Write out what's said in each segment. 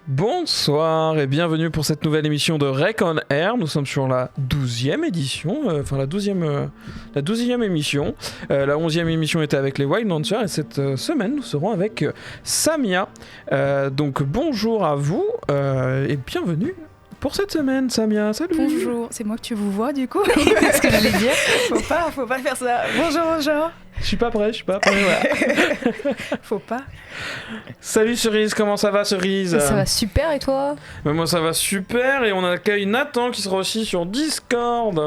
Bonsoir et bienvenue pour cette nouvelle émission de Rec on Air. Nous sommes sur la 12e édition, la 12e émission. La 11e émission était avec les Wild Lancers et cette semaine nous serons avec Samia. Donc bonjour à vous et bienvenue pour cette semaine, Samia. Salut. Bonjour, c'est moi que tu vous vois du coup. C'est ce que j'allais dire. Faut pas faire ça. Bonjour. Je suis pas prêt, ouais. Faut pas. Salut Cerise, comment ça va Cerise ? Ça va super et toi ? Moi ça va super et on accueille Nathan qui sera aussi sur Discord.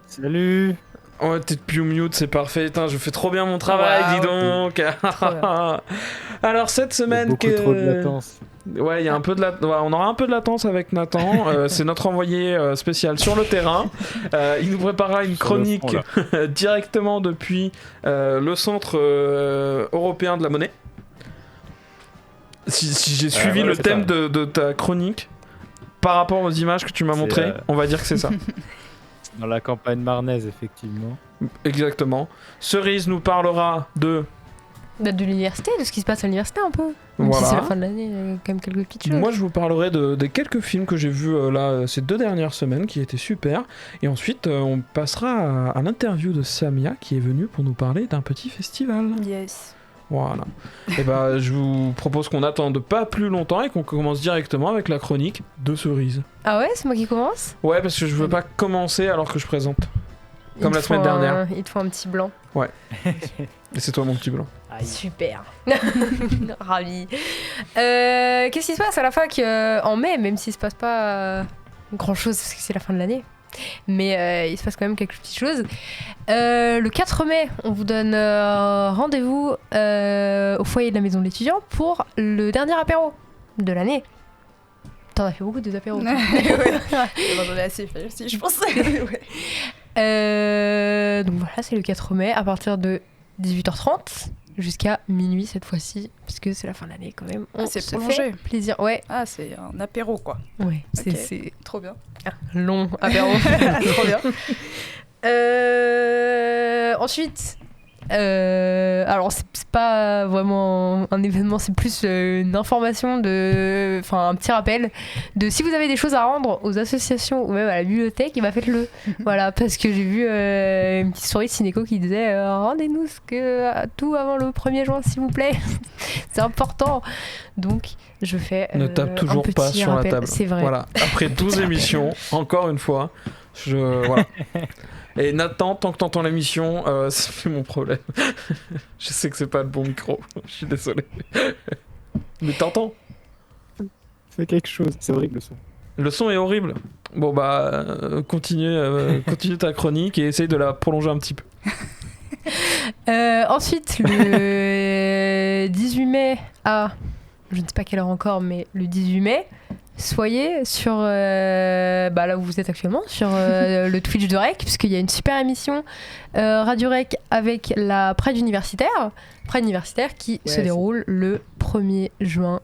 Salut. Oh, t'es plus au mute, c'est parfait. Putain, je fais trop bien mon travail, dis donc. Alors cette semaine, beaucoup trop de latence. Ouais, il y a un peu de on aura un peu de latence avec Nathan. C'est notre envoyé spécial sur le terrain. Il nous préparera une chronique directement depuis le centre européen de la monnaie. Si j'ai suivi le thème de ta chronique par rapport aux images que tu m'as montrées, on va dire que c'est ça. Dans la campagne marnaise, effectivement. Exactement. Cerise nous parlera de l'université, de ce qui se passe à l'université un peu. Même voilà. Si c'est la fin de l'année, il y a quand même quelques petites choses. Moi, je vous parlerai des quelques films que j'ai vus ces 2 dernières semaines qui étaient super. Et ensuite, on passera à l'interview de Samia qui est venue pour nous parler d'un petit festival. Yes. Voilà. Et bah, je vous propose qu'on attende pas plus longtemps et qu'on commence directement avec la chronique de Cerise. Ah ouais, c'est moi qui commence ? Ouais, parce que je veux pas commencer alors que je présente. Comme la semaine dernière. Il te faut un petit blanc. Ouais. Et c'est toi mon petit blanc. Aïe. Super. Ravi. Qu'est-ce qui se passe à la fac en mai, même s'il se passe pas grand chose parce que c'est la fin de l'année. Mais il se passe quand même quelques petites choses. Le 4 mai, on vous donne rendez-vous au foyer de la maison de l'étudiant pour le dernier apéro de l'année. T'en as fait beaucoup des apéros. Ouais. J'en ai assez fait aussi, je pense. Donc voilà, c'est le 4 mai à partir de 18h30 jusqu'à minuit cette fois-ci, parce que c'est la fin de l'année quand même. On c'est se prolongé. fait plaisir. Ouais. Ah, c'est un apéro quoi. Ouais, Okay. c'est trop bien. un long apéro. Trop bien. Ensuite, alors c'est pas vraiment un événement, c'est plus une information enfin un petit rappel de si vous avez des choses à rendre aux associations ou même à la bibliothèque, faites-le. Voilà, parce que j'ai vu une petite story de Cinéco qui disait rendez-nous tout avant le 1er juin s'il vous plaît. C'est important. Donc je fais ne tape toujours un pas petit sur rappel. la table. C'est vrai. Voilà. Après 12 émissions, encore une fois, voilà. Et Nathan, tant que t'entends l'émission, c'est mon problème. Je sais que c'est pas le bon micro, je suis désolé. Mais t'entends ? Fais quelque chose, c'est horrible le son. Le son est horrible. Bon bah, continue ta chronique et essaye de la prolonger un petit peu. Ensuite, le 18 mai à, je ne sais pas quelle heure encore, mais le 18 mai, soyez sur là où vous êtes actuellement, sur le Twitch de Rec, puisqu'il y a une super émission Radio Rec avec la Pride universitaire qui se déroule le 1er juin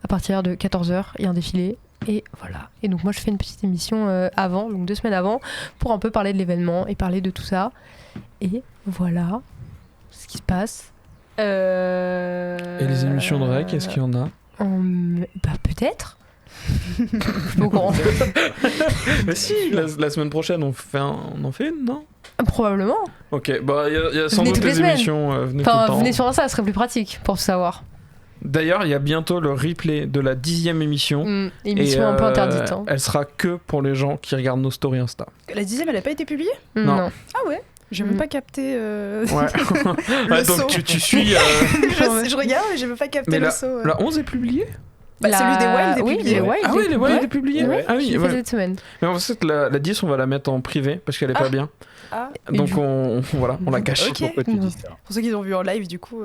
à partir de 14h. Il y a un défilé. Et voilà. Et donc moi je fais une petite émission avant, donc 2 semaines avant, pour un peu parler de l'événement et parler de tout ça. Et voilà ce qui se passe. Et les émissions de Rec, est-ce qu'il y en a ? Peut-être. Je suis pas au courant. Mais si, la semaine prochaine on en fait une, non ? Probablement. Ok, bah il y a sans doute des émissions. Venez tout le temps. Venez sur ça, ça serait plus pratique pour savoir. D'ailleurs, il y a bientôt le replay de la 10e émission. Émission un peu interdite. Hein. Elle sera que pour les gens qui regardent nos stories Insta. La 10e, elle a pas été publiée ? Non. Ah ouais ? J'ai même pas capté Ouais. saut. Donc tu suis... je regarde et j'ai même pas capté mais le saut. La 11 est publiée ? Celui des Wild est oui, publié. les Wild Ah oui, les Wild est publié. Ouais. Ah oui, je l'ai fait cette semaine. Mais en fait, la 10, on va la mettre en privé parce qu'elle est pas bien. Ah. Donc on la cache. Ok. Pourquoi tu dis ça ? Pour ceux qui ont vu en live, du coup...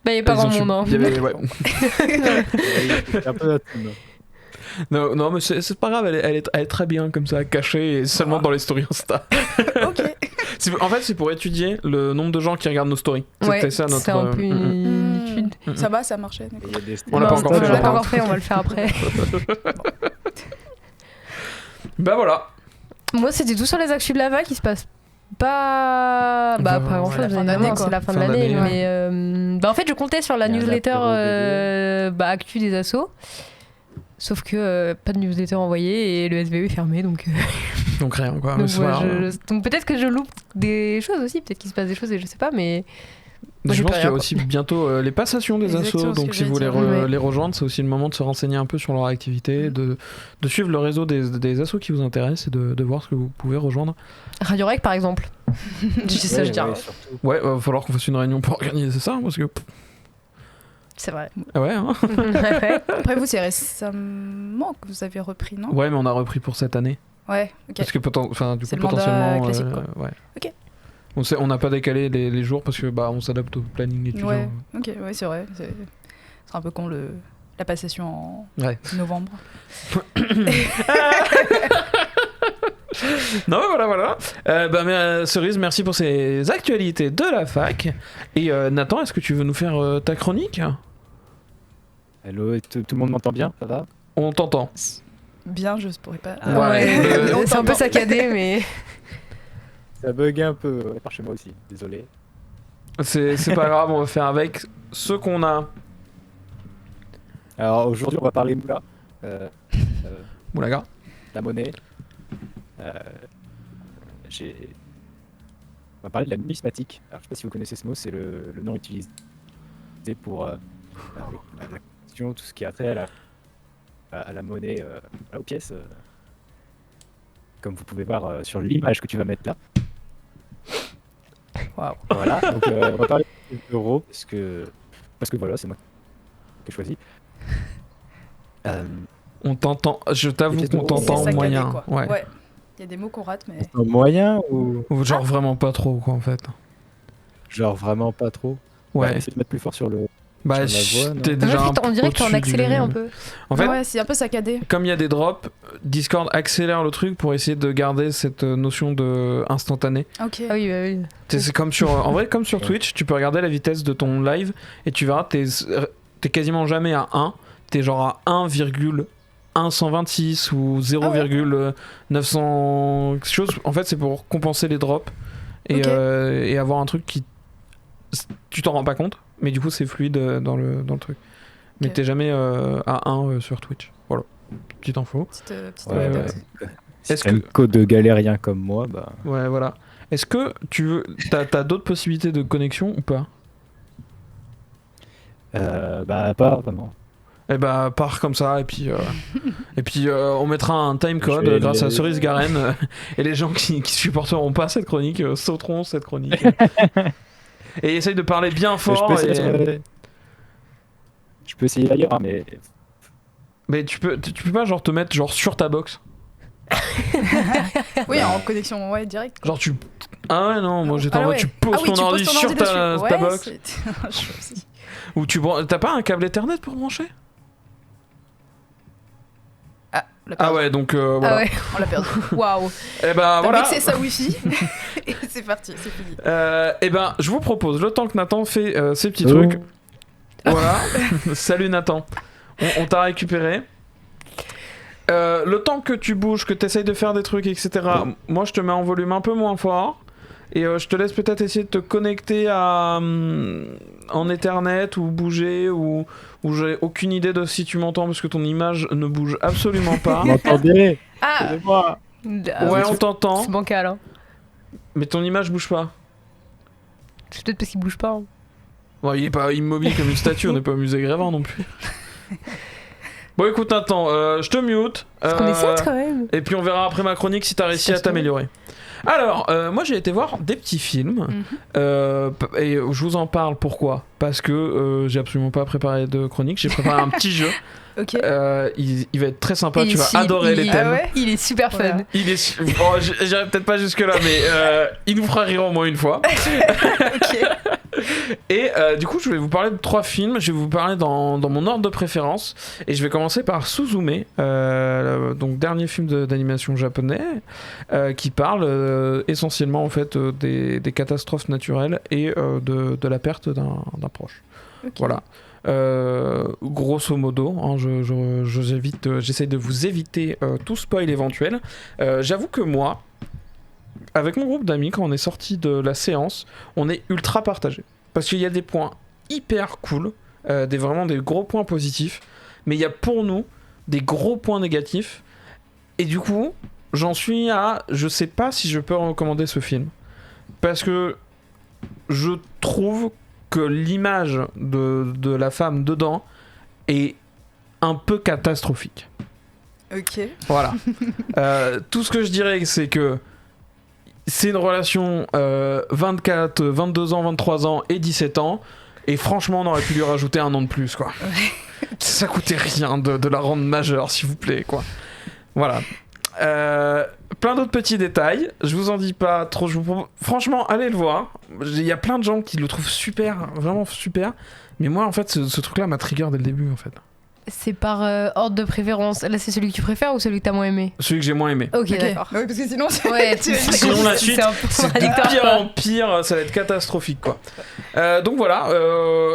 Il n'y a pas grand monde. Hein. Il y avait, ouais. Un peu d'atome. Non, mais c'est pas grave, elle est très bien comme ça, cachée et seulement dans les stories Insta. Ok. En fait, c'est pour étudier le nombre de gens qui regardent nos stories. C'était ça notre. C'est un peu une étude. Ça va, ça marchait. On l'a pas encore fait. On l'a pas encore fait, on va le faire après. Bah voilà. Moi, c'était tout sur les actus de la vague qui se passe pas grand chose. C'est la fin de l'année, c'est la fin de l'année, mais Bah en fait, je comptais sur la Il y a un newsletter apéro actu des assos. Sauf que pas de newsletter envoyée et le SVE est fermé, donc, Donc rien quoi. donc, C'est ouais, pas grave. donc peut-être que je loupe des choses aussi, peut-être qu'il se passe des choses et je sais pas, mais moi, Je j'ai pense pas qu'il y a rien, aussi bientôt les passations des Exactement assos, ce donc que si vous voulez j'allais dire. Ouais. les rejoindre, c'est aussi le moment de se renseigner un peu sur leur activité, de suivre le réseau des assos qui vous intéressent et de voir ce que vous pouvez rejoindre. Radio Rec par exemple. Je sais ça, Ouais, je dirais. ouais, surtout. Ouais, va falloir qu'on fasse une réunion pour organiser ça, parce que... C'est vrai. Ah ouais, hein. Ouais. Après, vous, c'est récemment que vous avez repris, non? Ouais, mais on a repris pour cette année. Ouais, ok. Parce que du C'est coup, le mandat potentiellement... classique, quoi. ouais. Ok. On n'a pas décalé les jours parce que on s'adapte au planning étudiant. Ouais, ok, ouais, c'est vrai. C'est un peu con la passation en Ouais. novembre. Non, voilà. Cerise, merci pour ces actualités de la fac. Et Nathan, est-ce que tu veux nous faire ta chronique? Hello, tout le monde m'entend bien? Ça va? On t'entend. Bien, je ne pourrais pas. Ah, Ouais, C'est un peu saccadé, mais. Ça bug un peu par chez moi aussi, désolé. C'est pas grave, on va faire avec ce qu'on a. Alors aujourd'hui, on va parler moula. Moulaga. La monnaie. On va parler de la numismatique. Alors, je sais pas si vous connaissez ce mot, c'est le nom utilisé pour la question, tout ce qui a trait à la monnaie, aux pièces. Comme vous pouvez voir sur l'image que tu vas mettre là. Waouh. Voilà, donc on va parler d'euros parce que voilà, c'est moi qui ai choisi. On t'entend. Je t'avoue Les qu'on pièces t'entend C'est saccadé, moyen. quoi. Ouais. Il y a des mots qu'on rate, mais. En moyen ou Ou genre vraiment pas trop, quoi, en fait. genre vraiment pas trop? Ouais. Essaye de mettre plus fort sur le. Bah, sur la voix, non t'es En déjà fait, on dirait que t'es en au-dessus accéléré du- un peu. En fait, Ouais, c'est un peu saccadé. comme il y a des drops, Discord accélère le truc pour essayer de garder cette notion de instantané. Ok. Ah oui, bah oui. C'est comme sur, en vrai, comme sur Ouais. Twitch, tu peux regarder la vitesse de ton live et tu verras, t'es quasiment jamais à 1, t'es genre à 1,126 ou 0,900 quelque chose. En fait, c'est pour compenser les drops et, Ok. et avoir un truc qui. Tu t'en rends pas compte, mais du coup, c'est fluide dans le truc. Mais Ok. t'es jamais à 1 sur Twitch. Voilà, petite info. Petite Ouais, anecdote. Si Est-ce t'as une code de galérien comme moi, bah. Ouais, voilà. Est-ce que tu veux. T'as d'autres possibilités de connexion ou pas? Bah, pas vraiment. Eh bah, pars comme ça, et puis, on mettra un timecode Je vais grâce à aller- Cerise Garen, et les gens qui supporteront pas cette chronique sauteront cette chronique. Et essaye de parler bien Je fort. peux essayer, je peux essayer ailleurs, hein, mais Mais tu peux pas genre te mettre genre sur ta box. Oui, en connexion ouais, directe. Genre tu. Ah ouais, non, moi j'étais en Ah mode ouais. tu poses Ah oui, ton tu poses ordi ton sur ordi ta, dessus. ta Ouais, box. je aussi. Ou t'as pas un câble Ethernet pour brancher? Ah, on l'a Ah perdu. ouais, donc voilà. Ah ouais. On l'a perdu. Waouh. Et bah T'as voilà. vexé sa wifi. Et c'est parti, c'est fini. Et ben, je vous propose, le temps que Nathan fait ses petits Oh. trucs. Voilà. Salut Nathan. On t'a récupéré. Le temps que tu bouges, que tu essayes de faire des trucs, etc. Moi, je te mets en volume un peu moins fort. Et je te laisse peut-être essayer de te connecter en Ethernet ou bouger ou j'ai aucune idée de si tu m'entends parce que ton image ne bouge absolument pas. Vous m'entendez? Ah, C'est moi. Ouais, on t'entend, C'est bancal, hein. mais ton image bouge pas. C'est peut-être parce qu'il bouge pas. Hein. Bon, il est pas immobile comme une statue, on n'est pas au musée Grévin non plus. Bon, écoute, Nathan, je te mute. Parce qu'on essaie quand même. Et puis on verra après ma chronique si t'as réussi à Ça se trouve. t'améliorer. Alors, moi j'ai été voir des petits films. Et je vous en parle pourquoi? Parce que j'ai absolument pas préparé de chronique, j'ai préparé un petit jeu. ok. Il va être très sympa, Et tu vas si- adorer les thèmes. Ah ouais. Il est super fun. Voilà. Il est. Bon, j'irai peut-être pas jusque-là, mais il nous fera rire au moins une fois. Ok. Et du coup, je vais vous parler de 3 films. Je vais vous parler dans mon ordre de préférence. Et je vais commencer par Suzume, donc dernier film d'animation japonais, qui parle essentiellement en fait des catastrophes naturelles et de la perte d'un proche. Ok. Voilà. Grosso modo, hein, j'essaye de vous éviter tout spoil éventuel. J'avoue que moi, avec mon groupe d'amis, quand on est sorti de la séance, on est ultra partagé. Parce qu'il y a des points hyper cool, vraiment des gros points positifs, mais il y a pour nous des gros points négatifs. Et du coup, j'en suis à... Je sais pas si je peux recommander ce film. Parce que je trouve que l'image de la femme dedans est un peu catastrophique. Ok. Voilà. Tout ce que je dirais, c'est que c'est une relation 24, 22 ans, 23 ans et 17 ans. Et franchement, on aurait pu lui rajouter un an de plus, quoi. Ouais. Ça coûtait rien de la rendre majeure, s'il vous plaît, quoi. Voilà. Plein d'autres petits détails. Je vous en dis pas trop. Franchement, allez le voir. Il y a plein de gens qui le trouvent super, vraiment super. Mais moi, en fait, ce truc-là m'a trigger dès le début, en fait. C'est par ordre de préférence. Là, c'est celui que tu préfères ou celui que t'as moins aimé? Celui que j'ai moins aimé. Ok, d'accord. Oui, parce que sinon, Ouais, Sinon, la suite, c'est un peu c'est de radical. pire en pire, ça va être catastrophique, quoi. Donc voilà,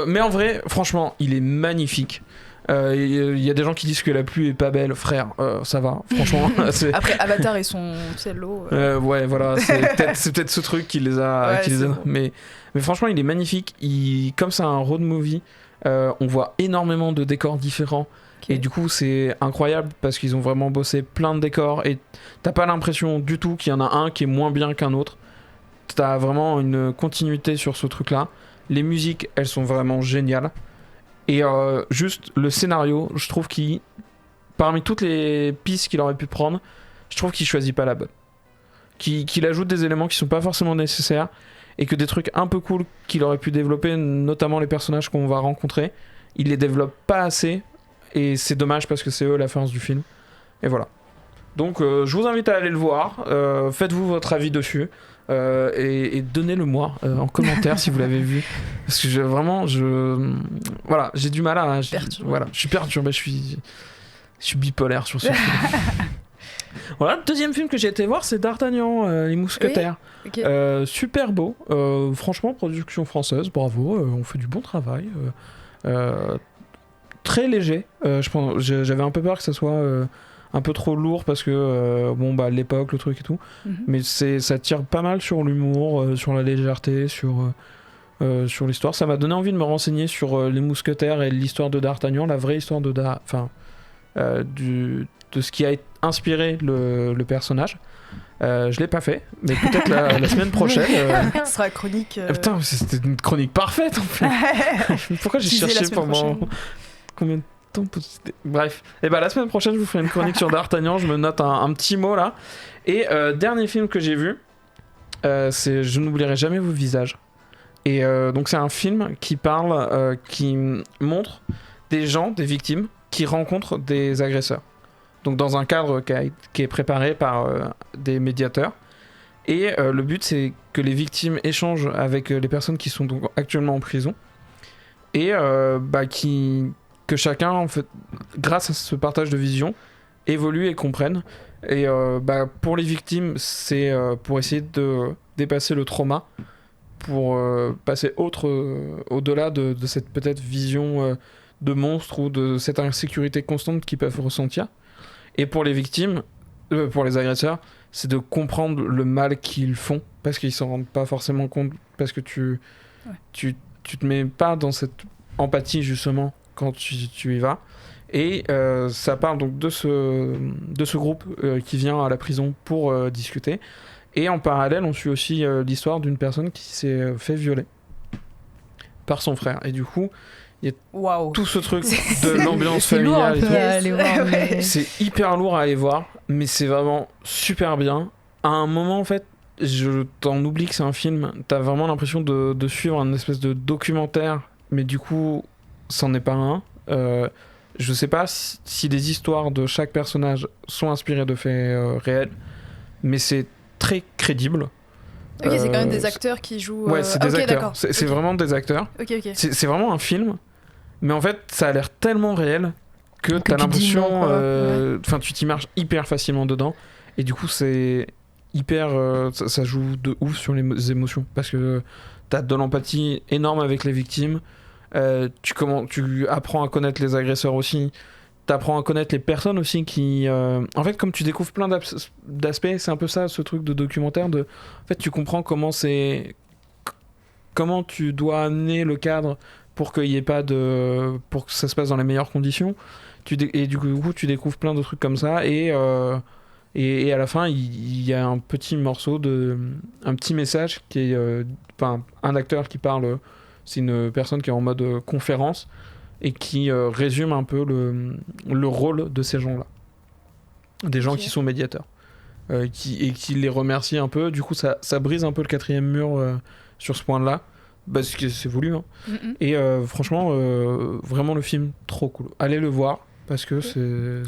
mais en vrai, franchement, il est magnifique. Il y a des gens qui disent que la pluie est pas belle, frère, ça va, franchement. Après Avatar et son cielo. Ouais, voilà, c'est peut-être ce truc qui les a. Ouais, qui les a c'est bon. mais franchement, il est magnifique. Comme c'est un road movie, on voit énormément de décors différents. Ok. Et du coup, c'est incroyable parce qu'ils ont vraiment bossé plein de décors. Et t'as pas l'impression du tout qu'il y en a un qui est moins bien qu'un autre. T'as vraiment une continuité sur ce truc-là. Les musiques, elles sont vraiment géniales. Et juste le scénario, je trouve qu'il, parmi toutes les pistes qu'il aurait pu prendre, je trouve qu'il choisit pas la bonne. Qu'il ajoute des éléments qui sont pas forcément nécessaires et que des trucs un peu cool qu'il aurait pu développer, notamment les personnages qu'on va rencontrer, il les développe pas assez et c'est dommage parce que c'est eux la force du film. Et voilà. Donc je vous invite à aller le voir, faites-vous votre avis dessus. Et donnez-le moi en commentaire si vous l'avez vu, parce que voilà, j'ai du mal à Perturbé. je suis perturbé, je suis bipolaire sur ce film. Voilà, le deuxième film que j'ai été voir, c'est D'Artagnan, les Mousquetaires. Ok. Super beau, franchement, production française, bravo, on fait du bon travail, très léger. J'avais un peu peur que ça soit un peu trop lourd parce que l'époque, le truc et tout. Mais ça tire pas mal sur l'humour, sur la légèreté, sur l'histoire. Ça m'a donné envie de me renseigner sur les mousquetaires et l'histoire de D'Artagnan, la vraie histoire de de ce qui a inspiré le personnage. Je l'ai pas fait, mais peut-être la semaine prochaine. Ce sera chronique. Putain, c'était une chronique parfaite en fait. Pourquoi j'ai Teaser la cherché semaine pendant prochaine. combien de temps Bref, et la semaine prochaine je vous ferai une chronique sur D'Artagnan. Je me note un petit mot là. Et dernier film que j'ai vu, c'est Je n'oublierai jamais vos visages. Et donc c'est un film qui montre des gens, des victimes, qui rencontrent des agresseurs. Donc dans un cadre qui est préparé par des médiateurs. Et le but c'est que les victimes échangent avec les personnes qui sont donc actuellement en prison. Et que chacun, en fait, grâce à ce partage de vision, évolue et comprenne. Et pour les victimes, c'est pour essayer de dépasser le trauma, pour passer au-delà de cette peut-être vision de monstre ou de cette insécurité constante qu'ils peuvent ressentir. Et pour les victimes, pour les agresseurs, c'est de comprendre le mal qu'ils font, parce qu'ils s'en rendent pas forcément compte, parce que tu te mets pas dans cette empathie justement quand tu y vas. Et ça parle donc de ce groupe qui vient à la prison pour discuter. Et en parallèle, on suit aussi l'histoire d'une personne qui s'est fait violer par son frère. Et du coup, Waouh. tout ce truc de l'ambiance C'est lourd un familiale et peu tout, à aller voir. mais- c'est hyper lourd à aller voir, mais c'est vraiment super bien. À un moment, en fait, je t'en oublie que c'est un film. T'as vraiment l'impression de suivre un espèce de documentaire, mais du coup, c'en est pas un. Je sais pas si les histoires de chaque personnage sont inspirées de faits réels, mais c'est très crédible. Ok, c'est quand même des acteurs qui jouent. Ouais, c'est des ok, acteurs. d'accord. C'est Ok. vraiment des acteurs. Ok, ok. C'est vraiment un film, mais en fait, ça a l'air tellement réel que Que t'as tu te dis non, l'impression. quoi. Enfin, tu t'immerges hyper facilement dedans, et du coup, c'est hyper. Ça joue de ouf sur les émotions, parce que t'as de l'empathie énorme avec les victimes. Tu apprends à connaître les agresseurs aussi. T'apprends à connaître les personnes aussi qui... En fait, comme tu découvres plein d'aspects, c'est un peu ça, ce truc de documentaire. En fait, tu comprends comment tu dois amener le cadre pour qu'il y ait pas pour que ça se passe dans les meilleures conditions. Et du coup, tu découvres plein de trucs comme ça et à la fin, il y a un petit morceau un petit message qui est un acteur qui parle. C'est une personne qui est en mode conférence et qui résume un peu le rôle de ces gens-là, des gens qui sont médiateurs, et qui les remercie un peu. Du coup, ça brise un peu le quatrième mur sur ce point-là. Parce que c'est voulu. Hein. Et franchement, vraiment le film, trop cool. Allez le voir. Parce que c'est.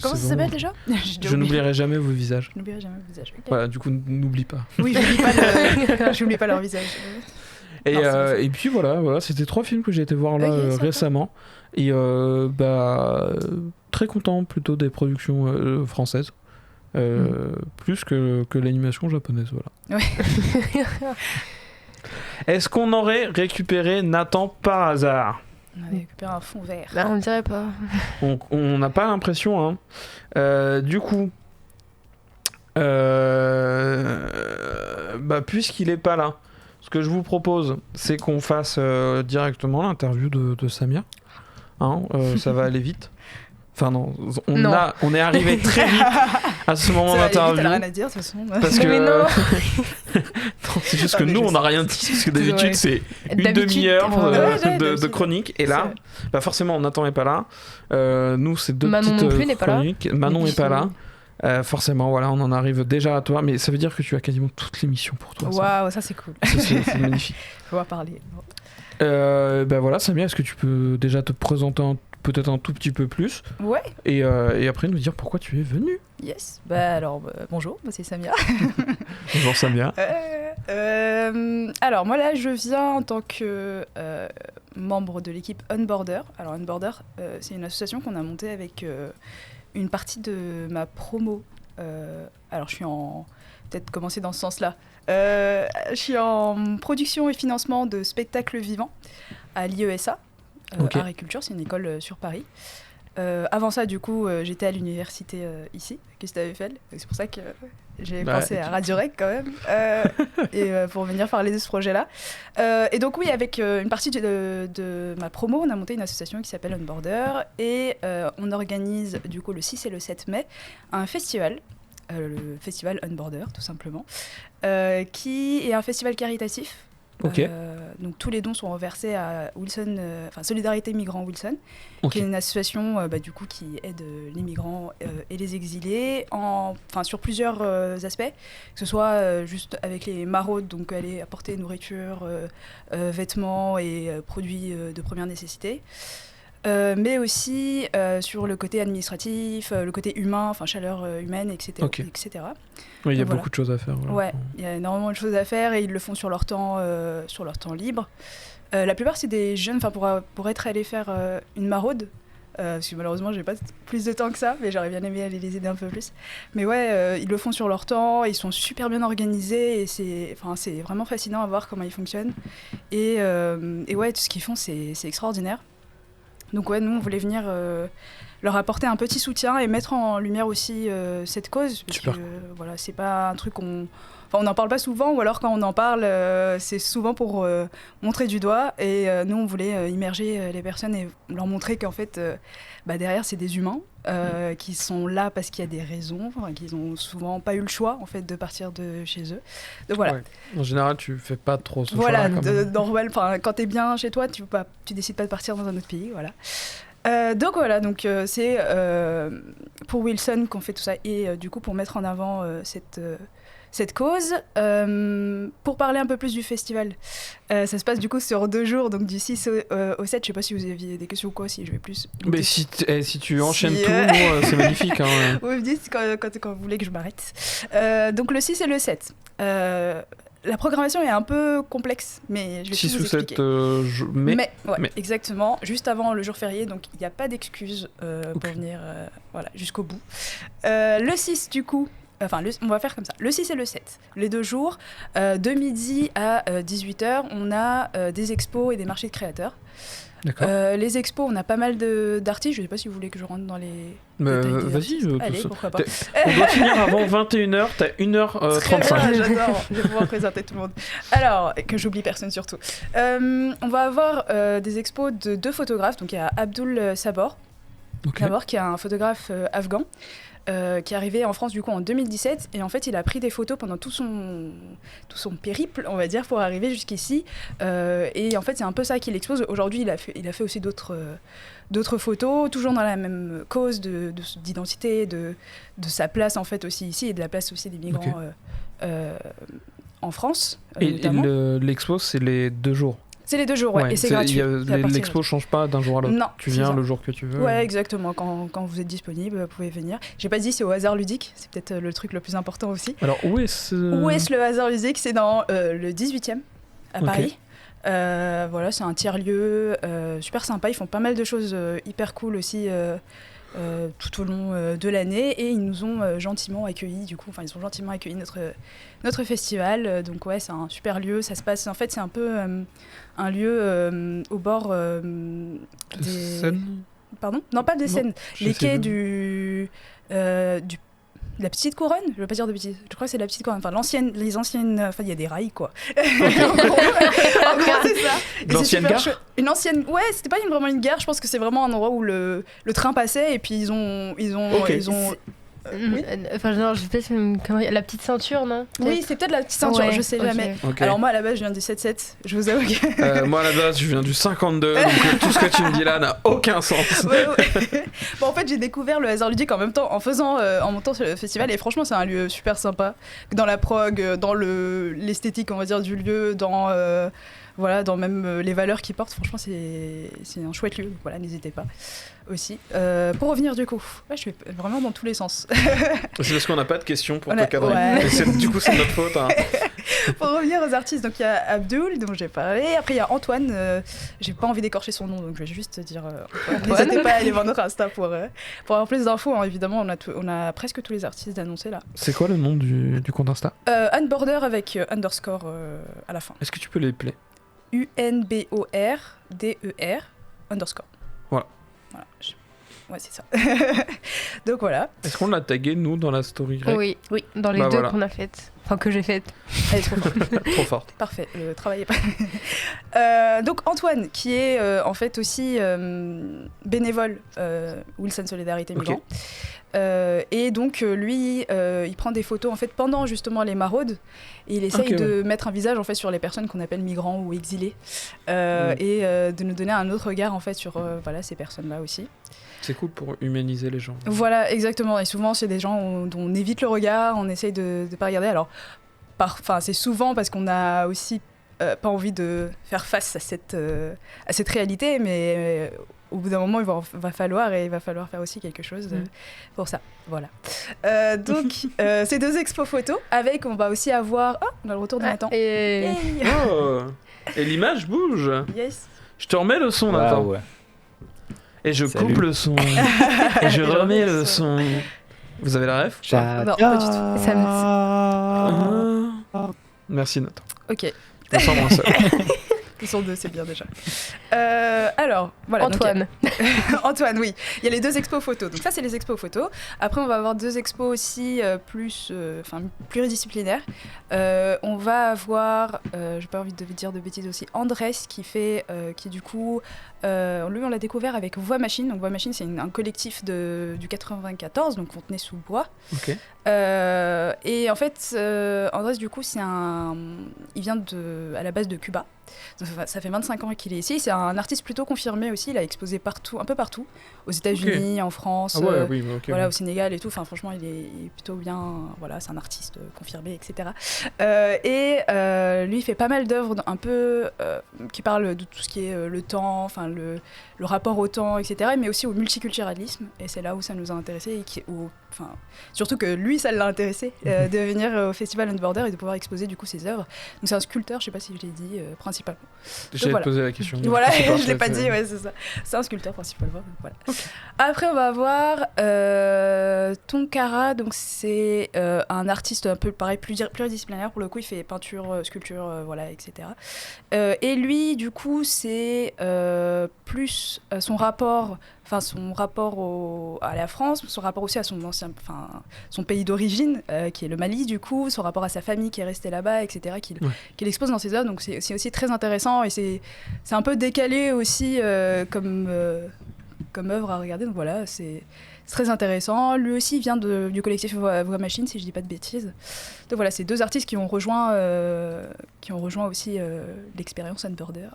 Comment ça s'appelle déjà? Je n'oublierai jamais vos visages. Je n'oublierai jamais vos visages. Okay. Voilà, du coup, n'oublie pas. Oui, j'oublie pas leur visage. Et puis voilà, c'était 3 films que j'ai été voir là récemment. Et très content plutôt des productions françaises. Plus que l'animation japonaise. Voilà. Ouais. Est-ce qu'on aurait récupéré Nathan par hasard? On avait récupéré un fond vert. Bah, on ne dirait pas. On n'a pas l'impression. Hein. Du coup, puisqu'il est pas là, ce que je vous propose, c'est qu'on fasse directement l'interview de Samir. Hein, ça va aller vite. Enfin non, on est arrivé très vite à ce moment d'interview. T'as rien à dire de toute façon. Parce que Mais non. non, c'est juste que nous on n'a rien dit parce que d'habitude c'est une demi-heure de chronique et là, forcément Nathan n'est pas là. Nous c'est 2 Manon petites non plus n'est pas là. chroniques. Manon n'est pas là. Forcément, voilà, on en arrive déjà à toi, mais ça veut dire que tu as quasiment toute l'émission pour toi. Waouh, ça c'est cool. C'est magnifique. On va parler. Voilà, Samia, est-ce que tu peux déjà te présenter peut-être un tout petit peu plus? Ouais. Et après nous dire pourquoi tu es venue. Yes. Alors, bonjour, moi c'est Samia. Bonjour Samia. Alors moi là, je viens en tant que membre de l'équipe Unborder. Alors Unborder, c'est une association qu'on a montée avec une partie de ma promo. Alors je suis peut-être commencer dans ce sens-là. Je suis en production et financement de spectacles vivants à l'IESA. Art et Culture, c'est une école sur Paris. Avant ça, du coup, j'étais à l'université ici, Gustave Eiffel. C'est pour ça que j'ai pensé à Radio Rec quand même, et pour venir parler de ce projet-là. Et donc oui, avec une partie de ma promo, on a monté une association qui s'appelle Unborder, et on organise du coup le 6 et le 7 mai un festival. Le festival Unborder, tout simplement, qui est un festival caritatif. Donc tous les dons sont reversés à Wilson, Solidarité Migrants Wilson, qui est une association du coup qui aide les migrants et les exilés sur plusieurs aspects, que ce soit juste avec les maraudes, donc aller apporter nourriture, vêtements et produits de première nécessité. Mais aussi sur le côté administratif, le côté humain, chaleur humaine, etc. etc. Oui, il y a beaucoup de choses à faire. Ouais, il y a énormément de choses à faire et ils le font sur leur temps libre. La plupart, c'est des jeunes, pour être allés faire une maraude, parce que malheureusement, j'ai pas plus de temps que ça, mais j'aurais bien aimé aller les aider un peu plus. Mais ouais, ils le font sur leur temps, ils sont super bien organisés et c'est vraiment fascinant à voir comment ils fonctionnent. Et ouais, tout ce qu'ils font, c'est extraordinaire. Donc ouais, nous on voulait venir leur apporter un petit soutien et mettre en lumière aussi cette cause, parce que voilà, c'est pas un truc on n'en parle pas souvent, ou alors quand on en parle, c'est souvent pour montrer du doigt, et nous on voulait immerger les personnes et leur montrer qu'en fait derrière c'est des humains qui sont là parce qu'il y a des raisons, qu'ils ont souvent pas eu le choix en fait de partir de chez eux. Donc voilà. Ouais. En général, tu fais pas trop ce choix. Voilà, normal. Quand t'es bien chez toi, tu décides pas de partir dans un autre pays, voilà. Donc voilà, c'est pour Wilson qu'on fait tout ça, et du coup pour mettre en avant cette cause. Pour parler un peu plus du festival, ça se passe du coup sur 2 jours, donc du 6 au 7. Je sais pas si vous aviez des questions ou quoi, si je vais plus. Mais si tu enchaînes tout, c'est magnifique. Hein. Vous me dites quand vous voulez que je m'arrête. Donc le 6 et le 7. La programmation est un peu complexe, mais je vais 6 tout vous expliquer. 6 ou 7 mai. Exactement, juste avant le jour férié, donc il n'y a pas d'excuse pour venir jusqu'au bout. Le 6 du coup, on va faire comme ça, le 6 et le 7, les 2 jours, de midi à 18h, on a des expos et des marchés de créateurs. D'accord. Les expos, on a pas mal d'artistes. Je sais pas si vous voulez que je rentre dans les. Mais, détails des vas-y, artistes. tout Allez, ça. pourquoi pas. On doit finir avant 21h, t'as 1h35. Très bien, j'adore, je vais pouvoir présenter tout le monde. Alors, que j'oublie personne surtout. On va avoir des expos de 2 photographes. Donc il y a Abdul Sabor, Ok. d'abord, qui est un photographe afghan. Qui est arrivé en France du coup en 2017 et en fait il a pris des photos pendant tout son périple on va dire pour arriver jusqu'ici et en fait c'est un peu ça qu'il expose aujourd'hui. Il a fait aussi d'autres photos toujours dans la même cause d'identité de sa place en fait aussi ici et de la place aussi des migrants en France Et notamment. l'expo, c'est les 2 jours. C'est les 2 jours ouais, et c'est gratuit. L'expo change pas d'un jour à l'autre. Non, Tu c'est viens ça. le jour que tu veux. Ouais, exactement. Quand vous êtes disponible, vous pouvez venir. J'ai pas dit, c'est au hasard ludique. C'est peut-être le truc le plus important aussi. Alors, où est-ce Où est-ce le hasard ludique? C'est dans le 18e, à Ok. Paris. Voilà, c'est un tiers-lieu super sympa. Ils font pas mal de choses hyper cool aussi tout au long de l'année. Et ils nous ont gentiment accueillis, du coup. Enfin, ils ont gentiment accueilli notre festival. Donc, ouais, c'est un super lieu. Ça se passe, en fait, c'est un peu un lieu au bord des... Seine Pardon? Non, pas des Non, Seines. je Les sais quais plus. de la petite couronne, je veux pas dire de bêtises. Je crois que c'est la petite couronne. Enfin, les anciennes. Enfin, il y a des rails, quoi. En gros, c'est ça. Et L'ancienne c'est super gare chouette. Une ancienne. Ouais, c'était pas vraiment une gare. Je pense que c'est vraiment un endroit où le train passait et puis ils ont. Ok. Oui. Enfin, genre, je sais pas si c'est une connerie. La petite ceinture, non? Oui, c'est peut-être la petite ceinture. Ouais, je sais ok. jamais. Ok. Alors moi, à la base, je viens du 7-7. Je vous avoue que. Moi, à la base, je viens du 52, donc tout ce que tu me dis là n'a aucun sens. Ouais. Bon, en fait, j'ai découvert le hasard ludique en même temps, en montant sur le festival, et franchement, c'est un lieu super sympa. Dans la prog, dans l'esthétique, on va dire, du lieu, dans dans même les valeurs qu'il porte. Franchement, c'est un chouette lieu. Donc, voilà, n'hésitez pas aussi. Pour revenir du coup, ouais, je vais vraiment dans tous les sens. C'est parce qu'on n'a pas de questions pour On te a- cadrer. ouais. Et du coup, c'est notre faute. Hein. Pour revenir aux artistes, donc il y a Abdul, dont j'ai parlé. Après, il y a Antoine. J'ai pas envie d'écorcher son nom, donc je vais juste dire. N'hésitez pas à aller voir notre Insta pour avoir plus d'infos. Hein. Évidemment, on a presque tous les artistes annoncés là. C'est quoi le nom du compte Insta? Unborder avec underscore à la fin. Est-ce que tu peux les player? UNBORDER underscore. Voilà. Ouais, c'est ça. Donc voilà. Est-ce qu'on l'a tagué, nous, dans la story rec? Oui, dans les Bah, 2 voilà. qu'on a faites. Enfin, que j'ai faites. Elle est trop forte. Trop forte. Parfait, le travail est pas. Donc Antoine, qui est en fait aussi bénévole Wilson Solidarité Ok. Migrants. Et donc lui, il prend des photos en fait pendant justement les maraudes et il essaye Ok, de mettre un visage en fait sur les personnes qu'on appelle migrants ou exilés Mm. et de nous donner un autre regard en fait sur ces personnes-là aussi. C'est cool pour humaniser les gens. Voilà, exactement. Et souvent, c'est des gens dont on évite le regard, on essaye de ne pas regarder. Alors, c'est souvent parce qu'on a aussi pas envie de faire face à cette réalité, mais au bout d'un moment, il va falloir faire aussi quelque chose pour ça. Voilà. Donc, ces 2 expos photos, on va aussi avoir... Ah, on a le retour de Nathan. Et... Hey. Oh, et l'image bouge. Yes. Je te remets le son, Nathan. Ouais. Et je Salut. coupe le son. Et je remets le son. Vous avez la ref? Non, pas du tout. Ça me... Merci, Nathan. Ok. Je me sens moins seul. Ils sont 2, c'est bien déjà. Alors, voilà. donc, Antoine. Antoine, oui. Il y a les 2 expos photos. Donc ça, c'est les expos photos. Après, on va avoir 2 expos aussi pluridisciplinaires. On va avoir, j'ai pas envie de dire de bêtises aussi, Andrés qui du coup, lui, on l'a découvert avec Voix Machine. Donc Voix Machine, c'est un collectif du 94, donc Fontenay-sous-Bois. Ok. Et en fait, Andrés, du coup, il vient à la base de Cuba. Ça fait 25 ans qu'il est ici. C'est un artiste plutôt confirmé aussi. Il a exposé un peu partout, aux États-Unis, en France, Ah ouais, oui, ok. au Sénégal et tout. Enfin, franchement, il est plutôt bien. Voilà, c'est un artiste confirmé, etc. Lui, il fait pas mal d'œuvres un peu qui parlent de tout ce qui est le temps, enfin le rapport au temps, etc. Mais aussi au multiculturalisme. Et c'est là où ça nous a intéressés surtout que lui, ça l'a intéressé de venir au festival Unborder et de pouvoir exposer du coup ses œuvres. Donc c'est un sculpteur, je sais pas si je l'ai dit, principalement principalement. J'allais voilà. te poser la question. donc Voilà, c'est je parfait, l'ai pas c'est- dit, ouais, c'est ça. C'est un sculpteur principalement. Voilà. Après, on va avoir Tonkara, donc c'est un artiste un peu pareil, pluridisciplinaire. Pour le coup, il fait peinture, sculpture, voilà, etc. Et lui, du coup, c'est plus son rapport à la France, son rapport aussi à son pays d'origine, qui est le Mali, du coup, son rapport à sa famille qui est restée là-bas, etc., qu'il expose dans ses œuvres. Donc c'est aussi très intéressant et c'est un peu décalé aussi comme œuvre à regarder. Donc voilà, c'est très intéressant. Lui aussi il vient du collectif Voix Machine, si je dis pas de bêtises. Donc voilà, c'est 2 artistes qui ont rejoint aussi l'expérience Unborder.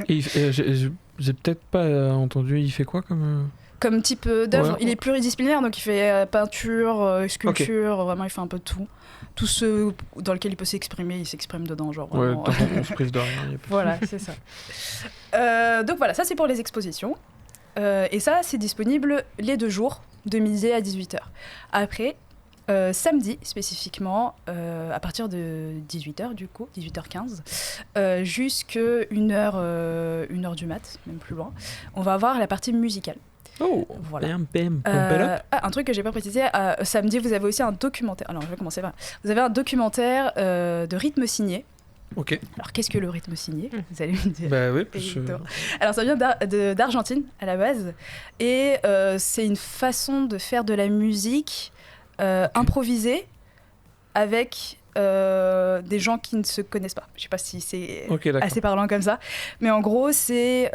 Et j'ai peut-être pas entendu, il fait quoi comme. Comme type d'œuvre, Ouais. il est pluridisciplinaire, donc il fait peinture, sculpture, vraiment il fait un peu de tout. Tout ce dans lequel il peut s'exprimer, il s'exprime dedans, genre Ouais, vraiment. tant qu'on se prive de rien. Y a pas de Voilà, c'est ça. Donc voilà, ça c'est pour les expositions. Et ça, c'est disponible les 2 jours, de midi à 18h. Après, samedi spécifiquement, à partir de 18h du coup, 18h15, jusqu'à 1h du mat, même plus loin, on va avoir la partie musicale. Oh, Voilà. bam, bam, pump it up. Un truc que j'ai pas précisé, samedi vous avez aussi un documentaire. Alors je vais commencer par. Vous avez un documentaire de rythme signé. Ok. Alors qu'est-ce que le rythme signé? Vous allez me dire. Bah oui, parce que. Évidemment. Alors ça vient d'Argentine à la base et c'est une façon de faire de la musique improvisée avec des gens qui ne se connaissent pas. Je sais pas si c'est Ok, d'accord. assez parlant comme ça, mais en gros c'est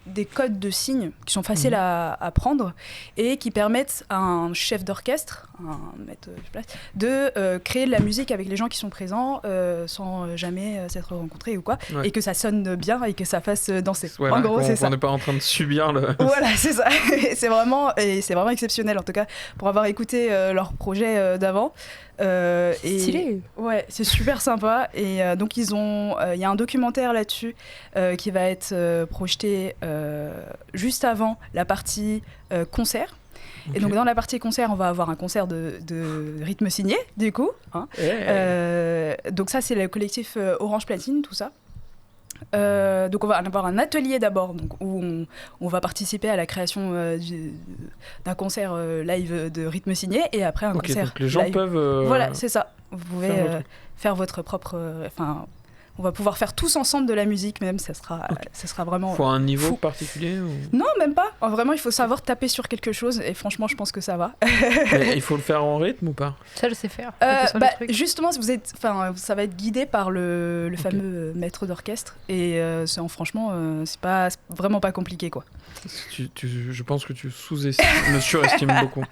des codes de signes qui sont faciles à prendre et qui permettent à un chef d'orchestre, un maître de place, de créer de la musique avec les gens qui sont présents sans jamais s'être rencontrés ou quoi, Ouais. et que ça sonne bien et que ça fasse danser. Voilà, en gros c'est ça. On n'est pas en train de subir le. Voilà, c'est ça. c'est vraiment exceptionnel en tout cas pour avoir écouté leur projet d'avant. Stylé. Ouais, c'est super sympa. Et donc il y a un documentaire là-dessus qui va être projeté juste avant la partie concert. Ok. Et donc dans la partie concert, on va avoir un concert de rythme signé, du coup. Hein. Donc ça, c'est le collectif Orange Platine, tout ça. Donc on va avoir un atelier d'abord donc, où on va participer à la création d'un concert live de rythme signé et après un Ok, concert donc les gens live. peuvent. Voilà, c'est ça. Vous pouvez faire votre- faire votre propre... on va pouvoir faire tous ensemble de la musique même, ça sera vraiment... Faut un niveau fou. particulier ou... Non, même pas. Vraiment, il faut savoir taper sur quelque chose et franchement, je pense que ça va. Mais il faut le faire en rythme ou pas? Ça, je sais faire. Taper sur les trucs. Justement, ça va être guidé par le fameux maître d'orchestre et franchement, c'est vraiment pas compliqué quoi. Je pense que tu me surestimes beaucoup.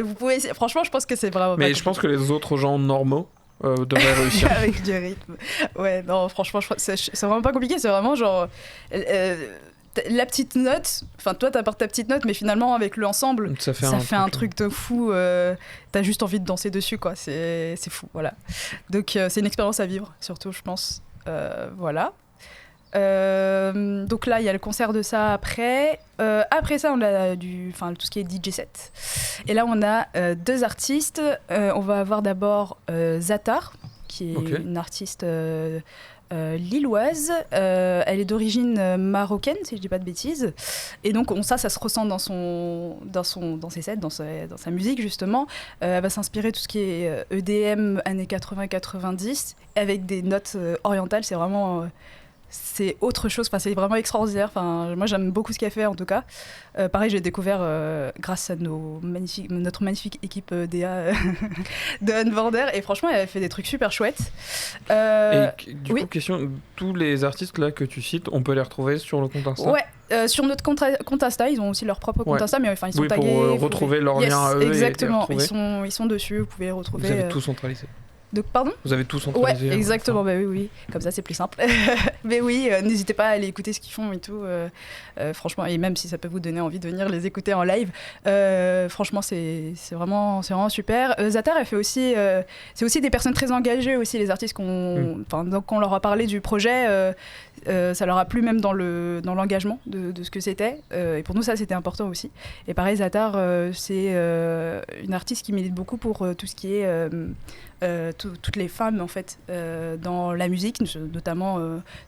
Vous pouvez essayer. Franchement, je pense que c'est vraiment. Mais pas je pense que les autres gens normaux devraient réussir. avec du rythme. Ouais, non, franchement, c'est vraiment pas compliqué. C'est vraiment genre la petite note. Enfin, toi, t'apportes ta petite note, mais finalement, avec l'ensemble, Ça fait un truc de fou. T'as juste envie de danser dessus, quoi. C'est fou, voilà. Donc, c'est une expérience à vivre, surtout, je pense. Voilà. Donc là, il y a le concert de ça après. Après ça, on a tout ce qui est DJ set. Et là, on a 2 artistes. On va avoir d'abord Zatar, qui est une artiste lilloise. Elle est d'origine marocaine, si je dis pas de bêtises. Et donc ça se ressent dans ses sets, dans sa musique justement. Elle va s'inspirer de tout ce qui est EDM années 80-90 avec des notes orientales. C'est vraiment c'est autre chose. Enfin, c'est vraiment extraordinaire. Enfin, moi, j'aime beaucoup ce qu'elle fait en tout cas. Pareil, j'ai découvert grâce à notre magnifique équipe DA de Unborder. Et franchement, elle fait des trucs super chouettes. Et du oui. coup, question, tous les artistes là que tu cites, on peut les retrouver sur le compte Insta? Ouais, sur notre compte Insta, ils ont aussi leur propre compte Insta, mais enfin, ils sont tagués. Pour retrouver leur lien à eux. Exactement, et les retrouver. ils sont dessus, vous pouvez les retrouver. Vous avez tout centralisé. Donc, pardon ? Vous avez tout Ouais, centralisé. exactement, bah oui, comme ça c'est plus simple. Mais oui, n'hésitez pas à aller écouter ce qu'ils font et tout. Franchement, et même si ça peut vous donner envie de venir les écouter en live, franchement c'est vraiment super. Zatar, elle fait aussi, c'est aussi des personnes très engagées aussi, les artistes donc on leur a parlé du projet, ça leur a plu même dans l'engagement de ce que c'était. Et pour nous ça c'était important aussi. Et pareil, Zatar, c'est une artiste qui milite beaucoup pour tout ce qui est toutes les femmes en fait dans la musique, notamment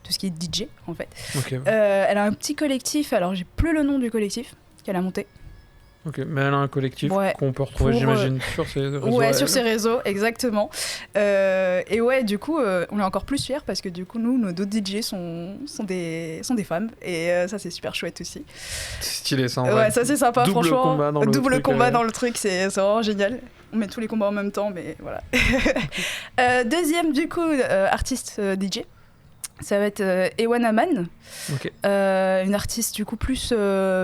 tout ce qui est DJ en fait. Ok, Elle a un petit collectif, alors j'ai plus le nom du collectif qu'elle a monté. ok, mais elle a un collectif Ouais. qu'on peut retrouver, Pour, j'imagine, sur ses réseaux. Ouais, elle. sur ses réseaux, exactement. Et ouais, du coup, on est encore plus fiers parce que du coup, nous, nos d'autres DJ sont des femmes. Et ça, c'est super chouette aussi. C'est stylé ça en vrai. Ouais, ça, c'est sympa, Double franchement. combat dans le Double truc, combat dans le truc, c'est vraiment génial. On met tous les combats en même temps, mais voilà. Deuxième, du coup, artiste DJ. Ça va être Ewan Aman, Ok. une artiste du coup plus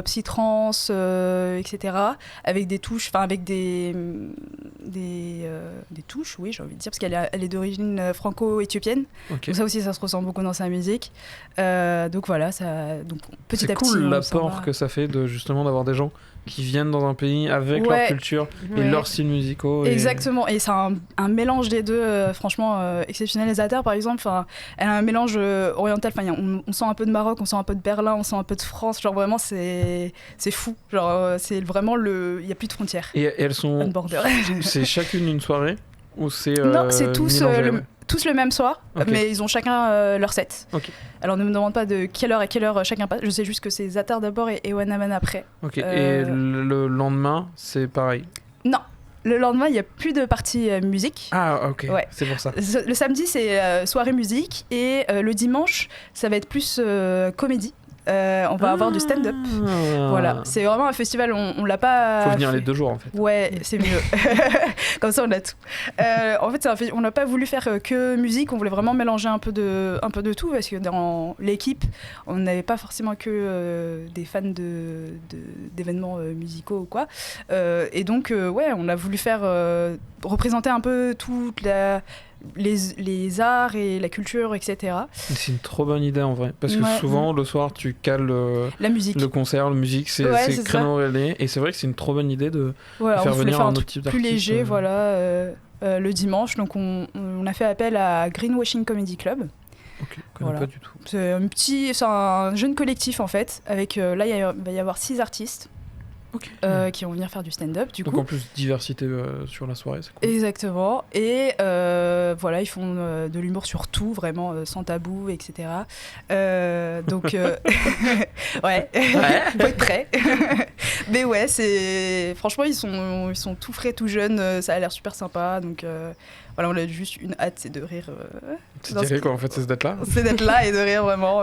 psy-trance, etc. Avec des touches, enfin avec des touches, oui, j'ai envie de dire, parce elle est d'origine franco-éthiopienne. Ok. Donc ça aussi, ça se ressent beaucoup dans sa musique. Donc voilà, donc petit C'est à petit. cool on s'en l'apport va. que ça fait de justement d'avoir des gens qui viennent dans un pays avec leur Ouais. culture et Ouais. leurs styles musicaux. Et... Exactement, et c'est un mélange des deux, franchement exceptionnel. Les Zatar, par exemple, elle a un mélange oriental. On sent un peu de Maroc, on sent un peu de Berlin, on sent un peu de France. Genre vraiment, c'est fou. Genre c'est vraiment il y a plus de frontières. Et elles sont. Unborder. C'est chacune une soirée ou c'est. Non, c'est tous mélangé, ouais. tous le même soir, Ok. mais ils ont chacun leur set. Ok. Alors ne me demande pas de quelle heure à quelle heure chacun passe. Je sais juste que c'est Zatar d'abord et Ewan Aman après. Ok. Et le lendemain, c'est pareil. Non, le lendemain, il n'y a plus de partie musique. Ah, ok. Ouais. C'est pour ça. Le samedi, c'est soirée musique et le dimanche, ça va être plus comédie. On va avoir du stand-up. Ah. Voilà, c'est vraiment un festival, on l'a pas. Faut venir fait. les 2 jours en fait. Ouais, c'est mieux. Comme ça, on a tout. En fait, on n'a pas voulu faire que musique, on voulait vraiment mélanger un peu de tout parce que dans l'équipe, on n'avait pas forcément que des fans d'événements musicaux ou quoi. Et donc, ouais, on a voulu faire représenter un peu toute les arts et la culture, etc. C'est une trop bonne idée en vrai. Parce que Ouais. souvent, le soir, tu cales La musique. le concert, la musique, c'est Ouais, c'est créneau relais. Et c'est vrai que c'est une trop bonne idée de Voilà, faire on voulait venir faire un un autre truc type plus d'artiste. léger, voilà, le dimanche. Donc on a fait appel à Greenwashing Comedy Club. Ok, je connais Voilà. pas du tout. C'est un jeune collectif en fait. Avec là, il va y avoir 6 artistes Ok. qui vont venir faire du stand-up du Donc coup. en plus, diversité sur la soirée, c'est cool. Exactement. Et voilà, ils font de l'humour sur tout, vraiment sans tabou, etc. Donc, ouais, faut être prêt. Mais ouais, franchement, ils sont tout frais, tout jeunes. Ça a l'air super sympa. Donc voilà, on a juste une hâte, c'est de rire. C'est dans direct ce quoi, en fait, c'est d'être là. C'est d'être là et de rire vraiment.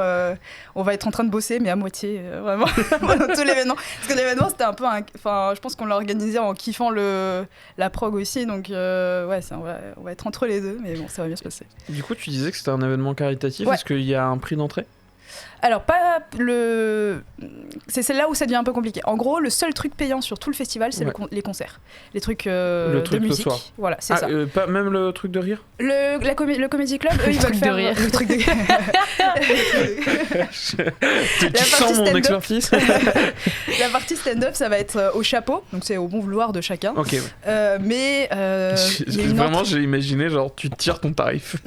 On va être en train de bosser, mais à moitié, vraiment, pendant tout l'événement. Parce que l'événement, c'était un peu enfin, je pense qu'on l'a organisé en kiffant la prog aussi, donc ouais, on va être entre les deux, mais bon, ça va bien se passer. Du coup, tu disais que c'était un événement caritatif. Ouais. Est-ce qu'il y a un prix d'entrée? Alors, pas c'est là où ça devient un peu compliqué. En gros, le seul truc payant sur tout le festival, c'est Ouais. les concerts. Les trucs Le truc de le musique. soir. Voilà, c'est ça. Pas même le truc de rire? Le Comedy Club, eux, ils veulent truc de faire rire. le truc de Tu sens partie mon stand-up. expertise? La partie stand-up, ça va être au chapeau, donc c'est au bon vouloir de chacun. Ok. Mais il y a une Vraiment, j'ai imaginé genre tu tires ton tarif.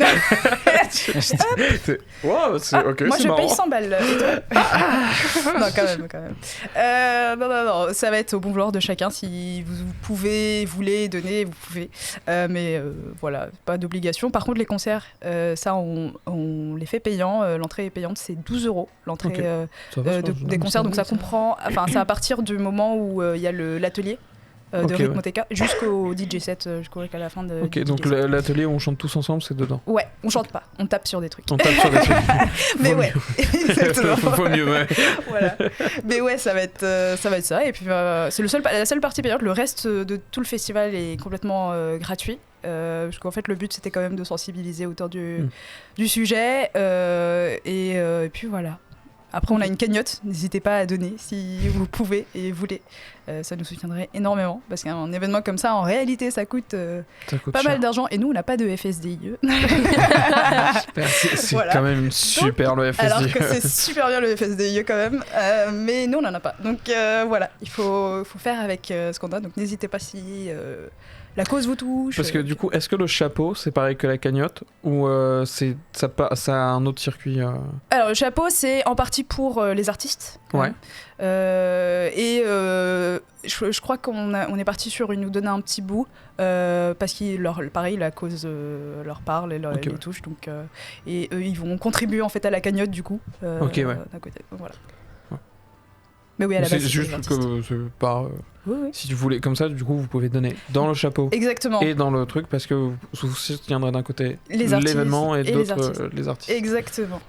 Wow, c'est ok, Moi, c'est je marrant. paye 100 balles. Et toi non, quand même. Non, ça va être au bon vouloir de chacun. Si vous voulez donner, vous pouvez. Mais voilà, pas d'obligation. Par contre, les concerts, ça, on les fait payants. L'entrée est payante, c'est 12 € l'entrée Ok. Ça va, ça va, des concerts. Donc ça comprend, enfin, c'est à partir du moment où il y a l'atelier de Ok, Rhythmotheca jusqu'au DJ set, jusqu'à la fin de. Ok, du donc DJ set. l'atelier où on chante tous ensemble, c'est dedans. Ouais, on chante pas, on tape sur des trucs. On tape sur des trucs. Mais Vaut ouais, exactement. Faut mieux, ouais. Voilà. Mais ouais, ça va être ça. Et puis c'est la seule partie payante. Le reste de tout le festival est complètement gratuit. Parce qu'en fait, le but c'était quand même de sensibiliser autour du sujet. Et puis voilà. Après, on a une cagnotte. N'hésitez pas à donner si vous pouvez et voulez. Ça nous soutiendrait énormément. Parce qu'un événement comme ça, en réalité, ça coûte Ça coûte pas cher. mal d'argent. Et nous, on n'a pas de FSDIE. C'est Voilà. quand même super le FSD. Alors que c'est super bien le FSDIE quand même, mais nous on n'en a pas. Donc voilà, il faut faire avec ce qu'on a. Donc n'hésitez pas si la cause vous touche. Parce que du coup, est-ce que le chapeau, c'est pareil que la cagnotte ou ça a un autre circuit Alors le chapeau, c'est en partie pour les artistes. quand Ouais. même. Je crois on est parti sur nous donner un petit bout parce que pareil la cause leur parle et les ouais. touche, donc et eux ils vont contribuer en fait à la cagnotte du coup. Ok, ouais. D'un côté, voilà. Ouais. Mais oui, à la C'est base, juste les que artistes. c'est pas. Oui, oui. Si tu voulais comme ça, du coup, vous pouvez donner dans le chapeau Exactement. et dans le truc parce que vous soutiendrez d'un côté Les artistes l'événement et et les d'autres artistes. les artistes. Exactement.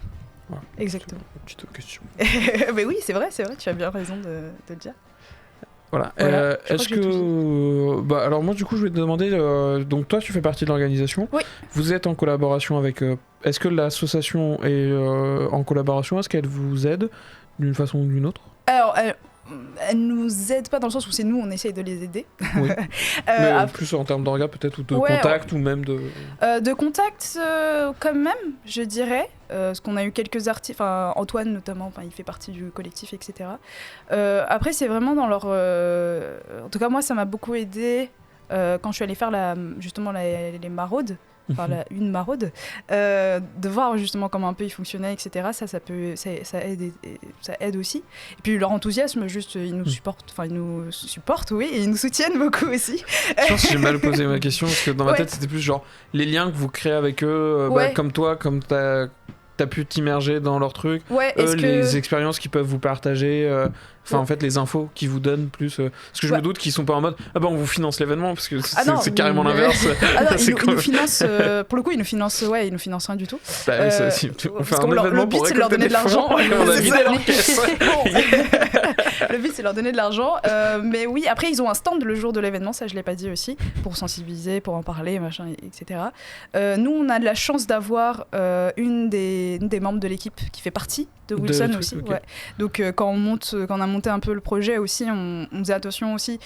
Voilà. Exactement. Petite question. Mais oui, c'est vrai, tu as bien raison de le dire. Voilà. Voilà, je crois Est-ce que j'ai que. Bah, alors, moi, du coup, je vais te demander. Donc, toi, tu fais partie de l'organisation. Oui. Vous êtes en collaboration avec. Est-ce que l'association est en collaboration? Est-ce qu'elle vous aide d'une façon ou d'une autre? Alors, elle nous aide pas dans le sens où c'est nous, on essaye de les aider. Oui. Mais Après, plus en termes d'orga, peut-être, ou de Ouais, contact, ou même de. de contact, quand même, je dirais. Parce qu'on a eu quelques artistes, enfin Antoine notamment, il fait partie du collectif, etc. Après, c'est vraiment dans leur. En tout cas, moi, ça m'a beaucoup aidé quand je suis allée faire justement les maraudes. Enfin, une maraude, de voir justement comment un peu ils fonctionnaient, etc. Ça aide aussi. Et puis leur enthousiasme, juste, ils nous supportent, oui, et ils nous soutiennent beaucoup aussi. Je pense que j'ai mal posé ma question parce que dans ma Ouais. tête c'était plus genre les liens que vous créez avec eux, Ouais. comme toi, comme t'as pu t'immerger dans leur truc, Ouais, est-ce les que. expériences qu'ils peuvent vous partager, enfin Ouais. en fait les infos qu'ils vous donnent plus. Parce que je Ouais. me doute qu'ils sont pas en mode ah bah on vous finance l'événement parce que Ah non, c'est carrément mais- l'inverse. Ah non, C'est ils nous financent, pour le coup, ils nous financent rien du tout. Bah, oui, ça, si, on parce fait un qu'on leur- événement le but, pour c'est de leur récolter donner de des fonds, l'argent. et on a C'est vidé ça. leur caisse. Bon. Le but, c'est de leur donner de l'argent. Mais oui, après, ils ont un stand le jour de l'événement, ça, je l'ai pas dit aussi, pour sensibiliser, pour en parler, machin, etc. Nous, on a de la chance d'avoir une des membres de l'équipe qui fait partie de Wilson truc, aussi. ok. Ouais. Donc, quand on a monté un peu le projet aussi, on faisait attention aussi,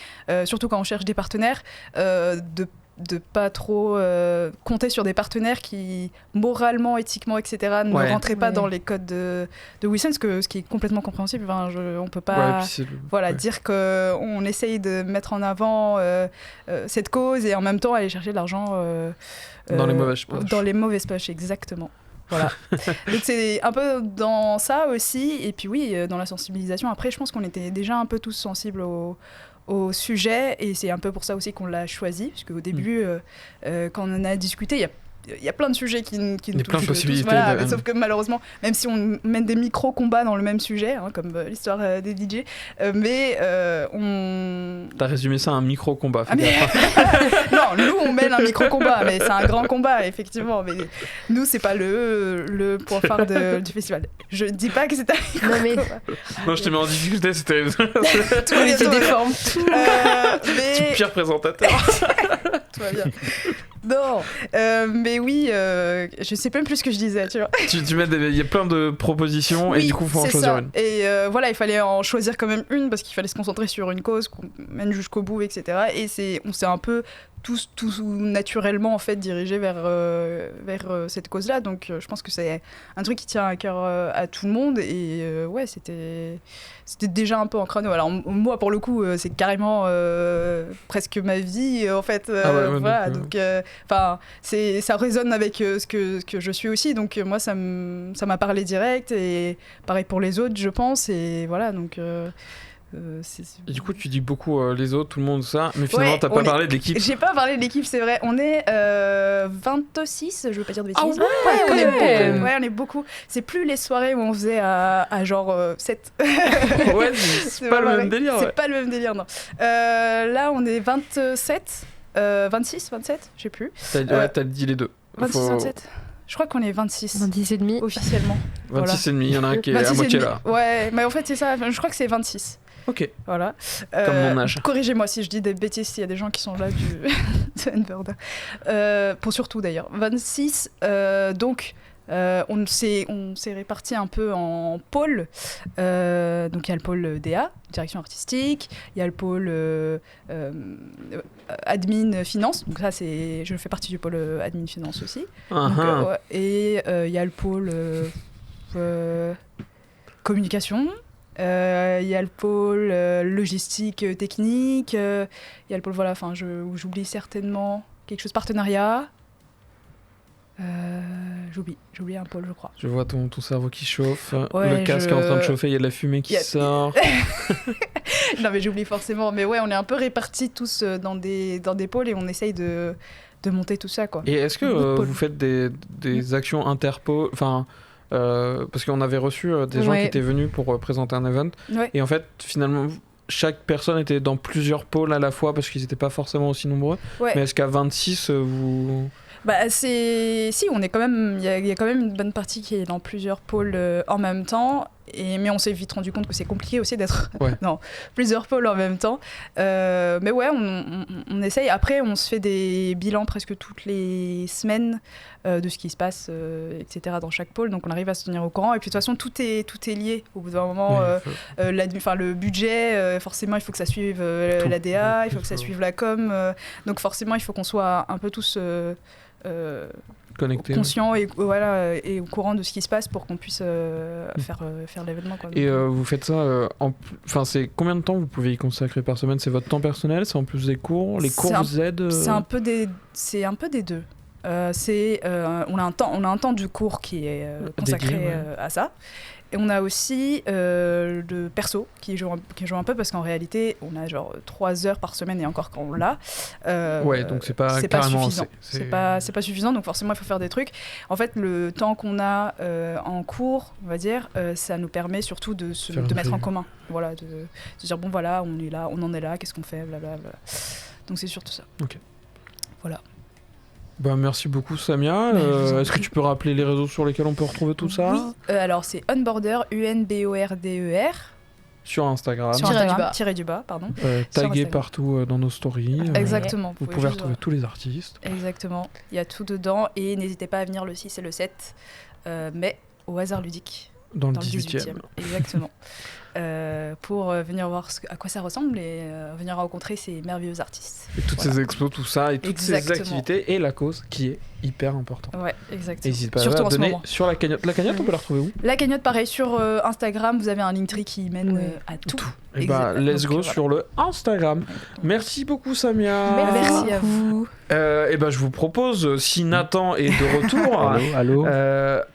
surtout quand on cherche des partenaires, de pas trop compter sur des partenaires qui, moralement, éthiquement, etc., ne Ouais. rentraient pas Ouais. dans les codes de Wilson, ce qui est complètement compréhensible. Enfin, on peut Ouais, pas puis c'est le- voilà, ouais. dire qu'on essaye de mettre en avant cette cause et en même temps aller chercher de l'argent Dans les mauvaises poches. Dans les mauvaises poches, exactement. Voilà. Donc c'est un peu dans ça aussi. Et puis oui, dans la sensibilisation. Après, je pense qu'on était déjà un peu tous sensibles au sujet et c'est un peu pour ça aussi qu'on l'a choisi. Parce qu'au début, quand on en a discuté, il y a plein de sujets qui nous Il y a plein de touchent tous, possibilités voilà, de- mais sauf que malheureusement, même si on mène des micro-combats dans le même sujet, comme l'histoire des DJ, mais on... T'as résumé ça à un micro-combat. Ah, mais- non, nous on mène un micro-combat, mais c'est un grand combat, effectivement. Mais nous, c'est pas le point phare du festival. Je dis pas que c'est un Non, mais micro-combat. Non, je te mets en difficulté, c'était Tout va bien, tu tout va bien. déformes tout. Mais... pire présentateur. Tout va bien. Non, mais oui, je sais même plus ce que je disais, tu vois. tu mets il y a plein de propositions et Oui, du coup faut en c'est choisir ça. une. Et voilà, il fallait en choisir quand même une parce qu'il fallait se concentrer sur une cause qu'on mène jusqu'au bout, etc. Et on s'est un peu tous naturellement en fait dirigés vers cette cause-là. Donc je pense que c'est un truc qui tient à cœur à tout le monde. Et ouais, c'était déjà un peu ancré en nous. Alors moi, pour le coup, c'est carrément presque ma vie en fait. Ah ouais, Voilà, donc, donc enfin ça résonne avec ce que je suis aussi. Donc moi, ça m'a parlé direct et pareil pour les autres, je pense. Et voilà, donc. Et du coup, tu dis beaucoup les autres, tout le monde, ça, mais finalement, Ouais, t'as pas parlé de l'équipe. J'ai pas parlé de l'équipe, c'est vrai. On est 26, je veux pas dire de bêtises. Ah ouais, on est quand beaucoup. même. Ouais, on est beaucoup. C'est plus les soirées où on faisait à genre 7. Ouais, c'est pas le même délire. C'est Ouais. pas le même délire, non. Là, on est 27, 26, 27, je sais plus. T'as dit les deux. 26, Faut- 27. Je crois qu'on est 26 10 et demi. officiellement. 26 et demi, il y en a un qui est à 26 et moitié demi. là. Ouais, mais en fait, c'est ça. Enfin, je crois que c'est 26. Ok. Voilà. Comme mon âge. Corrigez-moi si je dis des bêtises, s'il y a des gens qui sont là de Unbird. Pour surtout d'ailleurs. 26, donc on s'est répartis un peu en pôles. Donc il y a le pôle DA, direction artistique, il y a le pôle admin finance, donc ça je fais partie du pôle admin finance aussi. Donc, Uh-huh. ouais. Et il y a le pôle communication. Il y a le pôle logistique technique. Il y a le pôle, voilà, enfin, j'oublie certainement quelque chose, partenariat. J'oublie un pôle, je crois. Je vois ton cerveau qui chauffe, Ouais, le casque est en train de chauffer, il y a de la fumée qui sort. Non, mais j'oublie forcément. Mais ouais, on est un peu répartis tous dans des pôles et on essaye de monter tout ça, quoi. Et est-ce que Beaucoup de pôles. vous faites des actions interpôles, enfin, parce qu'on avait reçu des gens qui étaient venus pour présenter un event, Ouais. et en fait, finalement, chaque personne était dans plusieurs pôles à la fois parce qu'ils n'étaient pas forcément aussi nombreux. Ouais. Mais est-ce qu'à 26, vous... Bah, si, on est quand même. Il y a quand même une bonne partie qui est dans plusieurs pôles en même temps. Mais on s'est vite rendu compte que c'est compliqué aussi d'être dans plusieurs pôles en même temps. Mais ouais, on essaye. Après, on se fait des bilans presque toutes les semaines de ce qui se passe, etc. dans chaque pôle. Donc on arrive à se tenir au courant. Et puis de toute façon, tout est lié. Au bout d'un moment, le budget, forcément, il faut que ça suive la DA, il faut que ça suive la com. Donc forcément, il faut qu'on soit un peu tous... connectés, conscients et au courant de ce qui se passe pour qu'on puisse faire l'événement, quoi. Et vous faites ça enfin, c'est combien de temps vous pouvez y consacrer par semaine? C'est votre temps personnel? C'est en plus des cours? Les cours vous aident? C'est un peu des deux. On a un temps du cours qui est consacré dédié, à ça. Et on a aussi le perso qui joue un peu, parce qu'en réalité, on a genre 3 heures par semaine, et encore quand on l'a. Ouais, donc c'est pas suffisant. C'est C'est pas suffisant, donc forcément, il faut faire des trucs. En fait, le temps qu'on a en cours, on va dire, ça nous permet surtout de mettre en commun. Voilà, de dire, bon, voilà, on est là, on en est là, qu'est-ce qu'on fait, blablabla. Donc c'est surtout ça. Ok. Voilà. Bah, merci beaucoup, Samia. Est-ce que tu peux rappeler les réseaux sur lesquels on peut retrouver tout ça? Oui, alors c'est Unborder, UNBORDER. Sur Instagram. Sur Instagram, tiré du bas, pardon. Tagué partout dans nos stories. Exactement. Vous pouvez retrouver tous les artistes. Exactement. Il y a tout dedans. Et n'hésitez pas à venir le 6 et le 7 mai au Hasard Ludique. Dans le 18e. Exactement. Pour venir voir à quoi ça ressemble et venir rencontrer ces merveilleux artistes. Et toutes ces expos, tout ça, et toutes ces activités, et la cause qui est hyper importante. Ouais, exactement. N'hésitez pas surtout à donner moment. sur la cagnotte. La cagnotte, on peut la retrouver où? La cagnotte, pareil, sur Instagram, vous avez un Linktree qui mène à tout. Et bah, let's go sur le Instagram. Merci beaucoup, Samia. Merci à vous. Et bah, je vous propose, si Nathan est de retour, Allô.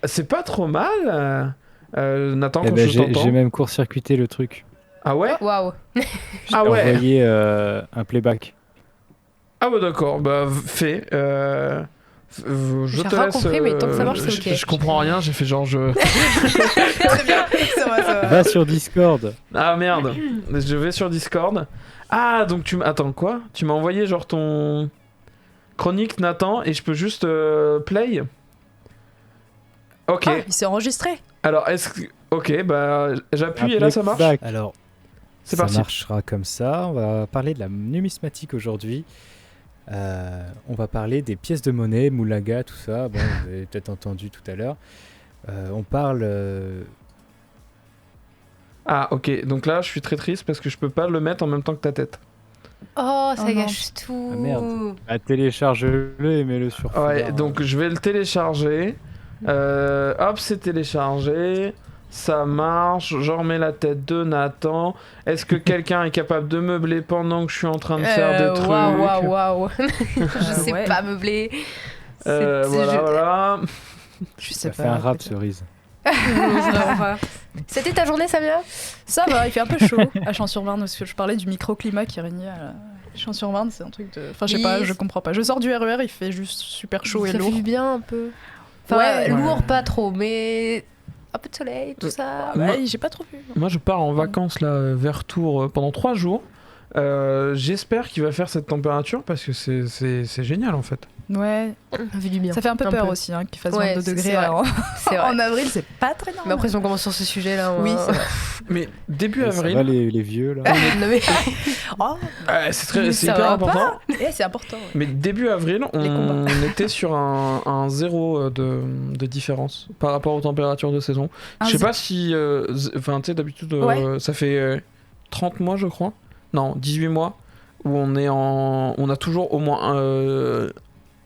c'est pas trop mal. Nathan, quand je j'ai t'entends. même court-circuité le truc. Ah ouais? Waouh. Ah ouais. Envoyé un playback. Ah bah d'accord, bah fait. Je te laisse. Compris, mais tant que ça marche, c'est ok. Je comprends rien, j'ai fait genre je. Très bien, ça va. Va sur Discord. Ah merde, je vais sur Discord. Ah donc attends quoi? Tu m'as envoyé genre ton chronique Nathan et je peux juste play? Ok. Ah, il s'est enregistré. Alors est-ce que... Ok, bah j'appuie et là ça marche? Alors, c'est ça parti. marchera comme ça. On va parler de la numismatique aujourd'hui. On va parler des pièces de monnaie, moulaga, tout ça. Bon, vous avez peut-être entendu tout à l'heure. On parle... Ah ok, donc là je suis très triste parce que je peux pas le mettre en même temps que ta tête. Oh, ça Oh, gâche tout. Ah merde. Télécharge-le et mets-le sur Ouais, Foursquare. donc je vais le télécharger. Hop, c'est téléchargé. Ça marche. Je remets la tête de Nathan. Est-ce que quelqu'un est capable de meubler pendant que je suis en train de faire des trucs? Waouh. Je sais ouais. pas meubler. Voilà. Je sais Ça pas. fait un rap, cerise. C'était ta journée, Samia? Ça va, il fait un peu chaud à Champs-sur-Marne, parce que je parlais du microclimat qui régnait à Champs-sur-Marne, c'est un truc de... Enfin, je sais pas, je comprends pas. Je sors du RER, il fait juste super chaud et Ça lourd. fait du bien un peu. Enfin, Ouais. lourd, pas trop, mais un peu de soleil, tout ça. Ah bah, j'ai pas trop vu. Moi, je pars en vacances là vers Tours pendant 3 jours. J'espère qu'il va faire cette température parce que c'est génial en fait. Ouais, Ça fait du bien. ça fait un peu peur aussi hein, qu'il fasse Ouais, 22 c'est degrés vrai. C'est vrai. en avril, c'est pas très Mais normal. après, si on commence sur ce sujet-là, Oui, c'est vrai. Mais début Ça va, avril, les vieux, là. Non, mais... Oh, c'est Ça hyper va important. c'est important. Ouais. Mais début avril, Les on combats. était sur un 0 de différence par rapport aux températures de saison. Un Je sais zé- pas si... Enfin, tu sais, d'habitude, Ouais. ça fait 30 mois, je crois. Non, 18 mois. Où on a toujours au moins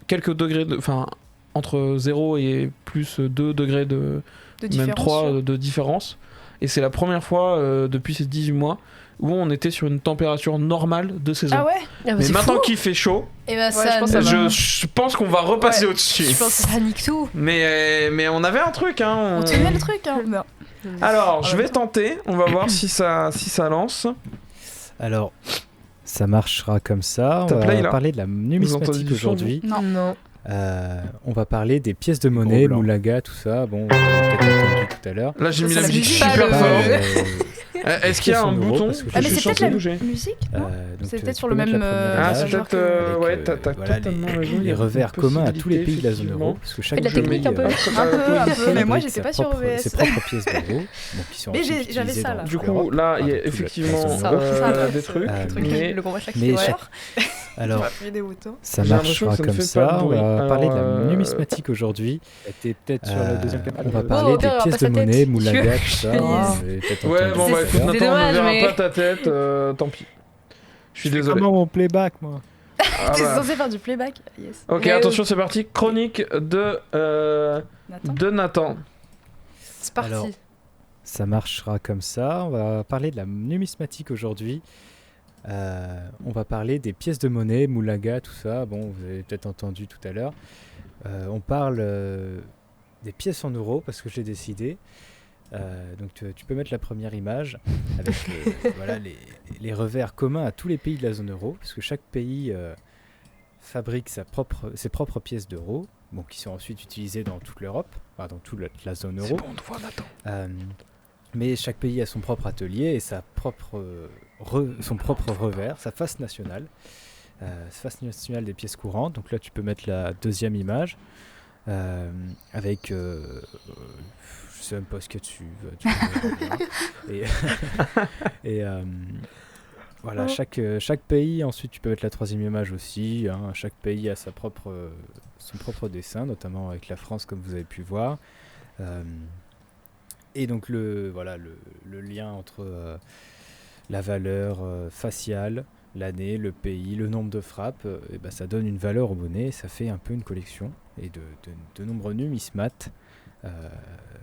quelques degrés... Enfin, entre 0 et plus 2 degrés de... De même différence, 3 ouais. de différence. Et c'est la première fois depuis ces 18 mois où on était sur une température normale de saison. Ah ouais. Mais maintenant qu'il fait chaud, Et bah je pense que ça va. je pense qu'on va repasser Ouais, au-dessus. je pense ça nique tout. Mais on avait un truc. Hein, On tenait le truc, hein. Non. Alors, En je même vais temps. tenter. On va voir si ça lance. Alors, ça marchera comme ça. On Tape play, là. va parler de la Vous entendez numismatique du son, aujourd'hui. Non. On va parler des pièces de monnaie, blanc. moulaga, tout ça. Bon, vous avez peut-être entendu tout à l'heure. Là, j'ai Ça, mis c'est la la musique musique, super pas fort. le- Est-ce qu'il y a un 200 euros, bouton parce que Ah, mais je c'est suis peut-être censé la bouger. musique, non donc, C'est tu peut-être sur peux le mettre même, la première Ah, image c'est genre peut-être. que- Ouais, avec, t'as voilà, totalement raison. il y les a revers une communs à tous les pays de la zone possibilité, euro. Parce que chaque Fais de la pays, technique un peu. Un peu, mais moi, fabrique j'étais sa pas sur propre- OBS. ses propres pièces d'euros. donc qui sont Mais ensuite j'avais utilisées ça, dans là. toute Du coup, l'Europe. là, il y a Enfin, toute la effectivement zone Ça, euro. ça, des trucs, le truc, mais le combat chaque mais fois. chaque- On Alors, va appuyer des boutons. ça J'ai l'impression marchera que ça ne comme fait pas ça. de On bruit. va parler de la Alors, numismatique aujourd'hui. T'es peut-être sur le deuxième canal. On va Oh, parler au pire, des on pièces passe de la tête, monnaie, si tu moulaga, veux. tout ça. Yes. Vous avez peut-être Ouais, entendu bon, bah ça. écoute, C'est Nathan, on ne dommage, verra mais- pas ta tête, tant pis. Je suis désolé. Comment mon playback, moi? Ah T'es bah. censé faire du playback. Yes. Ok, Mais attention, c'est parti. Chronique Nathan. de Nathan. C'est parti. Alors, ça marchera comme ça. On va parler de la numismatique aujourd'hui. On va parler des pièces de monnaie, moulaga, tout ça. Bon, vous avez peut-être entendu tout à l'heure. On parle des pièces en euros parce que j'ai décidé. Donc tu peux mettre la première image avec voilà, les revers communs à tous les pays de la zone euro, parce que chaque pays fabrique ses propres pièces d'euros, bon, qui sont ensuite utilisées dans toute l'Europe, enfin, dans toute la zone C'est euro. bon, on te voit, Nathan. Mais chaque pays a son propre atelier et son propre revers, sa face nationale. Face nationale des pièces courantes. Donc là, tu peux mettre la deuxième image avec... je sais même pas ce qu'il y a dessus. Tu peux voir, et voilà, chaque pays, ensuite tu peux mettre la troisième image aussi. Hein, chaque pays a son propre dessin, notamment avec la France, comme vous avez pu voir. Et donc le lien entre la valeur faciale, l'année, le pays, le nombre de frappes, et ben ça donne une valeur aux monnaies, ça fait un peu une collection. Et de nombreux numismates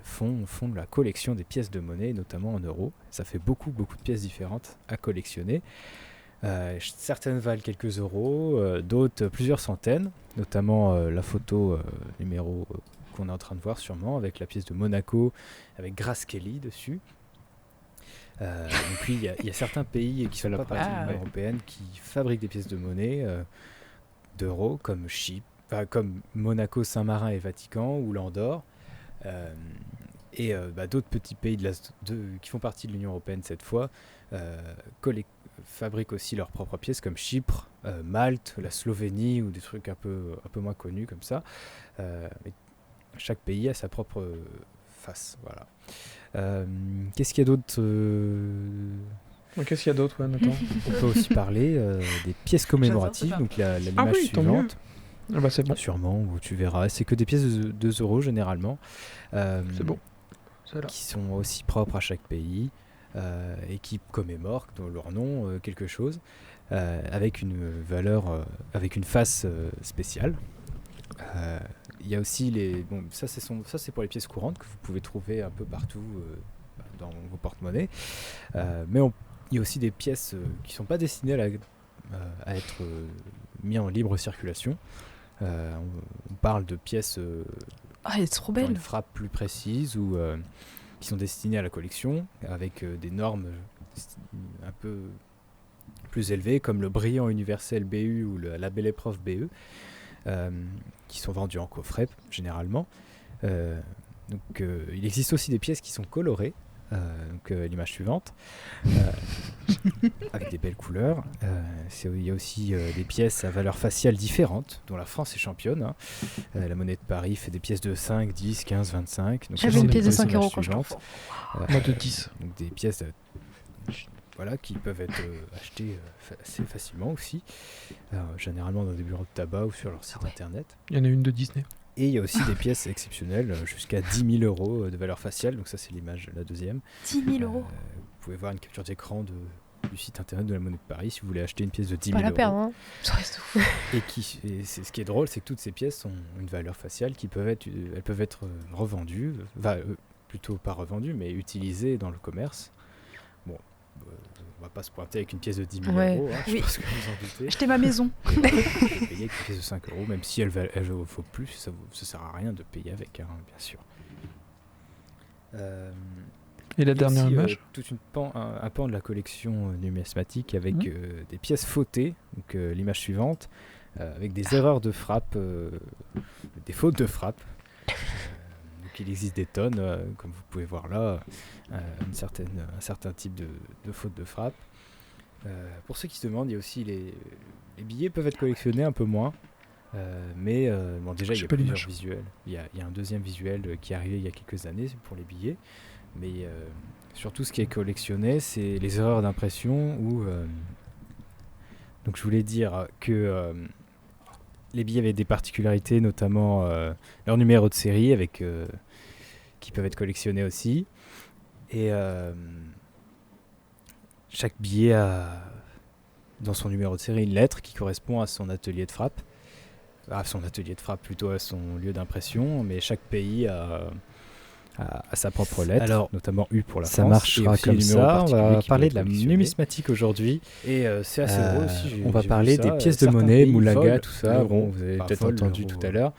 font la collection des pièces de monnaie, notamment en euros. Ça fait beaucoup de pièces différentes à collectionner. Certaines valent quelques euros, d'autres plusieurs centaines, notamment la photo numéro qu'on est en train de voir sûrement, avec la pièce de Monaco, avec Grace Kelly dessus. Et puis il y a certains pays qui sont pas partie de l'Union européenne qui fabriquent des pièces de monnaie d'euros, comme Chypre, comme Monaco, Saint-Marin et Vatican, ou l'Andorre. Et d'autres petits pays qui font partie de l'Union européenne cette fois fabriquent aussi leurs propres pièces, comme Chypre, Malte, la Slovénie, ou des trucs un peu moins connus comme ça. Mais chaque pays a sa propre face. Voilà. Qu'est-ce qu'il y a d'autre Qu'est-ce qu'il y a d'autre, ouais, Nathan? On peut aussi parler des pièces commémoratives. J'adore Donc l'image Ah oui, tant mieux. suivante. Ah bah c'est bon. Sûrement, où tu verras. C'est que des pièces de 2 euros généralement. C'est bon. C'est là. Qui sont aussi propres à chaque pays et qui commémorent dans leur nom quelque chose avec une valeur, avec une face spéciale. Il y a aussi ça c'est pour les pièces courantes que vous pouvez trouver un peu partout dans vos porte-monnaies. Mais il y a aussi des pièces qui ne sont pas destinées à être mises en libre circulation. On parle de pièces Ah, elle est trop qui ont belle. une frappe plus précise ou qui sont destinées à la collection avec des normes un peu plus élevées, comme le brillant universel BU ou la belle épreuve BE, qui sont vendues en coffret généralement. Donc il existe aussi des pièces qui sont colorées, donc l'image suivante, avec des belles couleurs. Il y a aussi des pièces à valeur faciale différente, dont la France est championne. Hein. La monnaie de Paris fait des pièces de 5, 10, 15, 25. Donc J'avais ça, une c'est pièce de les 5 images euros quand je suivantes. Moi de 10. Donc des pièces voilà, qui peuvent être achetées assez facilement aussi, généralement dans des bureaux de tabac ou sur leur site internet. Il y en a une de Disney. Et il y a aussi des pièces exceptionnelles, jusqu'à 10 000 euros de valeur faciale. Donc ça, c'est l'image, la deuxième. 10 000 euros. Vous pouvez voir une capture d'écran du site internet de la monnaie de Paris si vous voulez acheter une pièce de 10 Pas 000 la euros. peine, hein. Ça reste fou. Et ce qui est drôle, c'est que toutes ces pièces ont une valeur faciale elles peuvent être revendues, plutôt pas revendues, mais utilisées dans le commerce. Bon, on va pas se pointer avec une pièce de 10 000 Ouais. euros, je Oui. pense que vous en doutez. Acheter ma maison. Payer avec une pièce de 5 euros, même si elle vaut plus, ça sert à rien de payer avec, hein, bien sûr. Et la Il y a dernière aussi, image tout un pan de la collection numismatique avec Mhm. des pièces fautées, donc l'image suivante, avec des erreurs de frappe, des fautes de frappe. Donc il existe des tonnes, comme vous pouvez voir là, un certain type de fautes de frappe. Pour ceux qui se demandent, il y a aussi les billets peuvent être collectionnés un peu moins. Mais bon, déjà, il y J'ai a pas plusieurs l'image. visuels. Il y a un deuxième visuel qui est arrivé il y a quelques années pour les billets. Mais surtout, ce qui est collectionné, c'est les erreurs d'impression. Donc, je voulais dire que les billets avaient des particularités, notamment leur numéro de série, qui peuvent être collectionnés aussi. Et chaque billet a, dans son numéro de série, une lettre qui correspond à son atelier de frappe. Plutôt à son lieu d'impression, mais chaque pays a sa propre lettre, Alors, notamment U pour la ça France. marchera et aussi comme les numéros ça. On particuliers va qui peuvent parler être de la collectionnés. numismatique aujourd'hui. Et c'est assez drôle aussi. On va j'ai parler vu ça, des pièces de certains monnaie, pays moulaga, volent tout ça. l'euro. Bon, vous avez Enfin, peut-être volent entendu l'euro, tout à l'heure.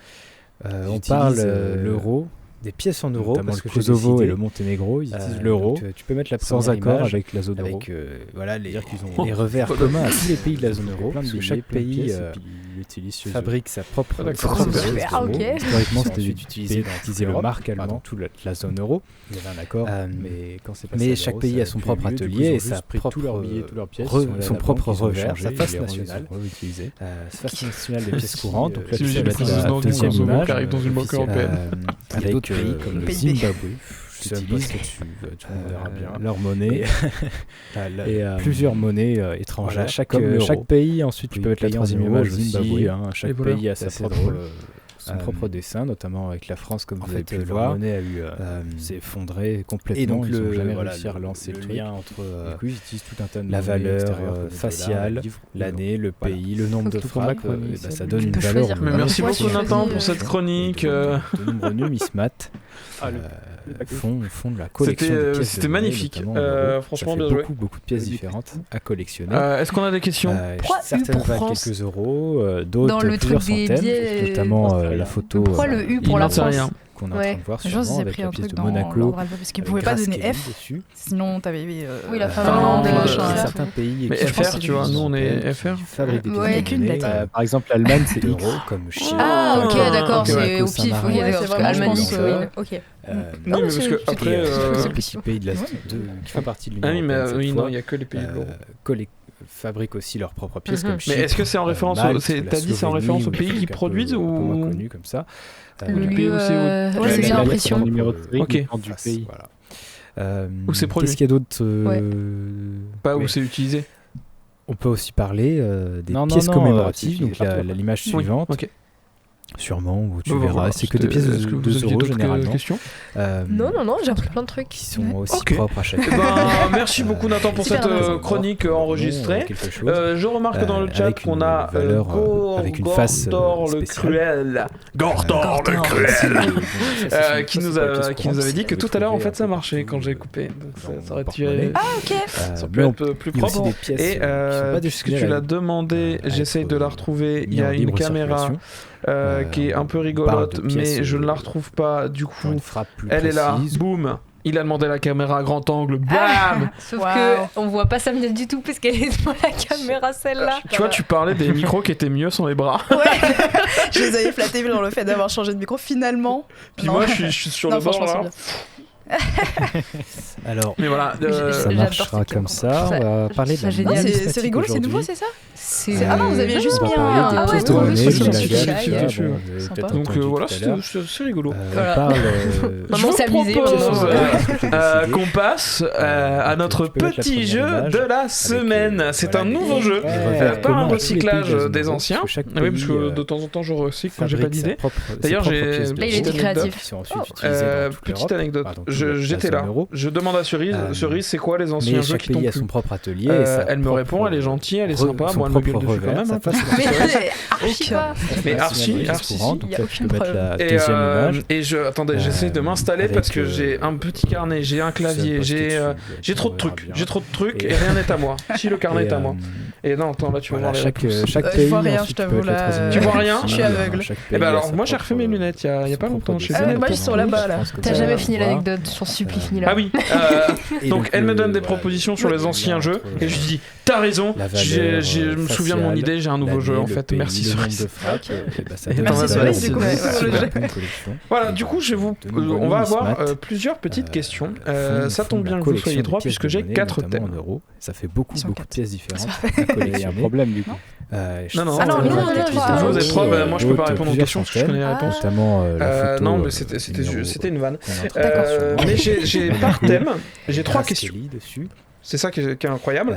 Ils On utilisent, parle l'euro, des pièces en euros, notamment parce le que Kosovo Kosovo et le Monténégro, ils utilisent l'euro. Tu peux mettre la sans première accord image avec la zone euro. avec voilà, C'est-à-dire qu'ils ont les revers communs à tous les pays de la zone euro, plein de parce que billets, chaque plein de pays pièces, et puis utilise chez eux. fabrique sa propre Ah, d'accord. pièce Super, d'euros. ok. Historiquement, Ils c'était ont utilisé pays dans utilisé toute le l'Europe, marque allemand, dans toute la zone euro. Il y avait un accord, Mais quand c'est mais chaque pays a son propre atelier et sa propre tous leurs billets, toutes leurs pièces, son propre revers, sa face nationale. utilisée. Sa face nationale des pièces courantes. Donc là, Si tu j'ai peux le mettre la président du deuxième Kosovo image qui arrive dans une banque officielle. européenne. Il y a Avec d'autres pays comme le PIB. Zimbabwe, je sais pas PIB. ce que tu verras bien. leur monnaie Et plusieurs monnaies étrangères. comme Chaque l'euro. pays, ensuite, tu Oui, peux mettre la payé en troisième euros, image le aussi. Zimbabwe. Chaque Et voilà. pays a C'est son assez drôle. propre dessin, notamment avec la France, comme En vous avez fait, pu le leur voir. monnaie a eu s'est effondré complètement. et donc ils ont jamais voilà, réussi à relancer le truc. lien entre Du coup, ils utilisent tout un tas de la monnaies valeur, extérieures comme le faciale, dollar, le livre, l'année, le Voilà. pays, le nombre de Tout pour ma frappes, chronique, ça ça. donne Tu une peux valeur. choisir. Mais merci Ouais, beaucoup tu Nathan choisis, pour cette chronique. De nombreux numismates font de la collection C'était, de pièces c'était de monnaie, magnifique. notamment en euros. Franchement, Ça bien fait joué. beaucoup de pièces différentes à collectionner. Est-ce qu'on a des questions Pourquoi U Certaines pour valent France quelques euros, Dans d'autres le plusieurs truc des centaines, billets, notamment la photo Pourquoi le U Il pour la n'en sait France rien. qu'on est en Ouais. train de voir Je pense sûrement qu'ils aient avec pris la un pièce truc de dans Monaco. l'ordre alphabétique, parce qu'ils pouvaient pas donner Grasskeli F, dessus. sinon t'avais Oui, la Finlande, Finlande, machin. ça. Certains pays Mais qui FR, font tu vois, nous, on est qui FR. fabriquent des pièces Ouais. de Avec une monnaie. lettre. Par exemple, l'Allemagne, c'est d'euros X. comme Chine. Ah, ok, Ah, d'accord, ok, c'est ouais. au pif. Saint-Marin. Ok, Ouais, d'accord, c'est parce que vraiment Allemagne, X, ouais, ok. Non, mais parce que c'est- après. c'est petits pays de qui font partie de l'Union Ah oui, mais européenne oui, cette non, fois, il n'y a que les pays de l'euro. fabriquent aussi leurs propres pièces Mhm. comme Chypre. Mais est-ce que c'est en référence Malte, au. la T'as dit c'est en Slovénie, référence aux ou des pays qui trucs un peu- produisent un peu moins ou. connus comme ça. Le du pays lieu, aussi, ouais, la c'est lettre, bien l'impression. le numéro de série Ok. dépend du pays. Voilà. Où c'est produit. Qu'est-ce qu'il y a d'autre Pas où oui. c'est utilisé. On peut aussi parler des Non, pièces non, commémoratives, c'est donc utilisé partout. l'image Oui, suivante, ok. sûrement, où tu Bah, verras, voilà, c'est que des pièces est-ce que de vous 2 aviez euros d'autres généralement, questions Non, j'ai appris plein de trucs. qui sont aussi Ok. propres à chaque Eh pays. ben, merci beaucoup Nathan pour Super cette intéressant. chronique enregistrée. Quelque chose. Je remarque dans le chat avec qu'on une a valeur, avec une face, Gordor le spéciale. Cruel. Gordor le Cruel. Qui nous avait dit que tout à l'heure en fait ça marchait quand j'ai coupé. Donc ça aurait pu aller. Ça peut être plus Il y a aussi propre. des pièces Et qui sont pas puisque destinées tu à l'as être- demandé, à j'essaye être de la retrouver. Il y mis en a une libre caméra circulation. qui est un peu on parle rigolote, de pièces, mais je ne la retrouve pas. Du qui ont coup, une frappe plus elle est là. précise. Boum. Il a demandé la caméra à grand angle. Bam. Sauf Waouh. que on voit pas Samia du tout parce qu'elle est devant la caméra celle-là. Tu vois, tu parlais des micros qui étaient mieux sans les bras. Je les avais flattés dans le fait d'avoir changé de micro. Finalement, Puis non. moi, je suis sur Non, le bord franchement, là. Alors, Mais voilà. ça J'adore marchera cette comme caméra. ça. On va parler de la Ça, génial. Non, numismatique c'est rigolo, c'est nouveau, aujourd'hui. c'est ça C'est Ah non, vous aviez juste On va mis parler un. des Ah ouais, pièces de non, monnaie, c'est du sur Moulaga. Spotify, Bon, vous avez Sympa. peut-être Donc entendu voilà, tout à l'heure. c'est rigolo. Voilà. On parle. Maman Je vous s'est amusée, propose maman. qu'on passe à donc, notre tu peux mettre la petit première jeu image de la semaine. C'est voilà, un nouveau jeu. les revers Pas un communs à tous les pays recyclage de la zone des euro, anciens. parce que chaque Ah oui, parce pays, que de temps en temps, je recycle quand j'ai pas fabrique sa d'idée. propre- ses D'ailleurs, propres j'ai- pièces de Là, il était monnaie créatif. qui sont ensuite Oh. utilisées dans toute Petite l'Europe. anecdote. Pardon, Je j'étais là. Je demande à Cerise, c'est quoi les anciens jeux qui t'ont plu ? Chaque pays a son propre atelier. Elle me répond, elle est gentille, elle est sympa, moi elle me gueule dessus quand même. Mais archi, il y a aucune preuve. Et attendez, j'essaie de m'installer parce que j'ai un petit carnet, j'ai un clavier, j'ai trop de trucs, et rien n'est à moi. Si le carnet est à moi. Et non, attends, là tu vas voir les réponses. Chaque Je pays. vois rien, je t'avoue là. Tu vois rien ? Je suis aveugle. Et ben alors, moi j'ai refait mes lunettes il y a pas longtemps. Moi ils sont là-bas là. T'as jamais fini l'anecdote, je t'en supplie, finis-la. Ah oui. Donc elle me donne des propositions sur les anciens jeux et je lui dis t'as raison. Je me souviens de mon idée, j'ai un nouveau jeu en fait. Merci Cerise. Merci Cerise du coup. Voilà, du coup on va avoir plusieurs petites questions. Ça tombe bien que vous soyez trois puisque j'ai 4 thèmes. Ça fait beaucoup de pièces différentes. Il y a un problème du coup. Non. Ah non, Je vous ai trois. Moi je peux pas répondre aux questions parce que je connais les réponses. Notamment non, mais c'était une vanne. Mais j'ai par thème, j'ai 3 questions. C'est ça qui est incroyable.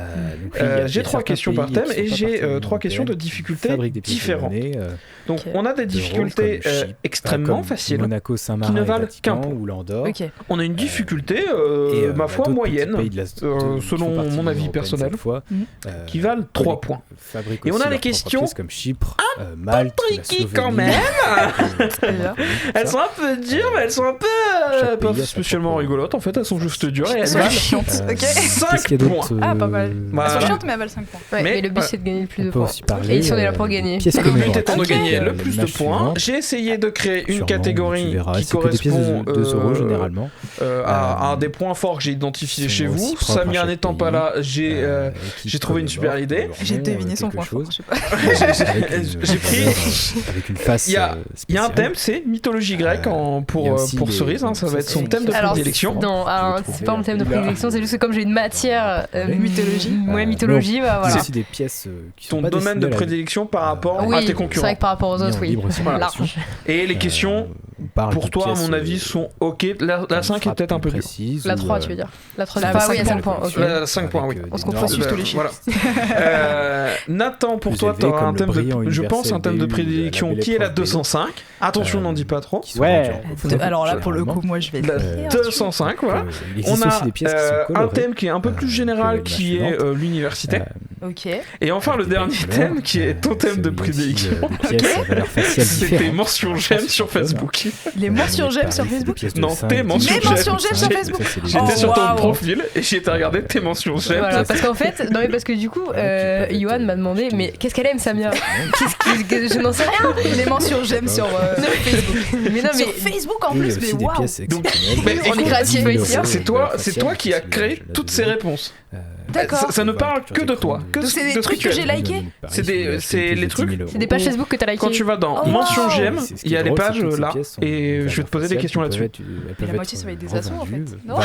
J'ai 3 questions par thème et j'ai 3 questions de difficultés différentes. Donc on a des difficultés extrêmement faciles qui ne valent qu'un point. On a une difficulté, ma foi, moyenne, selon mon avis personnel, qui valent 3 points. Et on a des questions un peu tricky quand même. Elles sont un peu dures, mais elles sont un peu pas spécialement rigolotes. En fait, elles sont juste dures et elles valent 5 points. Ah, pas mal. Elles sont chiantes, mais elles valent 5 points. Ouais, mais le but c'est de gagner le plus de points. Et ici on est là pour gagner. Le but étant de gagner le plus de points. J'ai essayé de créer une catégorie qui correspond à des points forts que j'ai identifiés chez vous. Samia n'étant pas là, j'ai trouvé une super idée. J'ai deviné son point fort, je sais pas. J'ai pris. Avec une face. Il y a un thème, c'est mythologie grecque pour Cerise. Ça va être son thème de prédilection. Non, c'est pas mon thème de prédilection, c'est juste que comme j'ai une matière mythologie. Ouais, mythologie, bah voilà. C'est aussi des pièces qui sont ton domaine de prédilection par rapport à tes concurrents. C'est vrai que par rapport aux autres, oui. Large. Et les questions, pour toi, à mon avis, sont ok. La 5 est peut-être un peu précise. La 3, tu veux dire. La 3, oui, il y a 5 points. La 5 points, oui. On se comprend sur tous les chiffres. Nathan, pour toi, tu auras un thème de, je pense, un thème de prédilection qui est la 205. Attention, n'en dis pas trop. Ouais. Alors là, pour le coup, moi, je vais la 205, voilà. On a un thème qui est un peu plus général, qui est l'université. Ok. Et enfin, le dernier thème, qui est ton thème de prédilection, c'est tes mentions j'aime sur Facebook. Les mentions j'aime sur Facebook ? Non, tes mentions j'aime. Les mentions j'aime sur Facebook. J'étais sur ton profil et j'ai été regarder tes mentions j'aime. Voilà, parce qu'en fait, non mais parce que du coup, Yohan m'a demandé, mais qu'est-ce qu'elle aime, Samia ? Je n'en sais rien. Les mentions j'aime sur Facebook. Mais non, mais sur Facebook en plus, mais waouh. On est créatif ici. C'est toi qui as créé toutes ces réponses. D'accord. Ça ne parle que de toi. Donc c'est des trucs que j'ai likés. C'est les trucs. C'est des pages Facebook que t'as likées. Quand tu vas dans mention j'aime, il y a les pages là, et je vais te poser des questions là-dessus. La moitié ça va être des assos en fait. Non.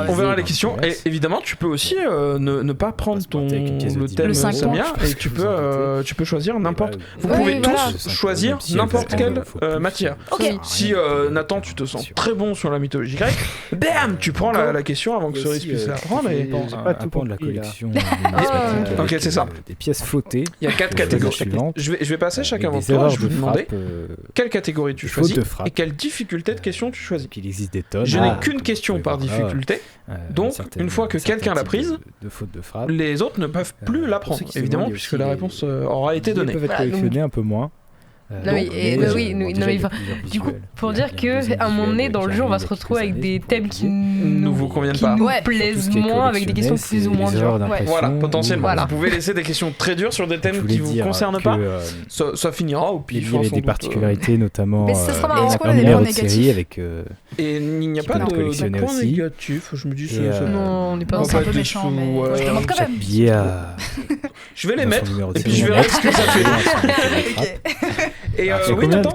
On verra les questions. Et évidemment, tu peux aussi ne pas prendre le thème Samia et tu peux choisir n'importe. Vous pouvez tous choisir n'importe quelle matière. Si Nathan, tu te sens très bon sur la mythologie grecque, bam, tu prends la question avant que Cerise puisse la prendre. Et pas tout de la collection. Ok, c'est ça. Des pièces flottées. Il y a 4 catégories. Je vais passer chacun votre tour. Je vais vous demander quelle catégorie tu choisis et quelle difficulté de question tu choisis. Il existe des tonnes. Je n'ai qu'une question par difficulté. Donc, une fois que quelqu'un l'a prise, les autres ne peuvent plus la prendre, évidemment, puisque la réponse aura été donnée. Ils peuvent être collectionnés un peu moins. Du coup, pour dire que à un moment donné dans le jeu, on va se retrouver avec des thèmes qui ne vous conviennent pas, nous plaisent moins, avec des questions plus ou moins dures. Voilà, potentiellement. Vous pouvez laisser des questions très dures sur des thèmes qui vous concernent pas. Ça finira au pif. Il y avait des particularités, notamment. Mais ça sera marrant. Est-ce qu'on a des points négatifs et il n'y a pas de points négatifs. Je me dis non, on n'est pas. C'est un peu méchant, mais je demande quand même. Je vais les mettre et puis je verrai ce que ça fait. Et oui, Nathan,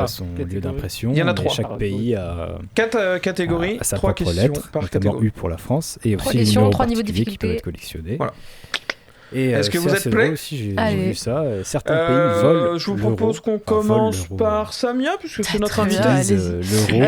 son lieu d'impression. Il y en a 3. Chaque pays a 4 catégories, 3 questions par catégorie. U pour la France et aussi 3 questions, 3 niveaux de difficulté. Voilà. Est-ce que vous êtes prêts ? J'ai vu ça. Certains pays volent. Je vous propose qu'on commence par Samia, puisque c'est notre invité. L'euro.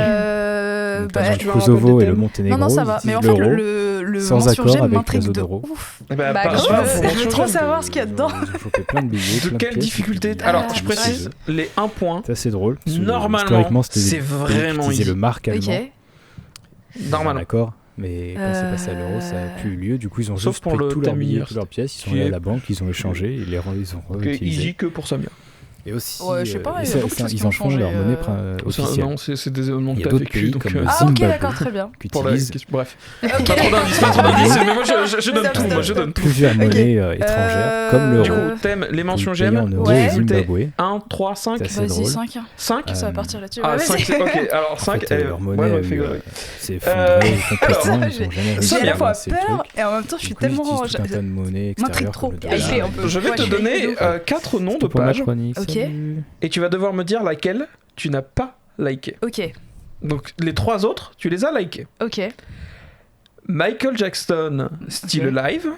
Donc, bah, par exemple, tu vas Kosovo rappeler et des le thèmes Monténégro. Non, ça va. ils Mais en utilisent fait, l'euro le sans mention accord j'aime avec la m'intrigue zone de euro. ouf. Eh ben, Bah, pas- grave, pas- je faut veux mentionner. trop savoir ce qu'il y a dedans. Ils ont chopé plein de billets. De plein quelle pièces, difficulté et puis, Alors, Ah, je ils précise, utilisent. les 1 point, C'est assez drôle. parce que, normalement, historiquement, c'était c'est des pays qui vraiment utilisaient easy. le marque allemand. Ok. Normalement. D'accord. Mais quand c'est passé à l'euro, ça n'a plus eu lieu. Du coup, ils ont Sauf juste pour pris le tous leurs thème billets, univers. toutes leurs pièces. Ils sont Qui allés est- à la banque, ils ont échangé, ils ont Ok, réutilisé. easy que pour Samia. Et aussi, Ouais, je sais pas, il y a ça- beaucoup de choses qui ils ont en font changé, leur monnaie Ça, officielle. non, c'est des événements Il y que a t'as d'autres vécu, pays donc comme Ah, ok, Zimbabwe. d'accord, très bien. Qui pour la utilisent question. Bref. Ok. Pas trop d'indices, pas trop d'indices, mais moi je donne tout, moi je donne tout. plusieurs monnaies étrangères, comme Du l'euro. coup, thème, les mentions Payé en j'aime. euros Ouais. au Zimbabwe. 1, 3, 5. C'est assez Vas-y, drôle. 5. 5 Ça va partir là-dessus. Ah, Ouais, 5, vas-y. ok. Alors En 5, fait, leur monnaie a eu, figuré. s'est effondrée complètement. alors, Ils ont jamais J'ai réussi à la à fois avancer le peur truc. et en même temps, je suis Du coup, ils tellement. utilisent tout un tas de monnaies m'intrigue extérieures trop. comme le Ah, dollar. un peu. Je vais Ouais, te je donner vais- 4 noms de C'était pour ma pages chronique, Ok. salut. et tu vas devoir me dire laquelle tu n'as pas liké. Ok, Donc les 3 autres, tu les as likés. ok. Michael Jackson, Still Ok. Alive.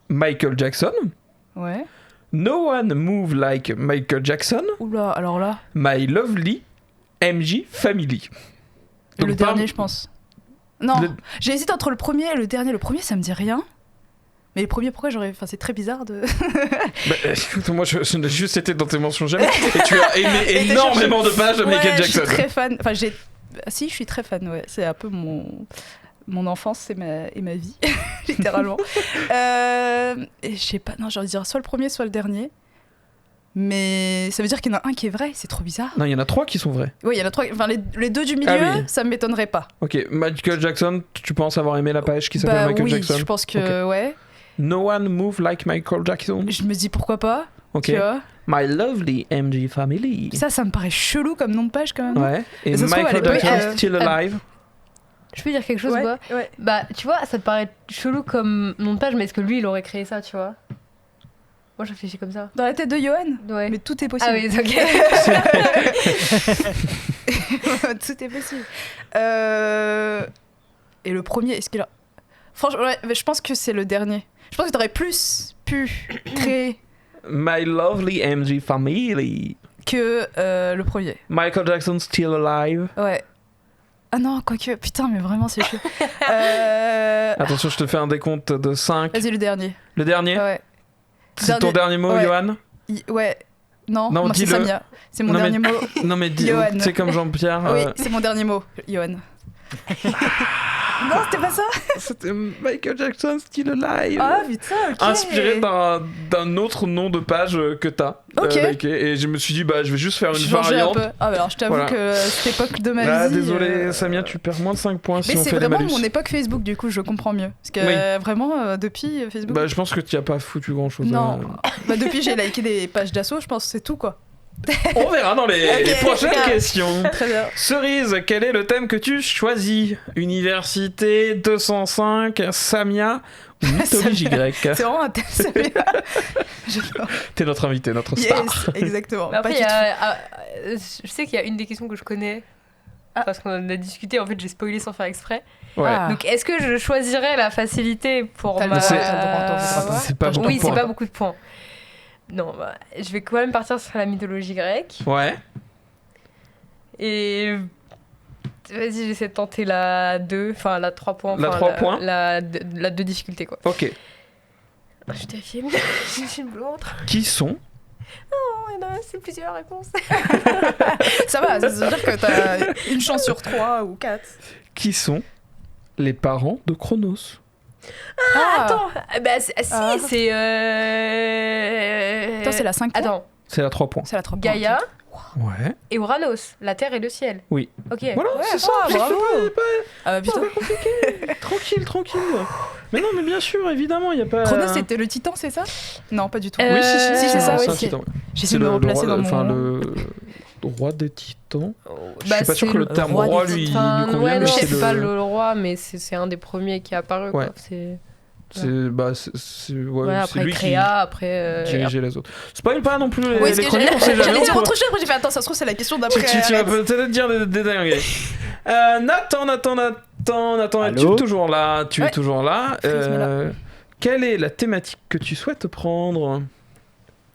Michael Jackson. Ouais. No One Move Like Michael Jackson. Oula, alors là. My Lovely MJ Family. Donc, Le par- dernier, je pense. Non, Le- j'ai hésité entre le premier et le dernier. Le premier, ça me dit rien. Mais le premier, pourquoi j'aurais. Enfin, c'est très bizarre de. Bah, écoute, moi je n'ai juste été dans tes mentions j'aime et tu as aimé Et t'as énormément de pages de Ouais, Michael je Jackson. suis très fan. Enfin, j'ai. Ah, si, je suis très fan, ouais. C'est un peu mon enfance et ma vie, littéralement. Et je sais pas, non, j'ai envie de dire soit le premier, soit le dernier. Mais ça veut dire qu'il y en a un qui est vrai, c'est trop bizarre. Non, il y en a 3 qui sont vrais. Oui, il y en a 3. Enfin, les 2 du milieu, Ah oui. ça m'étonnerait pas. Ok, Michael Jackson, tu penses avoir aimé la page qui s'appelle Bah Michael oui, Jackson? je pense que, ouais. No One Move Like Michael Jackson. Je me dis pourquoi pas, Ok. tu vois. My Lovely MJ Family. Ça me paraît chelou comme nom de page quand même. Ouais. Et Ça se trouve, Michael à l'époque, Jackson Still Alive. Je peux dire quelque chose Ouais, ou pas ouais. Bah, tu vois, ça te paraît chelou comme nom de page, mais est-ce que lui, il aurait créé ça, tu vois? Moi, je réfléchis comme ça. Dans la tête de Johan. Ouais. Mais tout est possible. Ah oui, ok. Tout est possible. Et le premier, est-ce qu'il a... Franchement, ouais, je pense que c'est le dernier. Je pense que t'aurais plus pu créer My Lovely MJ Family. que le premier. Michael Jackson Still Alive. Ouais. Ah non, quoique, putain, mais vraiment, c'est chaud. Attention, je te fais un décompte de 5. Vas-y, le dernier. Le dernier? Ouais. C'est ton dernier mot, ouais. Johan? Ouais. Non, Non, moi, c'est dis-le. Samia. C'est mon Non, mais- dernier mot. Non mais dis, Johan. c'est comme Jean-Pierre. Oui, c'est mon dernier mot, Johan. Non, c'était pas ça. C'était Michael Jackson Still Alive. Ah putain, ok. Inspiré d'un autre nom de page que t'as. Ok. liké. Et je me suis dit, bah je vais juste faire une Changer variante. un peu. Ah, bah alors je t'avoue Voilà. que cette époque de ma Ah, vie. désolé, Samia, tu perds moins de 5 points si Mais on c'est fait des vraiment malus. mon époque Facebook, du coup, je comprends mieux. Parce que Oui. vraiment, depuis Facebook. Bah je pense que tu as pas foutu grand chose. non. Bah, depuis, j'ai liké des pages d'assaut, je pense que c'est tout, quoi. On verra dans les Ok, prochaines super. questions. Très bien. Cerise, quel est le thème que tu choisis? Université 205, Samia ou mythologie grecque? C'est vraiment un thème. J'adore. T'es notre invité, notre star. Yes, exactement. Mais après, Pas il y du a- je sais qu'il y a une des questions que je connais. Parce qu'on en a discuté, en fait, j'ai spoilé sans faire exprès. Ouais. Ah. Donc, est-ce que je choisirais la facilité pour T'as le ma. droit, C'est- t'as le droit, t'en fais pas. C'est pas beaucoup Oui, de c'est points. pas beaucoup de points. Non, bah, je vais quand même partir sur la mythologie grecque. Ouais. Et. Vas-y, j'essaie de tenter la 2, enfin la 3 points. La enfin, 3 points la 2 difficultés, quoi. Ok. Je t'affiche, j'ai une blontre. Qui sont Oh, non, c'est plusieurs réponses. Ça va, ça veut dire que t'as une chance sur 3 ou 4. Qui sont les parents de Chronos? Ah, Attends, bah, si, Ah. c'est. Attends, c'est la 5 points. Attends, C'est la 3 points. C'est la 3 points. Gaïa Ouais. et Uranus, la terre et le ciel. Oui. Ok. Voilà, Ouais, c'est ça. ah, bravo. c'est pas- Ah bah putain. Tranquille, tranquille. Mais non, mais bien sûr, évidemment, il y a pas. Chronos, c'était le titan, c'est ça? Non, pas du tout. Oui, si, Si, c'est ça, c'est oui, un si. titan. J'essaie de me replacer roi, dans mon... enfin, le roi des titans. Je Bah, suis pas sûr c'est que le terme roi roi des lui Enfin, convienne. ouais, mais non, c'est c'est le- pas le roi, mais c'est un des premiers qui est apparu. Ouais. Quoi. C'est ouais, ouais, c'est après lui Créa, après. qui dirigeait les autres. Spoil pas non plus les, Oui, parce les que chroniques, on sait jamais. j'allais dire on autre chose, après j'ai fait attends, ça se trouve c'est la question d'après. Tu vas arrête. peut-être dire des dingueries. Nathan, Allô tu es toujours là, Ouais. Euh, Bismillah. quelle est la thématique que tu souhaites prendre?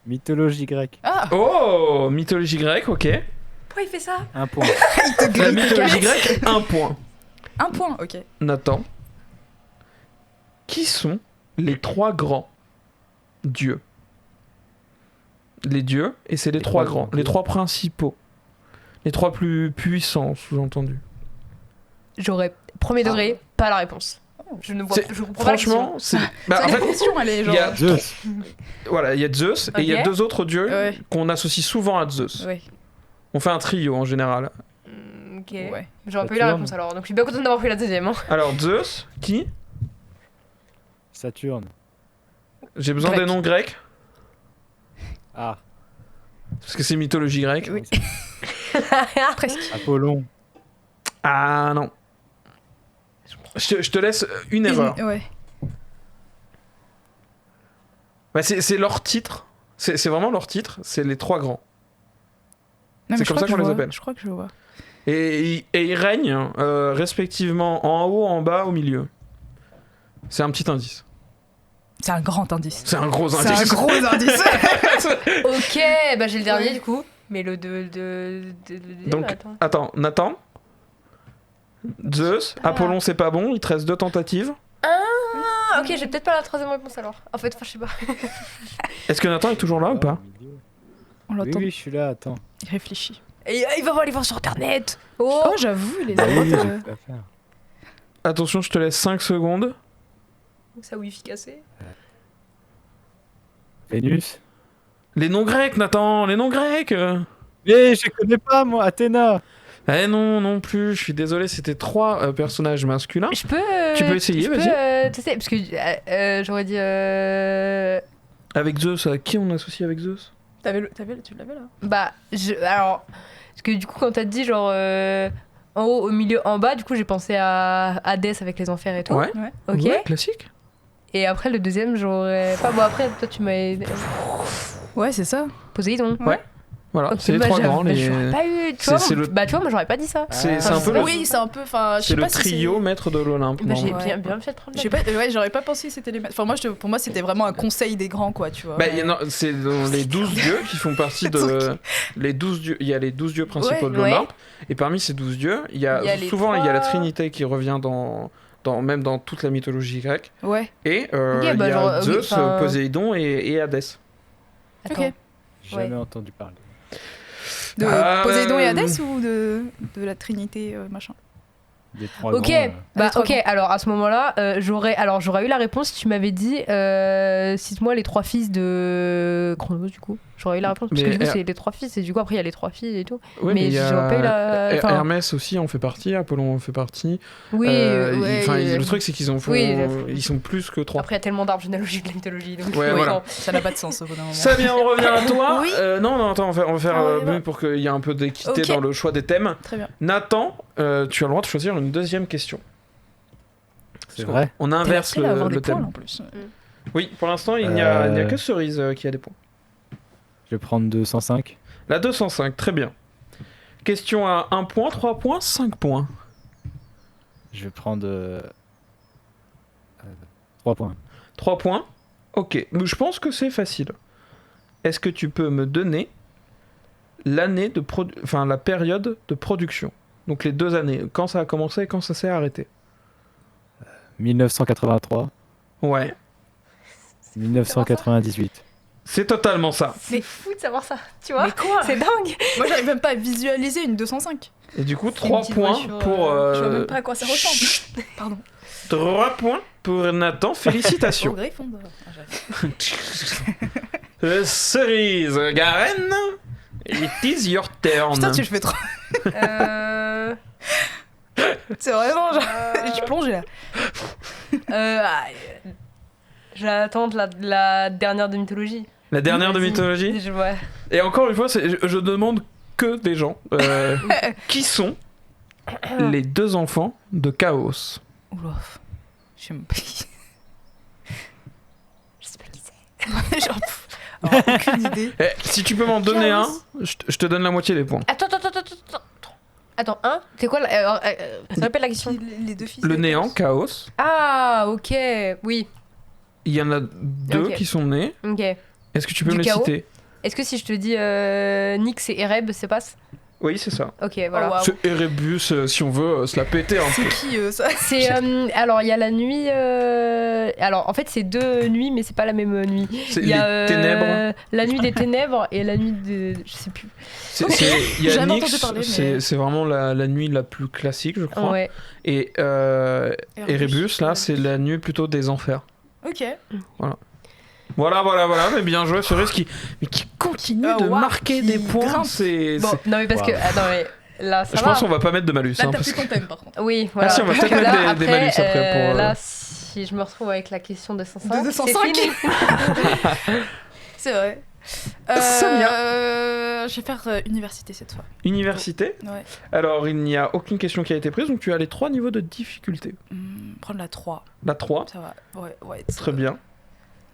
Mythologie grecque. Ah, Oh, mythologie grecque, ok. Pourquoi il fait ça? Un point. La mythologie grecque, 1 point. 1 point, ok. Nathan, qui sont les 3 grands dieux? Les dieux, et c'est les 3 grands, les 3 principaux. Les 3 plus puissants, sous-entendu. J'aurais premier degré, pas la réponse. Je ne vois C'est- je comprends pas la Franchement, c'est. Bah, C'est en la fait, question, elle est il genre. y a, Zeus. voilà, il y a Zeus et il y a Ok. 2 autres dieux Ouais. qu'on associe souvent à Zeus. Ouais. On fait un trio en général. Ok. Ouais. J'aurais pas eu la Saturne. réponse alors, donc je suis bien contente d'avoir pris la deuxième. Hein. Alors Zeus, qui? Saturne. J'ai besoin Grec. des noms grecs, Ah. parce que c'est mythologie grecque. Oui. Presque. Apollon. Ah non. Je te laisse une erreur. Ouais. Bah, c'est leur titre. C'est vraiment leur titre. C'est les 3 grands. Non, mais C'est je comme crois ça que qu'on je les vois. appelle. Je crois que je vois. Et ils règnent respectivement en haut, en bas, au milieu. C'est un petit indice. C'est un grand indice. C'est un gros C'est indice. un gros indice. Ok, bah j'ai le dernier du coup. Mais le Donc, attends. Attends, Nathan, Zeus, Apollon, c'est pas bon. Il te reste 2 tentatives. Ah, ok, j'ai peut-être pas la troisième réponse alors. En fait, enfin, je sais pas. Est-ce que Nathan est toujours là ou pas? Au milieu. On Oui, l'entend. oui, je suis là, attends. Il réfléchit. Et, il va aller voir sur internet. Oh, Oh, j'avoue, les Ah oui, autres. j'ai pas à faire. Attention, je te laisse 5 secondes. ça wifi cassé. Vénus. Les noms grecs, Nathan, les noms grecs. Mais je connais pas, moi, Athéna. Eh non, non plus. Je suis désolé, c'était 3 personnages masculins. Je peux. Tu peux essayer, je peux, vas-y. tester, parce que j'aurais dit. Avec Zeus, à qui on associe avec Zeus? Tu l'avais là. Bah, alors. Parce que du coup, quand t'as dit genre. En haut, au milieu, en bas, du coup, j'ai pensé à Hadès avec les enfers et tout. Ouais. Ok. Ouais, classique. Et après, le deuxième, j'aurais. Pas bon, après, toi, tu m'as. Ouais, c'est ça. Poséidon. Ouais. Voilà, Ok, c'est les bah, 3 j'aurais- grands. bah, Les... j'aurais pas eu. Tu C'est- vois, c'est moi, le- bah, tu vois, moi, j'aurais pas dit ça. C'est Ah, un peu le, Oui, c'est un peu. Enfin, je c'est sais le pas si trio c'est- maître de l'Olympe. Bah, non. j'ai Ouais. bien fait de prendre Je sais pas, ouais, j'aurais pas pensé que c'était les. Enfin, pour moi, c'était vraiment un conseil des grands, quoi, tu vois. Bah, c'est dans les 12 dieux qui font partie de. Les 12 dieux, il y a les 12 dieux principaux Ouais, de l'Olympe. Et parmi ces 12 dieux, il y a les souvent il y a la 3. Trinité qui revient même dans toute la mythologie grecque. Ouais. Et Ok, il bah, y a genre, oui, Zeus, enfin- Poséidon et Hadès. Attends. Ok. J'ai jamais entendu parler. De Euh, Poséidon et Hadès ou de la Trinité, machin. Des 3 Ok, grands. bah Les trois ok, grands. alors à ce moment-là, j'aurais eu la réponse si tu m'avais dit cite-moi les 3 fils de Chronos du coup. J'aurais eu la réponse parce Mais que du coup Her- c'est les 3 fils et du coup après il y a les 3 filles et tout. Ouais, mais il y a j'aurais pas eu la. Enfin, Hermès aussi en fait partie, Apollon en fait partie. oui, ouais, Enfin, le truc c'est qu'ils en font, oui, ils sont plus que 3. Après il y a tellement d'arbres généalogiques de la mythologie. Donc, Ouais, voilà. non. Ça n'a pas de sens au bout d'un moment. Samia, on revient à toi. Oui. Non, attends, on va faire Ah, on y va. pour qu'il y ait un peu d'équité Ok. dans le choix des thèmes. Très bien. Nathan, tu as le droit de choisir une deuxième question. C'est vrai. On T'es la inverse seule à avoir le des points, thème. là, en plus. Oui, pour l'instant, il n'y a Euh. que Cerise qui a des points. Je vais prendre 205. La 205, très bien. Question à 1 point, 3 points, 5 points. Je vais prendre 3 points. 3 points. Ok, mais je pense que c'est facile. Est-ce que tu peux me donner l'année de la période de production? Donc les 2 années, quand ça a commencé et quand ça s'est arrêté. 1983, Ouais, 1998. c'est totalement ça. C'est fou de savoir ça, tu vois. Mais quoi C'est dingue. Moi, j'arrive même pas à visualiser une 205. Et du coup, une 3 petite points voiture, pour... Je vois même pas à quoi ça ressemble. Chut. Pardon. 3 points pour Nathan, Au félicitations. Gryffondor. Ah, j'arrive. Cerise, Garen, it is your turn. Putain, tu le fais trop. C'est vraiment genre. Je suis plongée là. J'attends la dernière de mythologie. La dernière de Vas-y. mythologie. Ouais. Et encore une fois, je demande que des gens. Qui sont les 2 enfants de Chaos? Oula. Je sais même pas qui. Je sais pas qui c'est. Genre, alors, aucune idée. Si tu peux m'en donner un, je te donne la moitié des points. Attends, c'est quoi ça répète la question. Les deux fils. Le de néant, Chaos. Chaos. Ah, ok. Oui, Il y en a 2 Ok. qui sont nés. ok. Est-ce que tu peux Du me les chaos citer? Est-ce que si je te dis Nyx et Ereb, c'est passe? Oui, c'est ça. Ok, voilà. Oh, waouh. C'est Erebus, si on veut se la péter un peu. C'est qui ça? C'est alors il y a la nuit. Alors en fait c'est 2 nuits mais c'est pas la même nuit. C'est Il y a les ténèbres. la nuit des ténèbres et la nuit de je sais plus. Il y a Jamais Nyx, entendu parler, mais- c'est vraiment la nuit la plus classique, je crois. Ouais. Et Erebus, là, c'est la nuit plutôt des enfers. Ok. Voilà, mais bien joué, Cerise qui continue Ah, de waouh, marquer qui des points. grimpe. C'est, Bon, non mais parce que Wow. non mais là ça je va. pense qu'on va pas mettre de malus. Là, hein, t'as parce plus ton thème, par contre. Oui, voilà. si, on va Parce peut-être que mettre là, des malus après pour, Là, si je me retrouve avec la question de 205, De 205. c'est fini. C'est vrai. Samia. Je vais faire université cette fois. Université. Ouais. Alors, il n'y a aucune question qui a été prise, donc tu as les 3 niveaux de difficulté. Prendre la 3. La 3, Ça va. Ouais. très bien.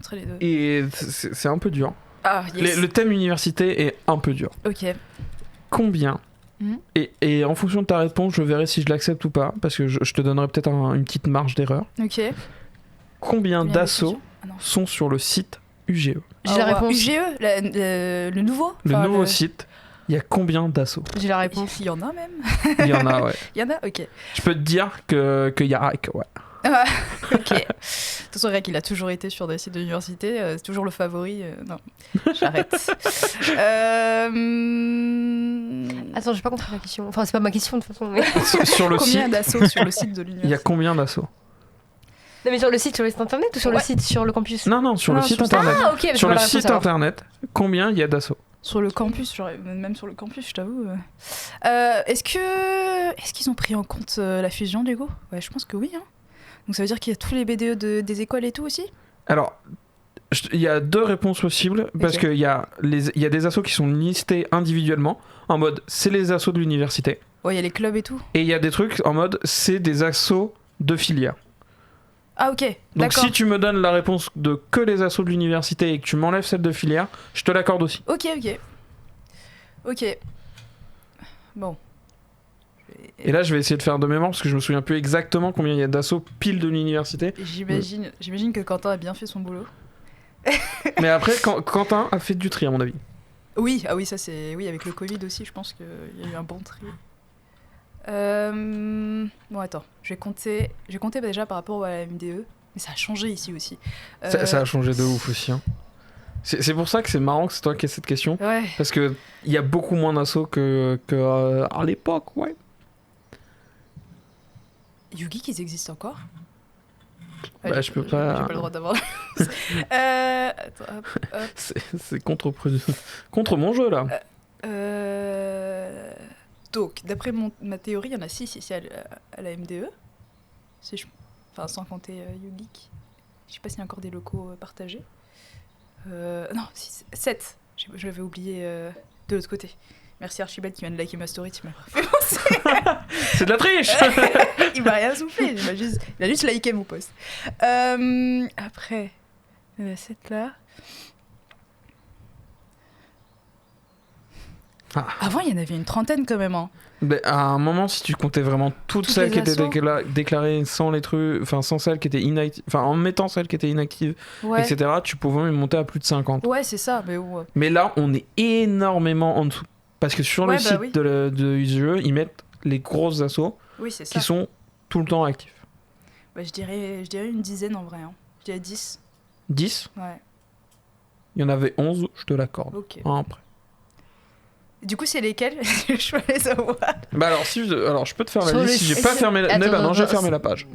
Entre les deux. Et c'est un peu dur. Ah, yes. Le thème université est un peu dur. Ok. Combien et en fonction de ta réponse, je verrai si je l'accepte ou pas, parce que je te donnerai peut-être une petite marge d'erreur. Ok. Combien d'assauts Ah non. sont sur le site UGE? J'ai la réponse. UGE, le nouveau. Le Enfin, nouveau site, il y a combien d'assauts? J'ai la réponse. Il y en a même. Il y en a, ouais. Il y en a. Ok. Je peux te dire qu'il y a Rek, ouais. Ok. De toute façon, Rek, il a toujours été sur des sites de l'université. C'est toujours le favori. Non, j'arrête. Attends, j'ai pas compris la question. Enfin, c'est pas ma question de toute façon. Mais... Sur le Combien site, d'assauts sur le site de il y a l'université? combien d'assauts? Non, mais sur le site internet ou sur le Ouais. site sur le campus? Non, sur le Non, site sur le internet. Ah, ok, Sur le voilà la réponse, site alors. internet, combien il y a d'assauts? Sur le campus, même sur le campus, je t'avoue. Est-ce qu'ils ont pris en compte la fusion du coup? Ouais, je pense que oui. Hein. Donc ça veut dire qu'il y a tous les BDE des écoles et tout aussi? Alors, il y a 2 réponses possibles, parce Ok. qu'il y a des assos qui sont listés individuellement, en mode c'est les assos de l'université, Ouais, il y a les clubs et tout. et il y a des trucs en mode c'est des assos de filière. Ah ok, Donc d'accord. si tu me donnes la réponse de que les assos de l'université et que tu m'enlèves celle de filière, je te l'accorde aussi. Ok. Bon. Et là, je vais essayer de faire de mémoire parce que je me souviens plus exactement combien il y a d'assos pile de l'université. J'imagine que Quentin a bien fait son boulot. Mais après, Quentin a fait du tri, à mon avis. Oui, ah oui, ça c'est... Oui, avec le Covid aussi, je pense qu'il y a eu un bon tri. Bon, attends, je vais compter déjà par rapport à la MDE, mais ça a changé ici aussi. Ça a changé de ouf aussi. Hein. C'est pour ça que c'est marrant que c'est toi qui aies cette question. Ouais. Parce qu'il y a beaucoup moins d'assos que à l'époque, ouais. Yugi, qu'ils existent encore? Bah, je peux pas- J'ai pas le droit d'avoir... Attends, hop. C'est contre mon jeu, là. Donc, d'après ma théorie, il y en a 6 ici à la MDE. Enfin, sans compter YouGeek. Je sais pas s'il y a encore des locaux partagés. Non, 7. J'avais oublié de l'autre côté. Merci Archibald qui vient de liker ma story, tu m'as fait penser. C'est de la triche. Il m'a rien soufflé, il a juste liké mon post. Après, il y en a 7 là. Ah. Avant, il y en avait une trentaine quand même. Hein. Mais à un moment, si tu comptais vraiment toutes Toutes celles les qui étaient assos. déclarées sans les trucs, enfin sans celles qui étaient inactives, enfin en mettant celles qui étaient inactives, Ouais. etc., tu pouvais même monter à plus de 50. Ouais, c'est ça. Mais ouais. Mais là, on est énormément en dessous. Parce que sur le Ouais, bah site oui. de UGE, ils mettent les grosses assos Oui, c'est ça. qui sont tout le temps actifs. Bah, je dirais une dizaine en vrai. Hein. Je dirais 10. 10, Ouais. il y en avait 11, je te l'accorde. Ok. Après. Du coup, c'est lesquels? Je peux les avoir. Bah alors, alors, je peux te faire la Sur liste le si j'ai site- pas fermé la... Attends, non, j'ai attends, fermé la page.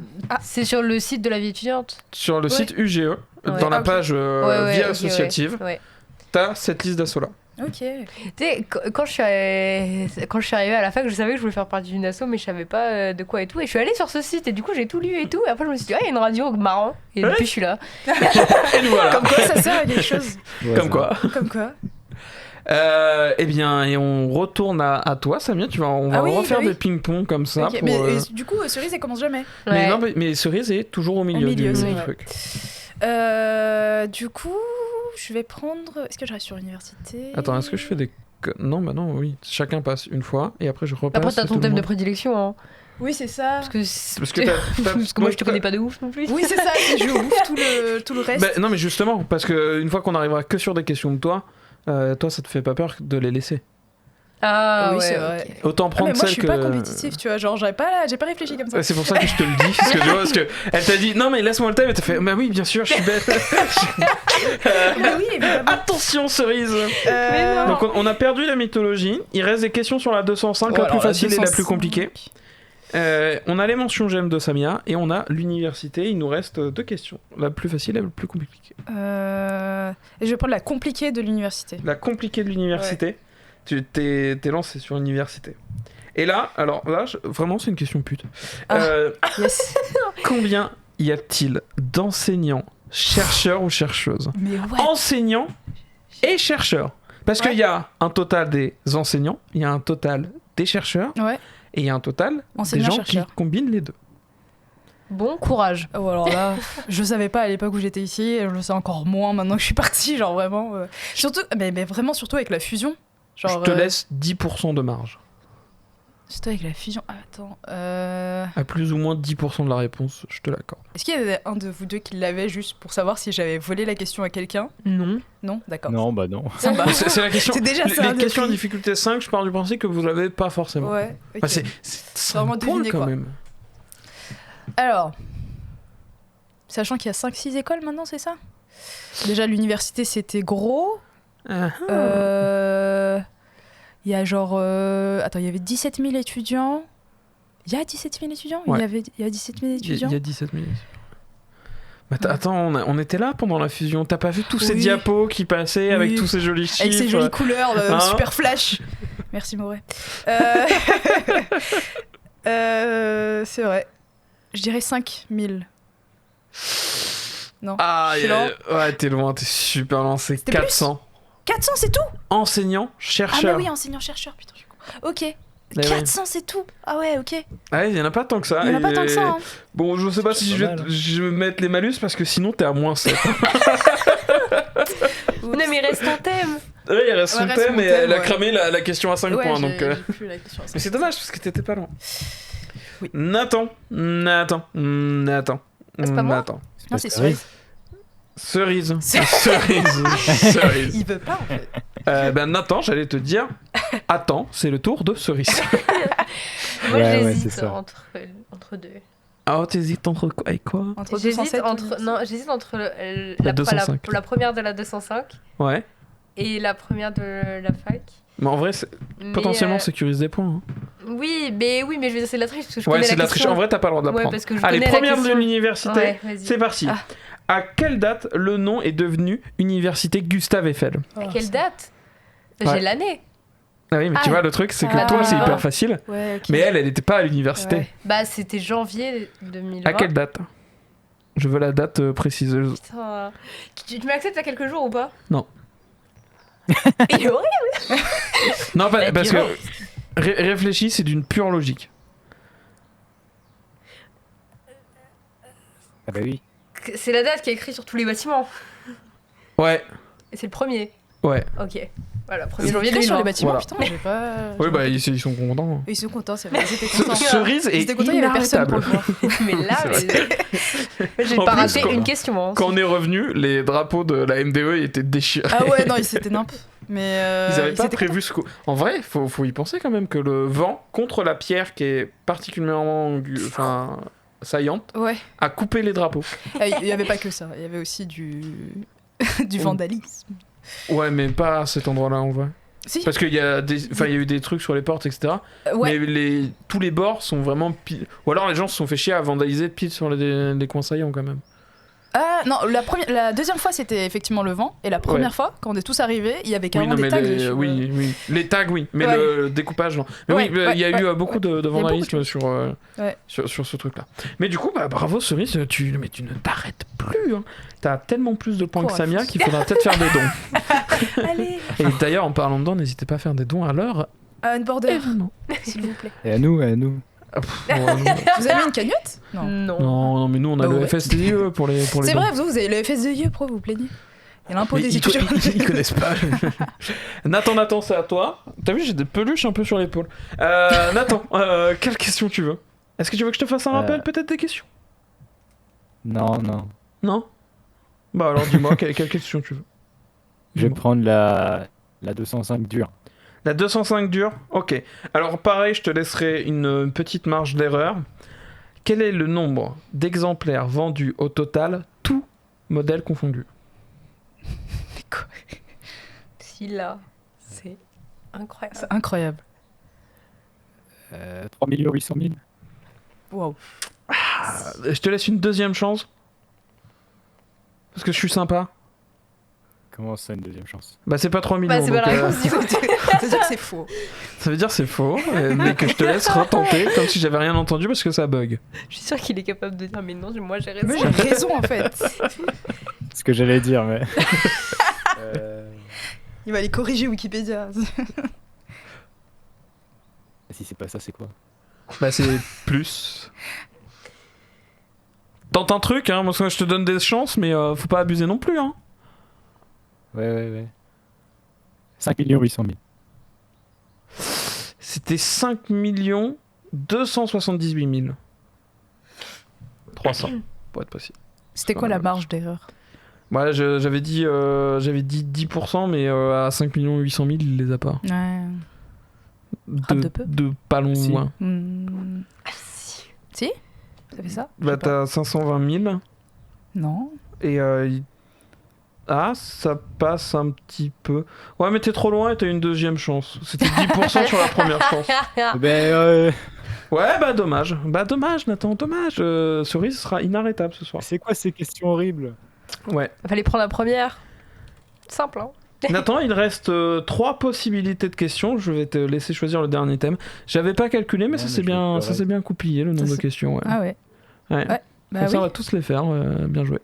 C'est sur le site de la vie étudiante. Sur le Ouais. site UGE, Ouais. dans la Ah, ok. page vie ok, associative, ouais. t'as cette liste d'assos là. Ok. Tu sais, quand je suis arrivée à la fac, je savais que je voulais faire partie d'une asso, mais je savais pas de quoi et tout. Et je suis allée sur ce site et du coup j'ai tout lu et tout. Et après je me suis dit, ah, il y a une radio marrant. Et Ouais. depuis je suis là. Et nous voilà. Comme quoi, ça sert à quelque chose. Comme quoi. Comme quoi. Eh bien, et on retourne à toi, Samia. On va Ah oui, refaire bah oui. des ping-pong comme ça. Ok, pour, mais du coup, Cerise, elle commence jamais. mais, Ouais. non, mais Cerise est toujours au milieu, milieu, du c'est vrai. truc. Du coup, je vais prendre. Est-ce que je reste sur l'université? Attends, est-ce que je fais des. Non, bah non, oui. Chacun passe une fois et après je repasse. Après t'as à ton tout le thème de monde. prédilection. Hein. Oui, c'est ça. Parce que, Parce que, parce que moi je te connais pas de ouf non plus. Oui, c'est ça. Et je ouvre tout le reste. Bah, non, mais justement, parce que une fois qu'on arrivera que sur des questions de toi, toi, ça te fait pas peur de les laisser. Ah Oui, ouais, c'est ok. vrai. Autant Ah, mais prendre moi, je celle suis que. pas compétitif, tu vois. Genre, j'ai pas réfléchi comme ça. Ouais, c'est pour ça que je te le dis. Parce que, tu vois, parce que elle t'a dit non, mais laisse-moi le thème. Et t'as fait bah oui, bien sûr, je suis bête. Bah oui, évidemment. Attention, Cerise. Mais non. Donc, on a perdu la mythologie. Il reste des questions sur la 205, la plus facile et la plus compliquée. On a les mentions j'aime de Samia et on a l'université. Il nous reste 2 questions. La plus facile et la plus compliquée. Et je vais prendre la compliquée de l'université. La compliquée de l'université. Tu t'es lancé sur l'université. Et là, alors là, vraiment, c'est une question pute. Ah. Yes. Combien y a-t-il d'enseignants, chercheurs ou chercheuses? Mais ouais. Enseignants et chercheurs. Parce Ouais. qu'il y a un total des enseignants, il y a un total des chercheurs, Ouais. et il y a un total des Enseignants, gens chercheurs. qui combinent les deux. Bon courage. Oh, alors là, je savais pas à l'époque où j'étais ici, et je le sais encore moins maintenant que je suis partie, genre vraiment. Surtout, mais vraiment surtout avec la fusion. Genre, Je te laisse 10% de marge. Surtout avec la fusion. Ah, attends. À plus ou moins 10% de la réponse, je te l'accorde. Est-ce qu'il y avait un de vous deux qui l'avait juste pour savoir si j'avais volé la question à quelqu'un? Non. Non, d'accord. Non, bah non. Ça me va. C'est la question. C'est déjà les ça, les questions à depuis. difficulté 5, je pars du principe que vous l'avez pas forcément. Ouais. ok. Enfin, c'est Vraiment 5 points deviner, quand quoi. même. Alors, sachant qu'il y a 5-6 écoles maintenant, c'est ça? Déjà, l'université, c'était gros. Ah. Il y a genre... Attends, il y avait 17 000 étudiants. Il y a 17 000 étudiants? Ouais. Il y a 17 000 Il étudiants? y a 17 000. Mais attends, on était là pendant la fusion. T'as pas vu tous ces Oui. diapos qui passaient avec Oui. tous ces jolis chiffres? Avec ces jolies couleurs Hein super flash. Merci Moret. C'est vrai. Je dirais 5 000. Non. Ah, Je suis lent. ouais, t'es loin, t'es super loin. C'est C'était 400 400, c'est tout? enseignants, Ah, chercheurs. mais oui, enseignant-chercheur, putain, je suis con. Ok. ouais. 400, c'est tout? Ah ouais, ok. Ouais, il y en a pas tant que ça. Il n'y en a pas Et- tant que ça. Hein. Bon, je sais pas si pas je mal, vais, hein. je vais mettre les malus parce que sinon t'es à moins 7. Non mais reste en thème. Ouais, il reste Ouais, son reste thème mon et thème, elle a ouais. cramé la question à 5 Ouais, points. j'ai- Donc, j'ai plus la question à mais c'est 5. dommage parce que t'étais pas loin. Oui. Nathan. c'est pas moi Non, c'est Cerise. Cerise. C'est- Cerise. Il veut pas, en fait. Ben Nathan, j'allais te dire, attends, c'est le tour de Cerise. Moi Ouais, j'hésite c'est ça. entre deux. Ah, t'hésites entre quoi et quoi? Entre J'hésite 207 entre non, j'hésite entre La 205. la première de la 205 Ouais. et la première de la fac. Mais en vrai, c'est Mais, potentiellement sécurise des points. Hein. oui, mais je veux dire c'est de la triche parce que je Ouais, connais c'est de la question. triche. En vrai, t'as pas le droit de la Ouais, prendre. parce que je Allez, connais la première de question. l'université. Ouais, vas-y. C'est parti. Ah. À quelle date le nom est devenu Université Gustave Eiffel? À quelle date? Ouais. J'ai l'année. Ah oui, mais tu Ah. vois, le truc, c'est que Ah. toi, c'est hyper facile. Ouais, ok. Mais elle était pas à l'université. Ouais. Bah c'était janvier 2020. À quelle date? Je veux la date précise. Putain. Tu m'acceptes à quelques jours ou pas? Non. Il est horrible. Non, Mais parce dis-moi. que réfléchis, c'est d'une pure logique. Ah bah oui. C'est la date qui est écrite sur tous les bâtiments. Ouais, Et c'est le premier. ouais. Ok. Voilà, 1er C'est janvier écrit sur 2020. les bâtiments, Voilà. putain, j'ai pas... Oui, bah ils sont contents. Ils sont contents, c'est vrai, ils étaient contents. Cerise Ils est étaient contents, il y avait personne pour inarrêtable. le voir. Mais là, C'est j'ai En pas plus, raté quand- une question. Hein. Quand on est revenu, les drapeaux de la MDE étaient déchirés. Ah ouais, non, c'était nimp. Mais Ils avaient pas étaient prévu ce coup. En vrai, faut y penser quand même que le vent contre la pierre qui est particulièrement saillante contents. Ouais. a coupé les drapeaux. Il y avait pas que ça, il y avait aussi du vandalisme. Ouais, mais pas à cet endroit-là en vrai. Si. Parce qu'il y a il y a eu des trucs sur les portes, etc. Ouais. Mais tous les bords sont vraiment pile. Ou alors les gens se sont fait chier à vandaliser pile sur les coins saillants quand même. Ah non, la deuxième fois c'était effectivement le vent, et la première fois, quand on est tous arrivés, il y avait Oui, carrément non, des mais tags dessus. oui. Les tags, oui. Mais Ouais. le découpage, non. Mais Ouais, oui, il y a ouais, eu ouais, beaucoup de y a beaucoup de vandalisme Ouais. sur ce truc-là. Mais du coup, bah, bravo Cerise, tu ne t'arrêtes plus. Hein. T'as tellement plus de points que Courage. Samia qu'il faudra peut-être faire des dons. Allez, Et d'ailleurs, en parlant de dons, n'hésitez pas à faire des dons à l'heure. un border, Événement. s'il vous plaît. Et à nous, à nous. Ah, pff, bon, Vous avez mis une cagnotte? Non. non, mais nous, on a Bah le ouais. FSDIE pour les C'est dons. vrai, vous avez le FSDIE, pourquoi vous vous plaignez? Il y a l'impôt Mais des ils, étudiants. ils connaissent pas. Nathan, c'est à toi. T'as vu, j'ai des peluches un peu sur l'épaule. Nathan, quelle question tu veux? Est-ce que tu veux que je te fasse un rappel, peut-être des questions? Non, non. Non? Bah alors dis-moi, quelle question tu veux? Je vais Dis-moi. prendre la 205 dure. La 205 dure. Ok. Alors pareil, je te laisserai une petite marge d'erreur. Quel est le nombre d'exemplaires vendus au total, tout modèle confondu? Si là, c'est incroyable. C'est incroyable. 3 800 000. Waouh. Je te laisse une deuxième chance. Parce que je suis sympa. Comment ça, une deuxième chance? Bah c'est pas 3 millions. Bah, c'est pas donc, la réponse, du coup. C'est-à-dire que c'est faux. ça veut dire c'est faux, mais que je te laisse retenter comme si j'avais rien entendu parce que ça bug. Je suis sûre qu'il est capable de dire mais non, moi j'ai raison. Mais j'ai raison en fait. Ce que j'allais dire, mais. Il va aller corriger Wikipédia. Si c'est pas ça, c'est quoi? Bah c'est plus. Tente un truc, hein. Moi je te donne des chances, mais faut pas abuser non plus, hein. Ouais. 5 800 000. C'était 5 278 000. 300, pour être précis. C'était quoi la marge d'erreur? Ouais, j'avais dit 10%, mais à 5 800 000, il les a pas. Ouais. Frappe de peu. De pas loin. Si. Si? Ça fait ça? Je Bah sais pas. t'as 520 000. Non. Et ah, ça passe un petit peu. Ouais, mais t'es trop loin et t'as une deuxième chance. C'était 10% sur la première chance. Ben, Ouais, bah dommage. Bah dommage, Nathan, dommage. Cerise sera inarrêtable ce soir. c'est quoi ces questions horribles? Ouais. Fallait prendre la première. Simple, hein. Nathan, il reste 3 possibilités de questions. Je vais te laisser choisir le dernier thème. J'avais pas calculé, mais Non, ça mais s'est je bien, vais ça s'est bien coupillé le nombre de c'est- questions. Ouais. Ah ouais. Ouais. Ouais. Bah Comme ça, oui. on va tous les faire. Bien joué.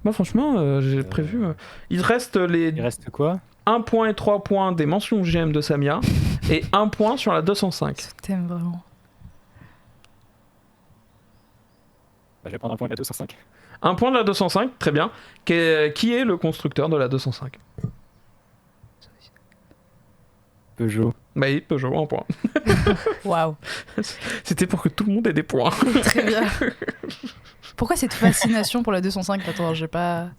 Bah franchement, j'ai prévu. Il reste les Il reste quoi? 1 point et 3 points des mentions GM de Samia et 1 point sur la 205. Ce thème vraiment. Bah, je vais prendre un point de la 205. 1 point de la 205, très bien. Qui est le constructeur de la 205? Peugeot. Bah oui, Peugeot, 1 point. Waouh. C'était pour que tout le monde ait des points. Très bien. Pourquoi cette fascination pour la 205? Attends, j'ai pas.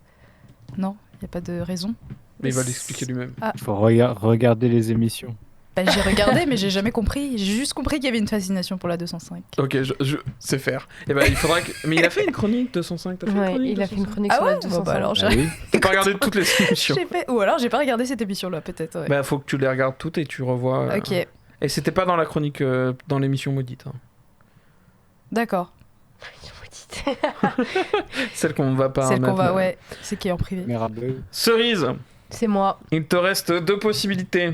Non, y a pas de raison. Mais il va l'expliquer lui-même. Il faut regarder les émissions. Bah, j'ai regardé, mais j'ai jamais compris. J'ai juste compris qu'il y avait une fascination pour la 205. Ok, je sais faire. Et bah il faudra que... Mais il a fait une chronique 205, t'as fait une Ouais, chronique il a fait une 205? chronique Ah sur ouais la Bon, 205. bah alors, Ah oui. Faut pas regarder toutes les émissions. J'ai fait... Ou alors j'ai pas regardé cette émission-là, peut-être. Ouais. Bah faut que tu les regardes toutes et tu revois. Ok, Et c'était pas dans la chronique, dans l'émission maudite. Hein. d'accord. Celle qu'on va pas Celle qu'on mettre, va, mais- ouais, c'est qui est en privé. Mérable. Cerise, C'est moi. il te reste 2 possibilités.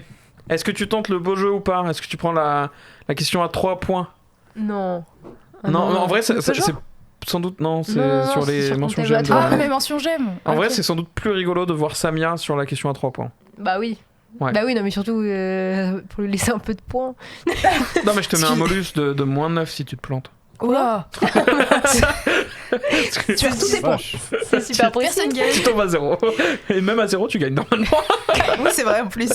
Est-ce que tu tentes le beau jeu ou pas? Est-ce que tu prends la question à 3 points? Non. Ah non, en vrai, C'est c'est sans doute... Non, c'est Non, sur c'est les sur ton mentions tableau à j'aime. toi. Ah, mais mention j'aime. En vrai, Ok. c'est sans doute plus rigolo de voir Samia sur la question à 3 points. Bah oui. Ouais. Bah oui, non, mais surtout pour lui laisser un peu de points. Non, mais je te mets un molus de moins 9 si tu te plantes. Oula. Tu as tous tes points. Vache. C'est super précis. Personne gagne. Tu tombes à 0. Et même à 0, tu gagnes normalement. Oui, c'est vrai en plus.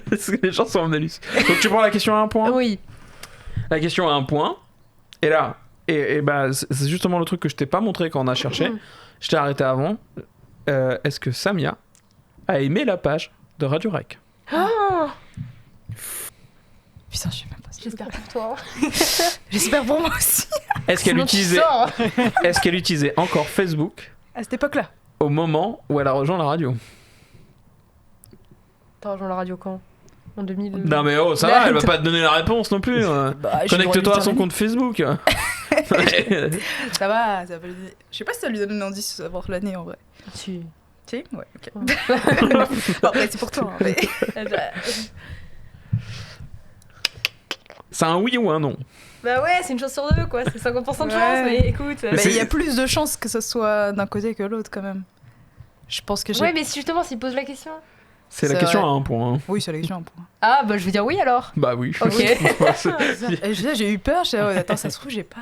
Parce que les gens sont en malus. Donc tu prends la question à 1 point. Oui. La question à 1 point. Et là, et bah, c'est justement le truc que je t'ai pas montré quand on a cherché. Je t'ai arrêté avant. Est-ce que Samia a aimé la page de Radio Rec? Oh, Putain, je sais même pas. j'espère pour toi. J'espère pour moi aussi. Est-ce qu'elle Sinon, tu utilisait, sors. est-ce qu'elle utilisait encore Facebook À cette époque-là. au moment où elle a rejoint la radio? T'as rejoint la radio quand? En 2000. Non mais oh, ça va, elle va pas te donner la réponse non plus. Bah, j'ai le droit de Connecte-toi lui à son dire compte Facebook. Ça va, ça va pas lui dire- Je sais pas si ça lui donne un indice de savoir l'année en vrai. Tu. Si? Ouais, ok. Ouais. Bon, après, c'est pour toi. Hein, mais... C'est un oui ou un non? Bah ouais, c'est une chance sur deux, quoi. C'est 50% de chance, Ouais. mais écoute. Bah, il y a plus de chances que ce soit d'un côté que l'autre quand même. Je pense que j'ai. Ouais, mais si justement, s'il pose la question. C'est la C'est question vrai. à 1 point. Hein. Oui, c'est la question un point. Ah, bah je vais dire oui alors. Bah oui. Ok. Et j'ai eu peur, attends, ça se trouve, j'ai pas.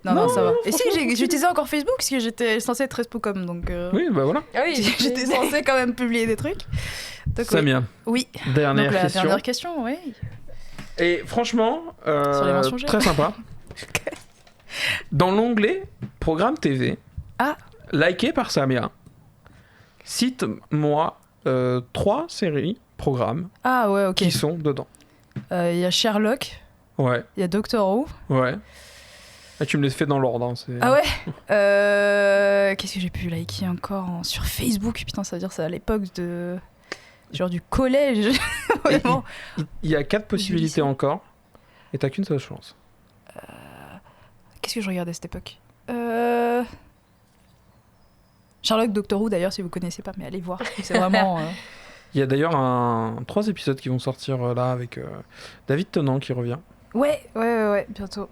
Non, ça va. Et si, j'utilisais encore Facebook parce que j'étais censée être Respocom, donc. Oui, bah voilà. Ah oui, J'étais censée quand même publier des trucs. Donc, oui. Samia, Oui. dernière Donc la question. dernière question, oui. Et franchement, Sur les mentions très sympa. Dans l'onglet Programme TV, Ah. liké par Samia, cite-moi 3 séries programmes Ah ouais, ok. qui sont dedans. Il y a Sherlock, Ouais, il y a Doctor Who. ouais. Ah, tu me les fais dans l'ordre. Hein, c'est... Ah ouais Qu'est-ce que j'ai pu liker encore sur Facebook? Putain, ça veut dire c'est à l'époque de... Genre du collège. Vraiment. Il y a 4 possibilités lycée. encore, et t'as qu'une seule chance. Qu'est-ce que je regardais à cette époque Sherlock, Doctor Who d'ailleurs, si vous connaissez pas, mais allez voir. C'est vraiment... Il y a d'ailleurs 3 épisodes qui vont sortir là avec David Tennant qui revient. Ouais, bientôt.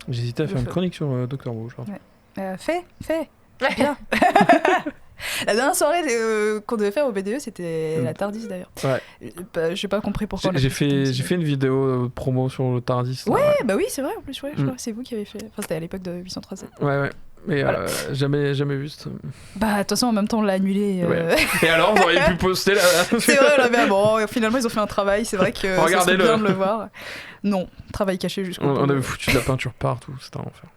J'hésitais à faire Le une feu. chronique sur Doctor Who, je crois. Fais. Bien. La dernière soirée qu'on devait faire au BDE, c'était la Tardis d'ailleurs. Ouais. J'ai pas compris pourquoi. on a J'ai fait cette fait, j'ai fait une vidéo promo sur le Tardis. là, Ouais, bah oui, c'est vrai en plus, ouais, je Mm. crois que c'est vous qui avez fait. Enfin, c'était à l'époque de 837. Ouais. Mais Voilà. jamais vu. Bah, de toute façon, en même temps, on l'a annulé. Ouais. Et alors, vous auriez pu poster là. C'est vrai, on avait. Bon, finalement, ils ont fait un travail, c'est vrai que ça serait Regardez-le. bien de le voir. Non, travail caché jusqu'au On bout. avait foutu de la peinture partout, c'était un enfer.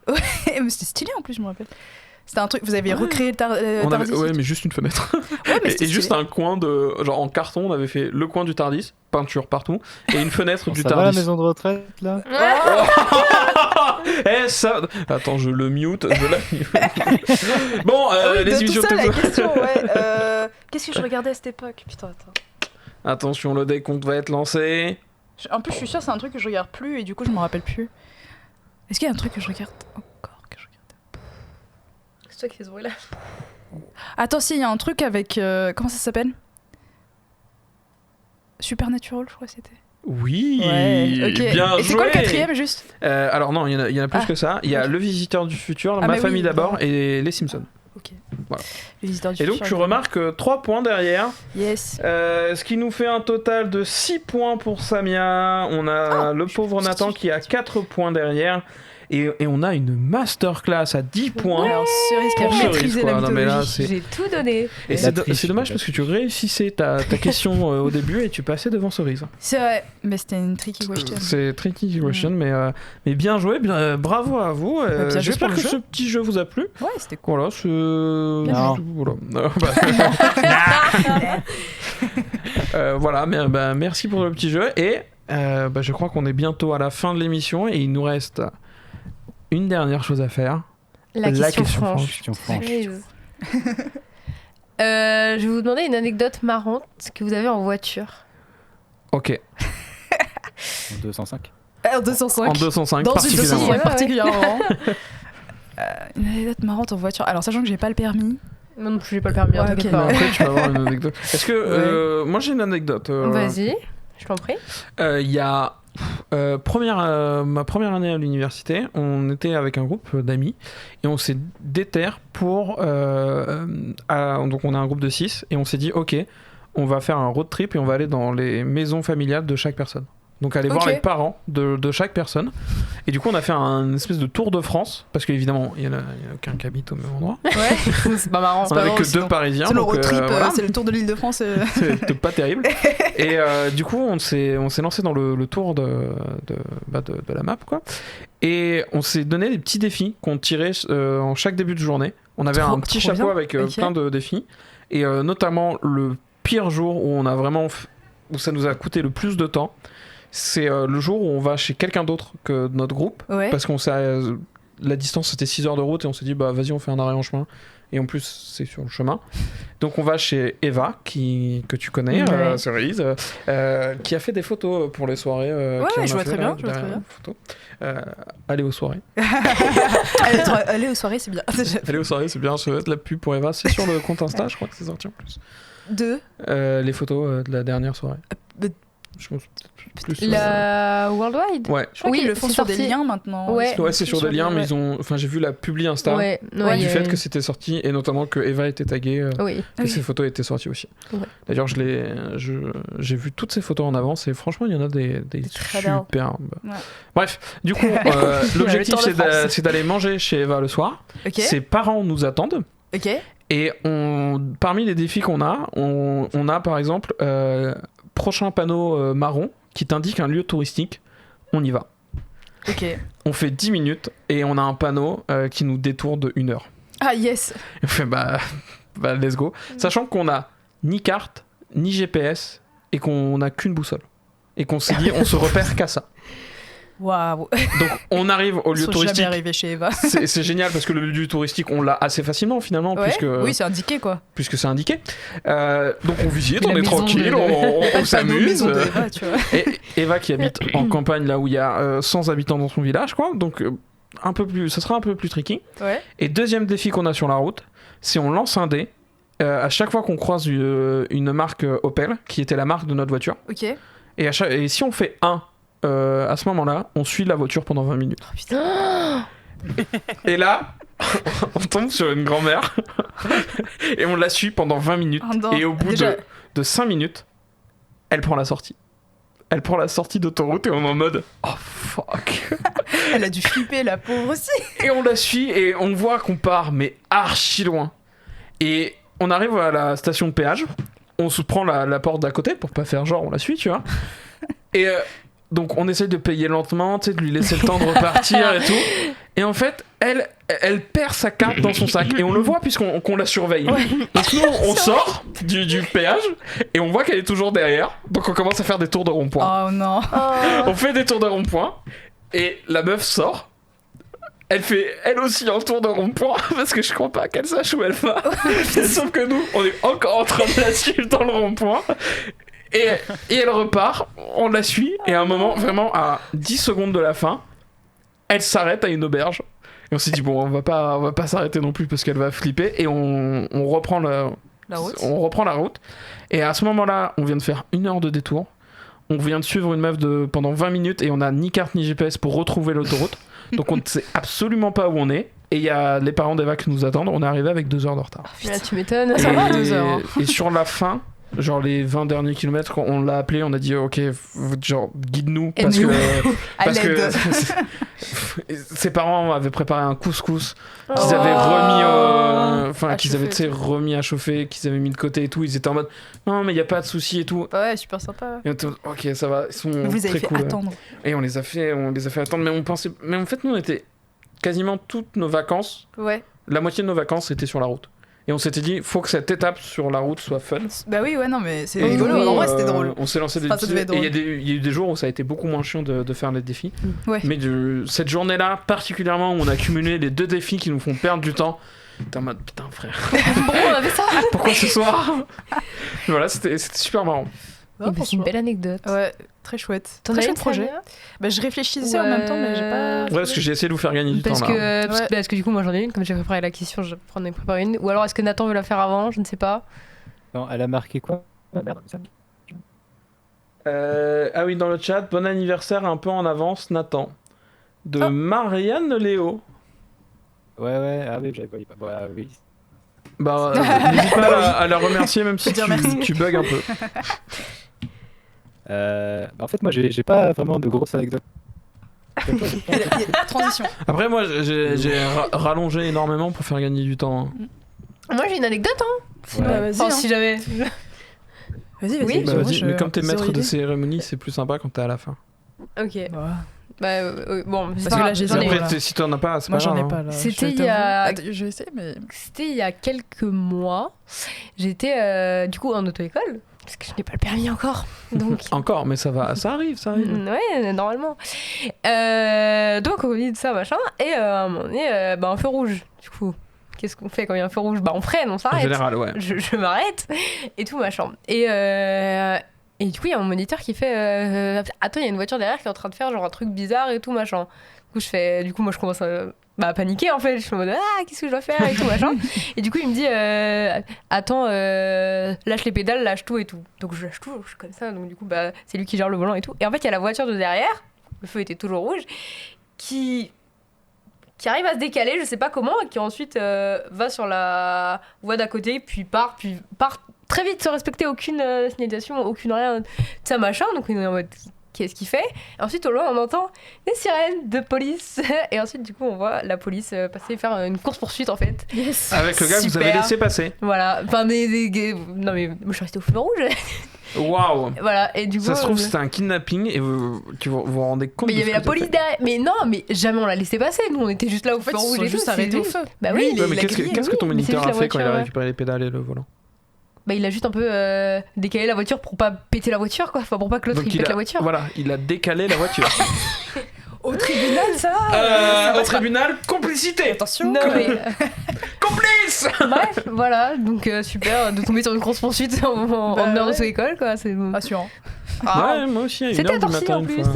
Mais c'était stylé en plus, je me rappelle. C'était un truc, vous avez recréé le Tardis. Ouais, mais juste une fenêtre. Ouais, mais Et c'était juste stylé. un coin de. Genre en carton, on avait fait le coin du Tardis, peinture partout, et une fenêtre du Ça va la Tardis. maison de retraite là? Eh ça. Attends, je le mute. Bon, Ah oui, les de tout émissions ça, de la téléphone. question, ouais. Qu'est-ce que je regardais à cette époque? Putain, attends. Attention, le décompte va être lancé. En plus, je suis sûre, c'est un truc que je regarde plus et du coup, je me rappelle plus. Est-ce qu'il y a un truc que je regarde encore que je regarde? C'est toi qui fais ce bruit-là. Attends, si, il y a un truc avec. Comment ça s'appelle? Supernatural, je crois que c'était. Oui, Ouais, ok. bien Et c'est joué. quoi le quatrième juste? Alors non, il y en a plus Ah, que ça. Il y a ok. Le Visiteur du Futur, Ah, Ma mais famille oui, d'abord évidemment. et Les Simpsons. Ok. Voilà. Le visiteur du Et donc futur, tu évidemment. remarques 3 points derrière, Yes. ce qui nous fait un total de 6 points pour Samia. On a le pauvre Nathan qui a 4 points derrière. Et on a une masterclass à 10 points. Ouais, alors, Cerise qui a Pour Cerise, maîtrisé la quoi. Non, mais là, mythologie. c'est- J'ai tout donné. Et La c'est triche, dommage la parce que tu triche. réussissais ta question au début et tu passais devant Cerise. C'est vrai, mais c'était une tricky question. C'est tricky question, mais bien joué, bravo à vous. bien joué J'espère pour que le ce jeu. petit jeu vous a plu. Ouais, c'était cool. Voilà, c'est. Non. Voilà. Voilà, mais, merci pour le petit jeu. Et je crois qu'on est bientôt à la fin de l'émission et il nous reste une dernière chose à faire. La question franche. Question franche. Sérieuse. Je vais vous demander une anecdote marrante que vous avez en voiture. Ok. En 205. En 205. En 205, Dans une particulièrement. 205 Ouais. particulièrement. Une anecdote marrante en voiture. Alors, sachant que j'ai pas le permis. Moi non plus, j'ai pas le permis, Ouais, t'inquiète ok. pas. Après, tu vas avoir une anecdote. Est-ce que. Moi, j'ai une anecdote. Vas-y, je t'en prie. Il y a ma première année à l'université, on était avec un groupe d'amis et on s'est déter pour donc on a un groupe de 6 et on s'est dit ok, on va faire un road trip et on va aller dans les maisons familiales de chaque personne. Donc aller voir Ok. les parents de chaque personne. Et du coup on a fait un espèce de tour de France parce qu'évidemment il y en a aucun qui habite au même endroit. Ouais, c'est pas marrant. On avait que deux Parisiens. C'est le donc, road trip, voilà. c'est le tour de l'île de France. C'était pas terrible. Et du coup, on s'est lancé dans le tour de la map, quoi. Et on s'est donné des petits défis qu'on tirait en chaque début de journée. On avait un petit trop chapeau bien. avec Ok. plein de défis. Et notamment, le pire jour où on a vraiment où ça nous a coûté le plus de temps, c'est le jour où on va chez quelqu'un d'autre que notre groupe. Ouais. Parce qu'on s'est la distance c'était 6 heures de route et on s'est dit bah vas-y on fait un arrêt en chemin et en plus c'est sur le chemin donc on va chez Eva que tu connais Ouais. Cerise qui a fait des photos pour les soirées Ouais, qui en a je vois fait, très bien, là, je vois très derrière bien. les photos. Allez aux soirées Aller aux soirées, c'est bien. allez aux soirées c'est bien, ça va être la pub pour Eva, c'est sur le compte Insta je crois que c'est sorti en plus Deux. les photos de la dernière soirée mais- je pense plus La Worldwide ouais Je crois Oui, qu'ils le font c'est sur des sorti. liens maintenant. Ouais. Ils sont ouais c'est sur des liens mais ouais. ils ont enfin j'ai vu la publi Insta Ouais, du il y a- fait que c'était sorti et notamment que Eva était taguée Oui. Ah que oui. ces photos étaient sorties aussi. Ouais. D'ailleurs, j'ai vu toutes ces photos en avance et franchement, il y en a des très belles. superbes. Ouais. Bref, du coup, l'objectif Tour de France. c'est d'aller manger chez Eva le soir. Ok. Ses parents nous attendent Ok. et parmi les défis qu'on a, on a par exemple prochain panneau marron qui t'indique un lieu touristique. On y va. Ok. On fait 10 minutes et on a un panneau qui nous détourne de 1 heure. Ah yes. On fait bah let's go. Sachant qu'on a ni carte, ni GPS, et qu'on n'a qu'une boussole. Et qu'on s'est dit, on se repère qu'à ça. Waouh. Donc on arrive au Ils lieu sont touristique. jamais arrivés chez Eva. C'est génial parce que le lieu touristique, on l'a assez facilement finalement, Ouais. puisque, Oui, c'est indiqué quoi. puisque c'est indiqué. Donc on visite, La on est maison tranquille, de- on Pas de s'amuse. maison de Eva, tu vois. Et Eva qui habite en campagne, là où il y a 100 habitants dans son village, quoi. Donc un peu plus, ça sera un peu plus tricky. Ouais. Et deuxième défi qu'on a sur la route, c'est on lance un dé à chaque fois qu'on croise une marque Opel, qui était la marque de notre voiture. Ok. Et si on fait 1 à ce moment-là, on suit la voiture pendant 20 minutes. Oh putain. Et là, on tombe sur une grand-mère et on la suit pendant 20 minutes. Ah non. Et au bout Déjà- de 5 minutes, elle prend la sortie. Elle prend la sortie d'autoroute et on est en mode oh fuck. Elle a dû flipper, la pauvre aussi. Et on la suit et on voit qu'on part, mais archi loin. Et on arrive à la station de péage. On se prend la porte d'à côté pour pas faire genre on la suit, tu vois. Et donc on essaye de payer lentement, tu sais, de lui laisser le temps de repartir et tout. Et en fait, elle perd sa carte dans son sac. Et on le voit qu'on la surveille. Donc nous, on sort du péage et on voit qu'elle est toujours derrière. Donc on commence à faire des tours de rond-point. Oh non. On fait des tours de rond-point et la meuf sort. Elle fait elle aussi un tour de rond-point parce que je crois pas qu'elle sache où elle va. Sauf que nous, on est encore en train de la suivre dans le rond-point. Et elle repart, on la suit, et à un moment, vraiment à 10 secondes de la fin, elle s'arrête à une auberge. Et on s'est dit, bon, on va pas s'arrêter non plus parce qu'elle va flipper, et on reprend La route. on reprend la route. Et à ce moment-là, on vient de faire 1 heure de détour. On vient de suivre une meuf pendant 20 minutes, et on a ni carte ni GPS pour retrouver l'autoroute. Donc on ne sait absolument pas où on est. Et il y a les parents d'Eva qui nous attendent. On est arrivé avec 2 heures de retard. Là, tu m'étonnes. Ça va, 2 heures, hein. Et sur la fin, genre les 20 derniers kilomètres, on l'a appelé, on a dit ok, genre guide-nous parce Aide-nous. que À l'aide. ses parents avaient préparé un couscous qu'ils Oh. avaient remis À qu'ils avaient, tu sais, chauffer. remis à chauffer, qu'ils avaient mis de côté et tout. Ils étaient en mode non mais il y a pas de souci et tout. Ouais, super sympa. Et on était en mode, ok, ça va, ils sont Vous les très avez fait cool. attendre. Et on les a fait attendre, mais en fait nous on était quasiment toutes nos vacances, Ouais. la moitié de nos vacances était sur la route. Et on s'était dit, faut que cette étape sur la route soit fun. Bah oui, ouais, non, mais c'est Et rigolo. du coup, En vrai, c'était drôle. On s'est lancé des Enfin, ça devait être et il y a eu des jours où ça a été beaucoup moins chiant de faire les défis. Ouais. Mais cette journée-là, particulièrement, où on a cumulé les 2 défis qui nous font perdre du temps, t'es en mode putain, frère, Pourquoi on avait ça pourquoi ce soir? Voilà, c'était super marrant. Non, C'est une belle anecdote. Ouais, très chouette. T'en Très as chouette une, projet. Samia Bah, je réfléchissais en même temps, mais j'ai pas. Ouais, parce que j'ai essayé de vous faire gagner du Parce temps que, là. parce que du coup, moi j'en ai une, comme j'ai préparé la question, je prends en préparer une. Ou alors est-ce que Nathan veut la faire avant Je ne sais pas. Non, elle a marqué quoi? Ah, merde, ça. Ah oui, dans le chat, bon anniversaire un peu en avance, Nathan. De Oh. Marianne Léo. Ouais, ah oui, j'avais pas. Bon, ah, oui. Bah, n'hésite pas à la remercier, même si Faut dire merci. tu bugs un peu. En fait, moi, j'ai pas vraiment de grosses anecdotes. Transition. Après, moi, j'ai rallongé énormément pour faire gagner du temps. hein. Moi j'ai une anecdote, hein. Ouais. Bah, vas-y. Enfin, hein. si jamais. Vas-y, Oui. Bah, Moi, vas-y, je- mais comme t'es zéro maître de idée. cérémonie, c'est plus sympa quand t'es à la fin. Ok. Bah, Bah, bon, c'est Parce pas que là, grave, j'ai j'en ai zéro, une. là. Après, si t'en as pas, c'est Moi, pas j'en grave. ai pas hein. là. C'était je il y a- t'avoue. Attends, je vais essayer, mais. C'était il y a quelques mois. J'étais du coup en auto-école. Parce que je n'ai pas le permis encore. Donc. Encore, mais ça va, ça arrive, ça arrive. Ouais, normalement. Donc on dit de ça, machin. Et à un moment donné, bah, un feu rouge. Du coup, qu'est-ce qu'on fait quand il y a un feu rouge? Bah on freine, on En s'arrête. général, ouais. Je m'arrête et tout machin. Et du coup, il y a mon moniteur qui fait attends, il y a une voiture derrière qui est en train de faire genre un truc bizarre et tout machin. Du coup, moi je commence à paniquer en fait. Je suis en mode qu'est-ce que je dois faire et tout machin. Et du coup, il me dit attends, lâche les pédales, lâche tout et tout. Donc je lâche tout, je suis comme ça. Donc du coup, bah, c'est lui qui gère le volant et tout. Et en fait, il y a la voiture de derrière, le feu était toujours rouge, qui arrive à se décaler, je sais pas comment, et qui ensuite va sur la voie d'à côté, puis part très vite sans respecter aucune signalisation, aucune rien, tout ça machin. Donc on est en mode qu'est-ce qu'il fait? Et ensuite au loin on entend des sirènes de police et ensuite du coup on voit la police passer faire une course poursuite en fait. Yes. Avec le gars que vous avez Super. laissé passer. Voilà, enfin non mais moi je suis restée au feu rouge. Waouh! Voilà, et du coup Ça se trouve, c'était un kidnapping et vous vous rendez compte mais il y de avait ce la que t'as police fait. derrière. Mais non, mais jamais on l'a laissé passer. Nous, on était juste là au En fait, feu ils se rouge sont et juste tout. arrêtés c'est- au feu. Bah Lui, oui, il Ouais, est- mais il a qu'est-ce grillé. que ton oui, mais c'est moniteur juste a la fait quand il a voiture, récupéré les pédales et le volant? bah, il a juste un peu décalé la voiture pour pas péter la voiture, quoi. Enfin, pour pas que l'autre Donc il pète la voiture. Voilà, il a décalé la voiture. Au tribunal, ça Au tribunal, complicité. Attention. Non, mais, Complice. bref, voilà, donc super de tomber sur une course poursuite en Bah, heure de ouais. sous-école, quoi. C'est Assurant. Ouais, moi aussi, à 1h C'était du torsi, matin en une plus. fois.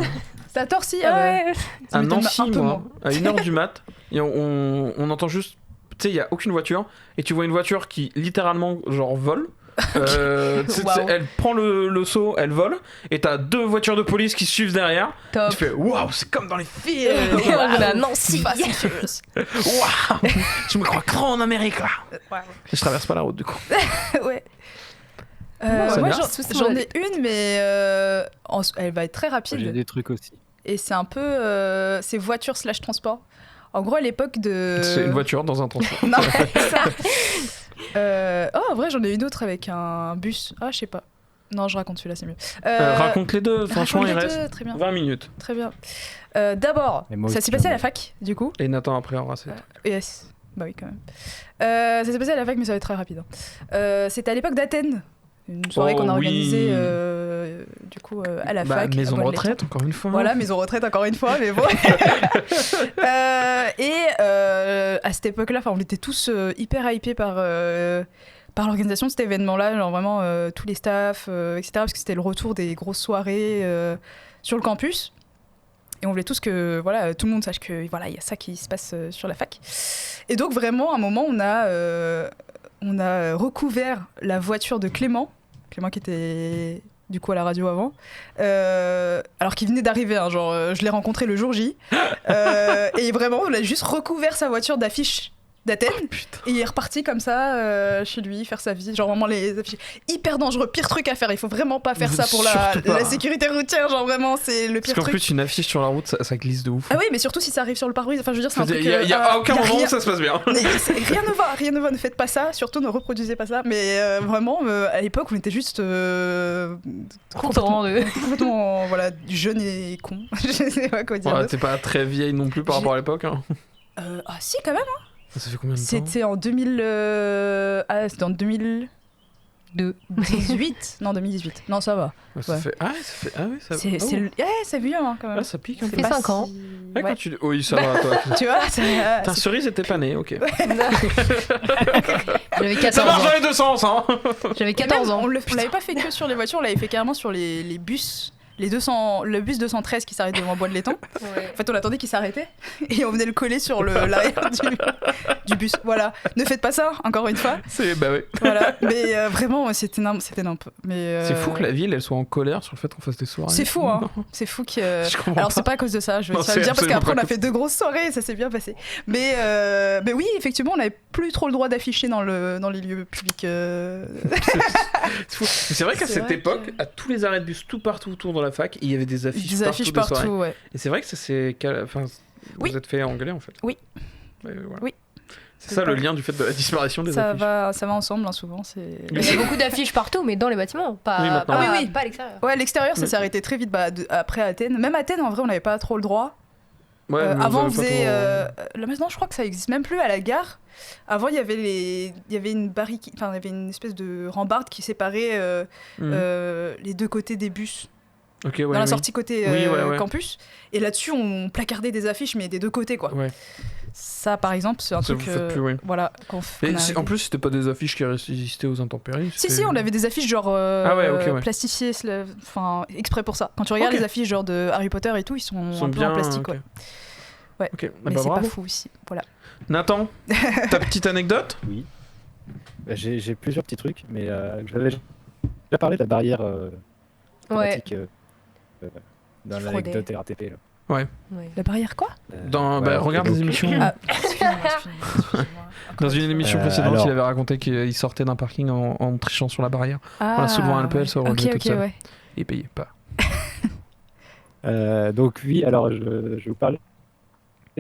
C'est à Torcy, Ah ah ouais. ouais. Ça À m'étonne Nancy, un peu moi, moins. à 1h du mat, et on entend juste, tu sais, il y a aucune voiture, et tu vois une voiture qui littéralement genre vole. Waouh. Elle prend le saut, elle vole, et t'as 2 voitures de police qui suivent derrière. Top. Tu fais waouh, c'est comme dans les films. On est à Nancy. Fast and Furious. Waouh, je me crois grand en Amérique là. Je traverse pas la route du coup. Ouais. ça Moi vient. j'en ai une, mais elle va être très J'ai rapide. des trucs aussi. Et c'est un peu. C'est voiture / transport. En gros, à l'époque de. C'est une voiture dans un transport. Non, ça. Oh, en vrai, j'en ai une autre avec un bus. Ah, je sais pas. Non, je raconte celui-là, c'est mieux. Raconte les deux, franchement, il raconte les reste deux, très bien. 20 minutes. Très bien. D'abord, Mais moi ça aussi, s'est passé à j'en ai. la fac, du coup. Et Nathan après aura ses. Yes. Bah oui, quand même. Ça s'est passé à la fac, mais ça va être très rapide. C'était à l'époque d'Athènes. Une soirée Oh, qu'on a oui. organisée du coup à la Bah, fac. maison à de Bonne-Lettre. retraite, encore une fois. Voilà, maison retraite encore une fois, mais bon. À cette époque-là, on était tous hyper hypés par l'organisation de cet événement-là, genre vraiment tous les staffs, etc. Parce que c'était le retour des grosses soirées sur le campus. Et on voulait tous que voilà, tout le monde sache que voilà, il y a ça qui se passe sur la fac. Et donc vraiment, à un moment, on a recouvert la voiture de Clément qui était du coup à la radio avant, alors qu'il venait d'arriver, hein, genre je l'ai rencontré le jour J, et vraiment on a juste recouvert sa voiture d'affiches d'Athènes, et il est reparti comme ça chez lui faire sa vie, genre vraiment les affiches hyper dangereux, pire truc à faire, il faut vraiment pas faire ça pour Surtout pas. la sécurité routière, genre vraiment c'est le Parce pire qu'en truc. plus, une affiche sur la route, ça glisse de ouf. Ah oui, mais surtout si ça arrive sur le pare-brise, enfin je veux dire c'est un truc... Il y a aucun y a moment rien- où ça se passe bien. mais rien ne va, ne faites pas ça, surtout ne reproduisez pas ça. Mais vraiment, à l'époque, on était juste Content de. complètement voilà, jeunes et cons. Je sais pas quoi dire. Ouais, d'autre. t'es pas très vieille non plus par rapport à l'époque. Hein. Ah si, quand même. Ça fait combien de temps C'était en 2000. C'était en 2018. Non, 2018. Non, ça va. Ça ouais. fait... Ah ouais, ça... C'est c'est vieux hein, quand même. Ah, ça pique un Ça peu. fait Pas 5 ans. si- Ouais, Ouais. quand tu... Oui, ça va, toi. Tu vois, ça- Ta cerise était pas née, ok. J'avais Ça 14 marche ans. dans les deux sens, hein. J'avais Et 14 même, ans. on l'avait pas fait que sur les voitures, on l'avait fait carrément sur les bus. Le bus 213 qui s'arrête devant Bois de l'Étang. En fait, on attendait qu'il s'arrêtait et on venait le coller sur l'arrière du bus. Voilà. Ne faites pas ça, encore une fois. Bah oui. Voilà. Mais vraiment, c'était nimp. Mais C'est fou que la ville, elle soit en colère sur le fait qu'on fasse des soirées. C'est fou, hein. C'est fou que. Je comprends Alors, pas. c'est pas à cause de ça, je vais Non, te le c'est dire, parce absolument qu'après, on pas a fait 2 grosses soirées et ça s'est bien passé. Mais oui, effectivement, on n'avait plus trop le droit d'afficher dans les lieux publics. C'est fou. Mais c'est vrai qu'à C'est cette vrai époque, que- à tous les arrêts de bus, tout partout autour de la fac, il y avait des affiches Des affiches partout. Des soirées. partout, ouais. Et c'est vrai que ça c'est... Enfin, Oui. vous êtes fait engueuler en fait. Oui. Ouais, voilà. Oui. C'est ça C'est le pas- lien du fait de la disparition des Ça affiches. va ensemble, hein, souvent. Il y a beaucoup d'affiches partout, mais dans les bâtiments, pas, Oui, maintenant. pas, Ah oui, oui. pas à l'extérieur. Ouais, l'extérieur, ça Mais- s'est arrêté très vite après Athènes. Même Athènes, en vrai, on n'avait pas trop le droit. Ouais, mais Avant, on vous avez faisait. pas Là, maintenant, je crois que ça existe même plus à la gare. Avant, il y avait une barrique, enfin, il y avait une espèce de rambarde qui séparait trop- les deux côtés des bus. Ok, ouais, Dans la oui. sortie côté Oui, ouais. campus. Et là-dessus, on placardait des affiches, mais des deux côtés, quoi. Ouais. Ça, par exemple, c'est un Ça, truc. vous faites plus, oui. Voilà. Mais qu'on a en arrêté. plus, c'était pas des affiches qui résistaient aux intempéries. Si, c'était- on avait des affiches genre Ah ouais, ok, ouais. plastifiées, enfin exprès pour ça. Quand tu regardes Ok. les affiches genre de Harry Potter et tout, ils sont, Ils sont un peu bien en plastique, ok. ouais. Ouais. Ok, ah Mais bah c'est bravo. pas fou ici. Voilà. Nathan, ta petite anecdote Oui. J'ai plusieurs petits trucs, mais j'avais déjà parlé de la barrière Ouais. automatique dans Qui l'anecdote RATP. Là. Ouais. La barrière quoi Dans, bah, regarde donc, les émissions. Ah, excuse-moi. Dans une émission précédente, alors- il avait raconté qu'il sortait d'un parking en trichant sur la barrière. Ah, En la soulevant un LPL, ça aurait ok, levé toute ok, seule. ouais. Il payait pas. Donc oui, alors je vais vous parler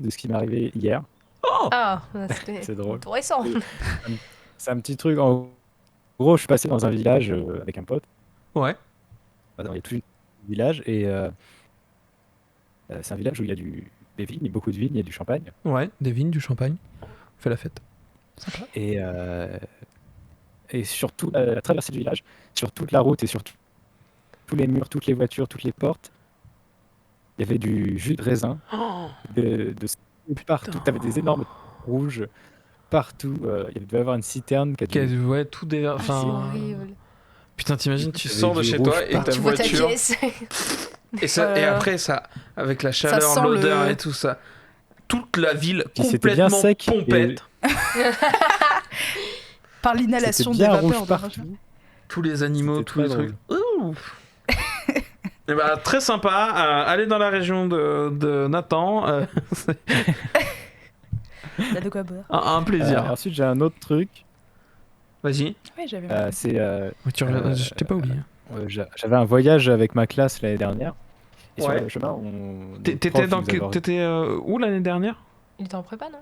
de ce qui m'est arrivé hier. Ah, c'était C'est drôle. tout récent. C'est un petit truc. En gros, je suis passé dans un village avec un pote. Ouais. Il y a tout un village et c'est un village où il y a des vignes, il y a beaucoup de vignes, il y a du champagne. Ouais, des vignes, du champagne. On fait la fête. Et et sur toute la traversée du village, sur toute la route et sur tous les murs, toutes les voitures, toutes les portes, il y avait du jus de raisin de partout. Tu avais des énormes rouges partout. Il devait y avoir une citerne qui a dû... Ouais, tout des. Ah, c'est Enfin. horrible. Putain, t'imagines, tu Il y avait sors de du chez rouge toi et partout. ta Tu vois ta voiture. caisse. Et après, ça, avec la chaleur, sent l'odeur le- et tout ça, toute la ville Puis c'était bien complètement sec et- pompette. Par C'était l'inhalation des bien vapeurs. rouge de partout. Tous les animaux, C'était tous les très trucs. Ouh. Et bah, très sympa. Allez dans la région de Nathan. Il y a de quoi boire. Un plaisir. Ensuite, j'ai un autre truc. Vas-y. Oui, j'avais C'est Tu reviens- je t'ai pas oublié. j'avais un voyage avec ma classe l'année dernière. Et sur Ouais. le chemin, notre T'étais prof, dans il nous avait- t'étais où l'année dernière? Il était en prépa, non?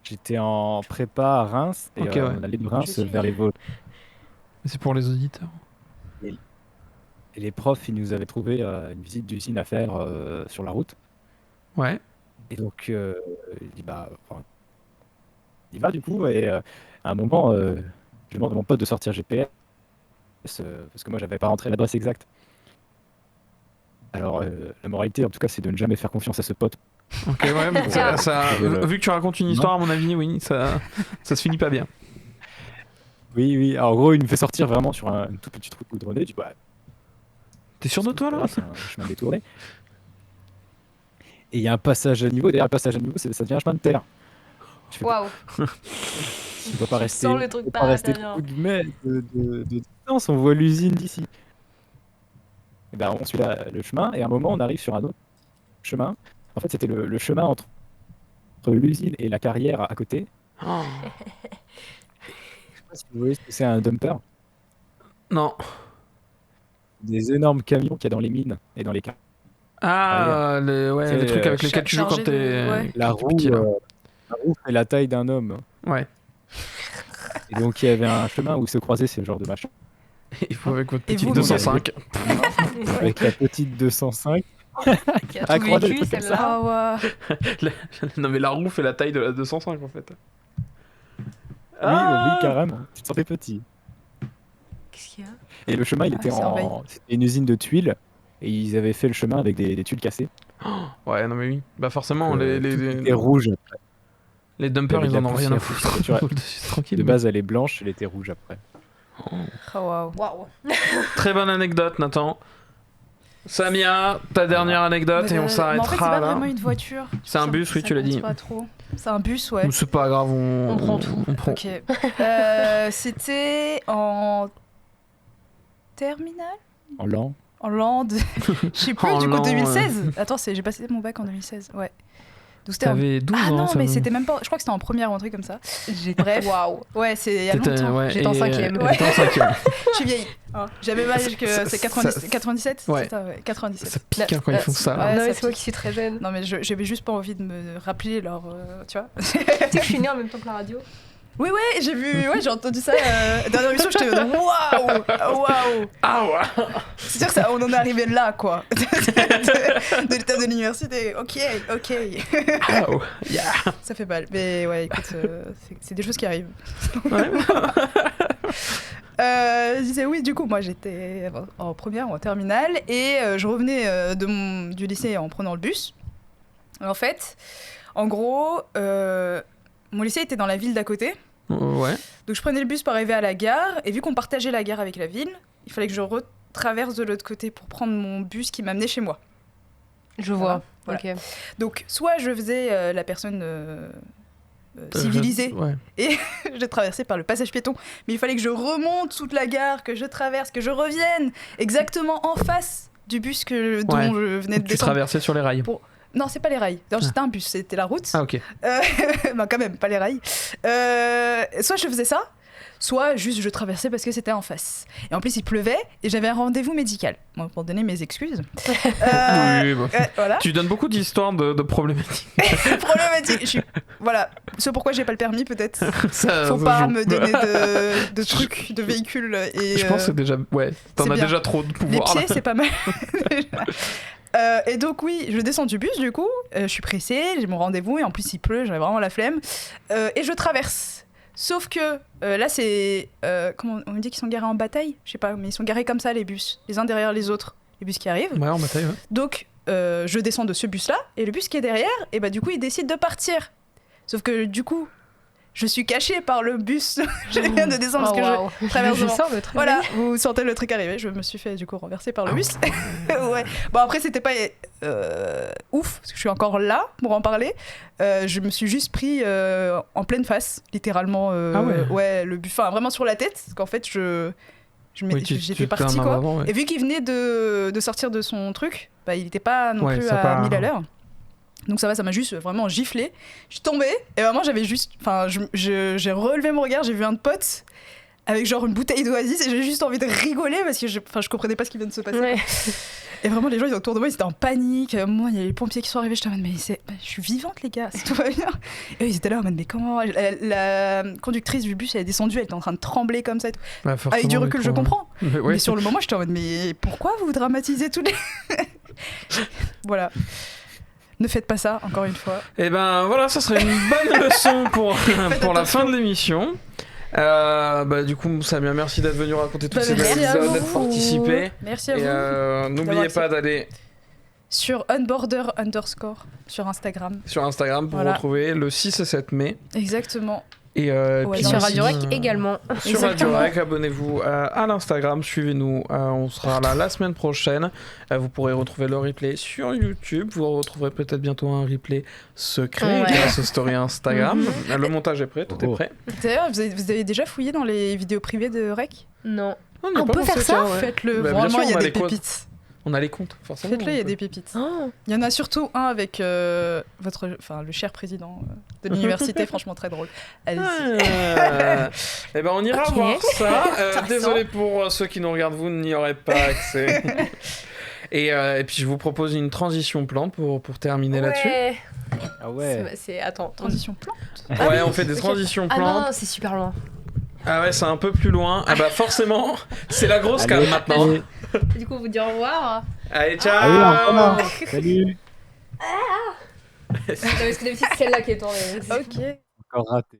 J'étais en prépa à Reims et Ok, ouais. on allait de Reims Je suis. vers les Vosges. C'est pour les auditeurs. Et les profs, ils nous avaient trouvé une visite d'usine à faire sur la route. Ouais. Et donc, il dit, il va du coup. Et à un moment, je demande à mon pote de sortir GPS parce que moi, j'avais pas rentré l'adresse exacte. Alors, la moralité, en tout cas, c'est de ne jamais faire confiance à ce pote. Ok, ouais. Mais vu que tu racontes une histoire, à mon avis, oui, ça se finit pas bien. Oui, oui. Alors, en gros, il nous fait sortir vraiment sur une toute petite route goudronnée. Je dis, T'es sûr de toi là? c'est un chemin détourné. Et il y a un passage à niveau. Derrière le passage à niveau, ça devient un chemin de terre. Je fais, Waouh. on ne doit pas rester, Sens le truc on doit pas rester paratavien. beaucoup de mètres de distance. On voit l'usine d'ici. Et ben, on suit le chemin et à un moment, on arrive sur un autre chemin. En fait, c'était le chemin entre l'usine et la carrière à côté. Oh. Je sais pas si vous voyez ce que c'est un dumper. Non. Des énormes camions qu'il y a dans les mines et dans les carrières. Ah, C'est les trucs avec lesquels tu joues chargé quand t'es. de- ouais. La quand t'es roue, petit, là. la roue fait la taille d'un homme. Ouais. Et donc, il y avait un chemin où se croisaient ce genre de machin. Il faut avec votre Et petite vous, 205. Avec la petite 205. Qui a Ah, tout croisez vécu, des trucs comme celle-là. Ah ouais. Non, mais la roue fait la taille de la 205 en fait. Oui, Ah. oui, carrément. Tu te sentais petit. Qu'est-ce qu'il y a? Et le chemin, il était c'est envahi. C'était une usine de tuiles. Et ils avaient fait le chemin avec des tuiles cassées. Ouais, non, mais oui. Bah, forcément, Tout les était rouge. les dumpers, avec ils en la ont rien à poussière, foutre. tu vois. C'est tranquille. De base, elle est blanche, elle était rouge après. Oh, waouh. Waouh. Très bonne anecdote, Nathan. Samia, ta dernière anecdote et on Mais en fait, c'est s'arrêtera pas là. vraiment une voiture. C'est un Ça- bus, oui, ça tu l'as compte dit. pas trop. C'est un bus, ouais. C'est pas grave, On prend tout. On prend. Ok. C'était en terminale, En lent. en land. Je sais plus, En du coup, l'an, 2016. Attends, j'ai passé mon bac en 2016. Ouais. Donc c'était en... T'avais 12 Ah ans. non, ça mais me- c'était même pas. Je crois que c'était en première ou un truc comme ça. Bref. Waouh. Ouais, c'est il y a T'étais- longtemps. ouais, J'étais en et, cinquième. elle était en cinquième. Je suis vieille. Hein. J'avais mal que Ça- c'est ça- 97. ouais. C'est ça, ouais, 97. Ça pique hein, quand ils font ça. Ouais, non, ça mais c'est moi pique. qui suis très jeune. Non, mais j'avais juste pas envie de me rappeler leur. Tu vois. Tu sais que je suis née en même temps que la radio. Oui, ouais, j'ai vu. Ouais, j'ai entendu ça. Dernière émission, j'étais en mode waouh, waouh. Ah ouais. C'est sûr que ça, on en est arrivé là, quoi. de l'état de l'université. Ok. Ah ouais. Yeah. Ça fait mal. Mais ouais, écoute, c'est des choses qui arrivent. Ouais. Je disais oui, du coup, moi j'étais en première ou en terminale et je revenais du lycée en prenant le bus. En fait, en gros, mon lycée était dans la ville d'à côté. Ouais. Donc je prenais le bus pour arriver à la gare et vu qu'on partageait la gare avec la ville, il fallait que je retraverse de l'autre côté pour prendre mon bus qui m'amenait chez moi. Je vois. Voilà. Ok. Donc soit je faisais la personne civilisée, Ouais. je traversais par le passage piéton, mais il fallait que je remonte toute la gare, que je traverse, que je revienne exactement en face du bus dont Ouais. je venais de Tu descendre. traversais sur les rails. Non, c'est pas les rails. Non, c'était un bus, c'était la route. Ah ok. Non, quand même, pas les rails. Soit je faisais ça, soit juste je traversais parce que c'était en face. Et en plus, il pleuvait et j'avais un rendez-vous médical. Bon, pour donner mes excuses. Oui, bon. Voilà. Tu donnes beaucoup d'histoires de problématiques. Problématique. Voilà. Ce pourquoi j'ai pas le permis, peut-être. Ça, Faut ça pas joue. me donner de trucs, de véhicules. Et, Je pense que c'est déjà. Ouais, t'en c'est as bien. déjà trop de les pouvoir. pieds, là. c'est pas mal. Et donc oui, je descends du bus du coup, je suis pressée, j'ai mon rendez-vous et en plus il pleut, j'avais vraiment la flemme. Et je traverse. Sauf que là, c'est. Comment on me dit qu'ils sont garés en bataille? Je sais pas, mais ils sont garés comme ça, les bus, les uns derrière les autres, les bus qui arrivent. Ouais, en bataille, ouais. Donc, je descends de ce bus-là, et le bus qui est derrière, et bah, du coup, il décide de partir. Sauf que du coup, je suis cachée par le bus. Je viens de descendre parce que je traverse Je devant. sens le truc. Voilà, vous sentez le truc arriver. Je me suis fait du coup renverser par le bus. Ouais. Bon, après, c'était pas ouf, parce que je suis encore là pour en parler. Je me suis juste pris en pleine face, littéralement. Ah ouais. Le bus, enfin, vraiment sur la tête, parce qu'en fait, Oui, j'étais t'es partie, un quoi. avant, ouais. Et vu qu'il venait de sortir de son truc, bah, il était pas non Ouais, plus ça à part- 1000 à l'heure. Donc ça m'a juste vraiment giflé. Je suis tombée et vraiment j'avais juste, enfin j'ai relevé mon regard, j'ai vu un pote avec genre une bouteille d'Oasis et j'ai juste envie de rigoler parce que je comprenais pas ce qui vient de se passer. Ouais. Et vraiment les gens ils autour de moi ils étaient en panique. Moi il y a les pompiers qui sont arrivés, j'étais en mode mais je suis vivante les gars, tout va bien. Et eux, ils étaient là en mode mais comment la conductrice du bus elle est descendue, elle était en train de trembler comme ça. Et tout. Bah, Avec du forcément, recul mais je pour- comprends. Mais ouais. Mais sur le moment j'étais en mode mais pourquoi vous dramatisez tous les... Voilà. Ne faites pas ça, encore une fois. Et ben voilà, ça serait une bonne leçon pour la fin de l'émission. Bah, du coup, Samia, merci d'être venu raconter toutes Bah, ces belles merci à épisodes, vous. d'être participé. Merci à Et vous. n'oubliez D'avoir pas d'aller Sur unborder_ sur Instagram. sur Instagram pour Voilà. retrouver le 6 et 7 mai. Exactement. Et, Ouais, puis Et sur Merci. Radio Rec également. Sur Radio Exactement. Rec, abonnez-vous à l'Instagram, suivez-nous, on sera là la semaine prochaine. Vous pourrez retrouver le replay sur YouTube, vous retrouverez peut-être bientôt un replay secret Ouais. grâce aux stories Instagram. Le montage est prêt, tout est Oh. prêt. D'ailleurs, vous avez déjà fouillé dans les vidéos privées de Rec? Non. y a On pas peut pensé, faire ça tiens, ouais. Faites-le, Bah, bien vraiment, sûr, il y on a a des les codes. pépites. On a les comptes, forcément. Faites-le, il y a donc, des pépites. Oh. Il y en a surtout un avec le cher président de l'université, franchement très drôle. Allez-y. Eh ben on ira Ok. voir ça. Intéressant. Désolé pour ceux qui nous regardent, vous n'y aurez pas accès. Et puis je vous propose une transition plante pour terminer là-dessus. Ouais. Ah ouais. Attends. Transition plan. Ouais, on fait des Ok. transitions Ah plantes. non, c'est super loin. Ah ouais, c'est un peu plus loin. Ah bah forcément, c'est la grosse cam Allez, maintenant. allez. Du coup, vous dire au revoir. Allez, ciao. Ah oui, là, salut. Non, parce que d'habitude, c'est celle-là qui est tournée. Ok. Encore raté.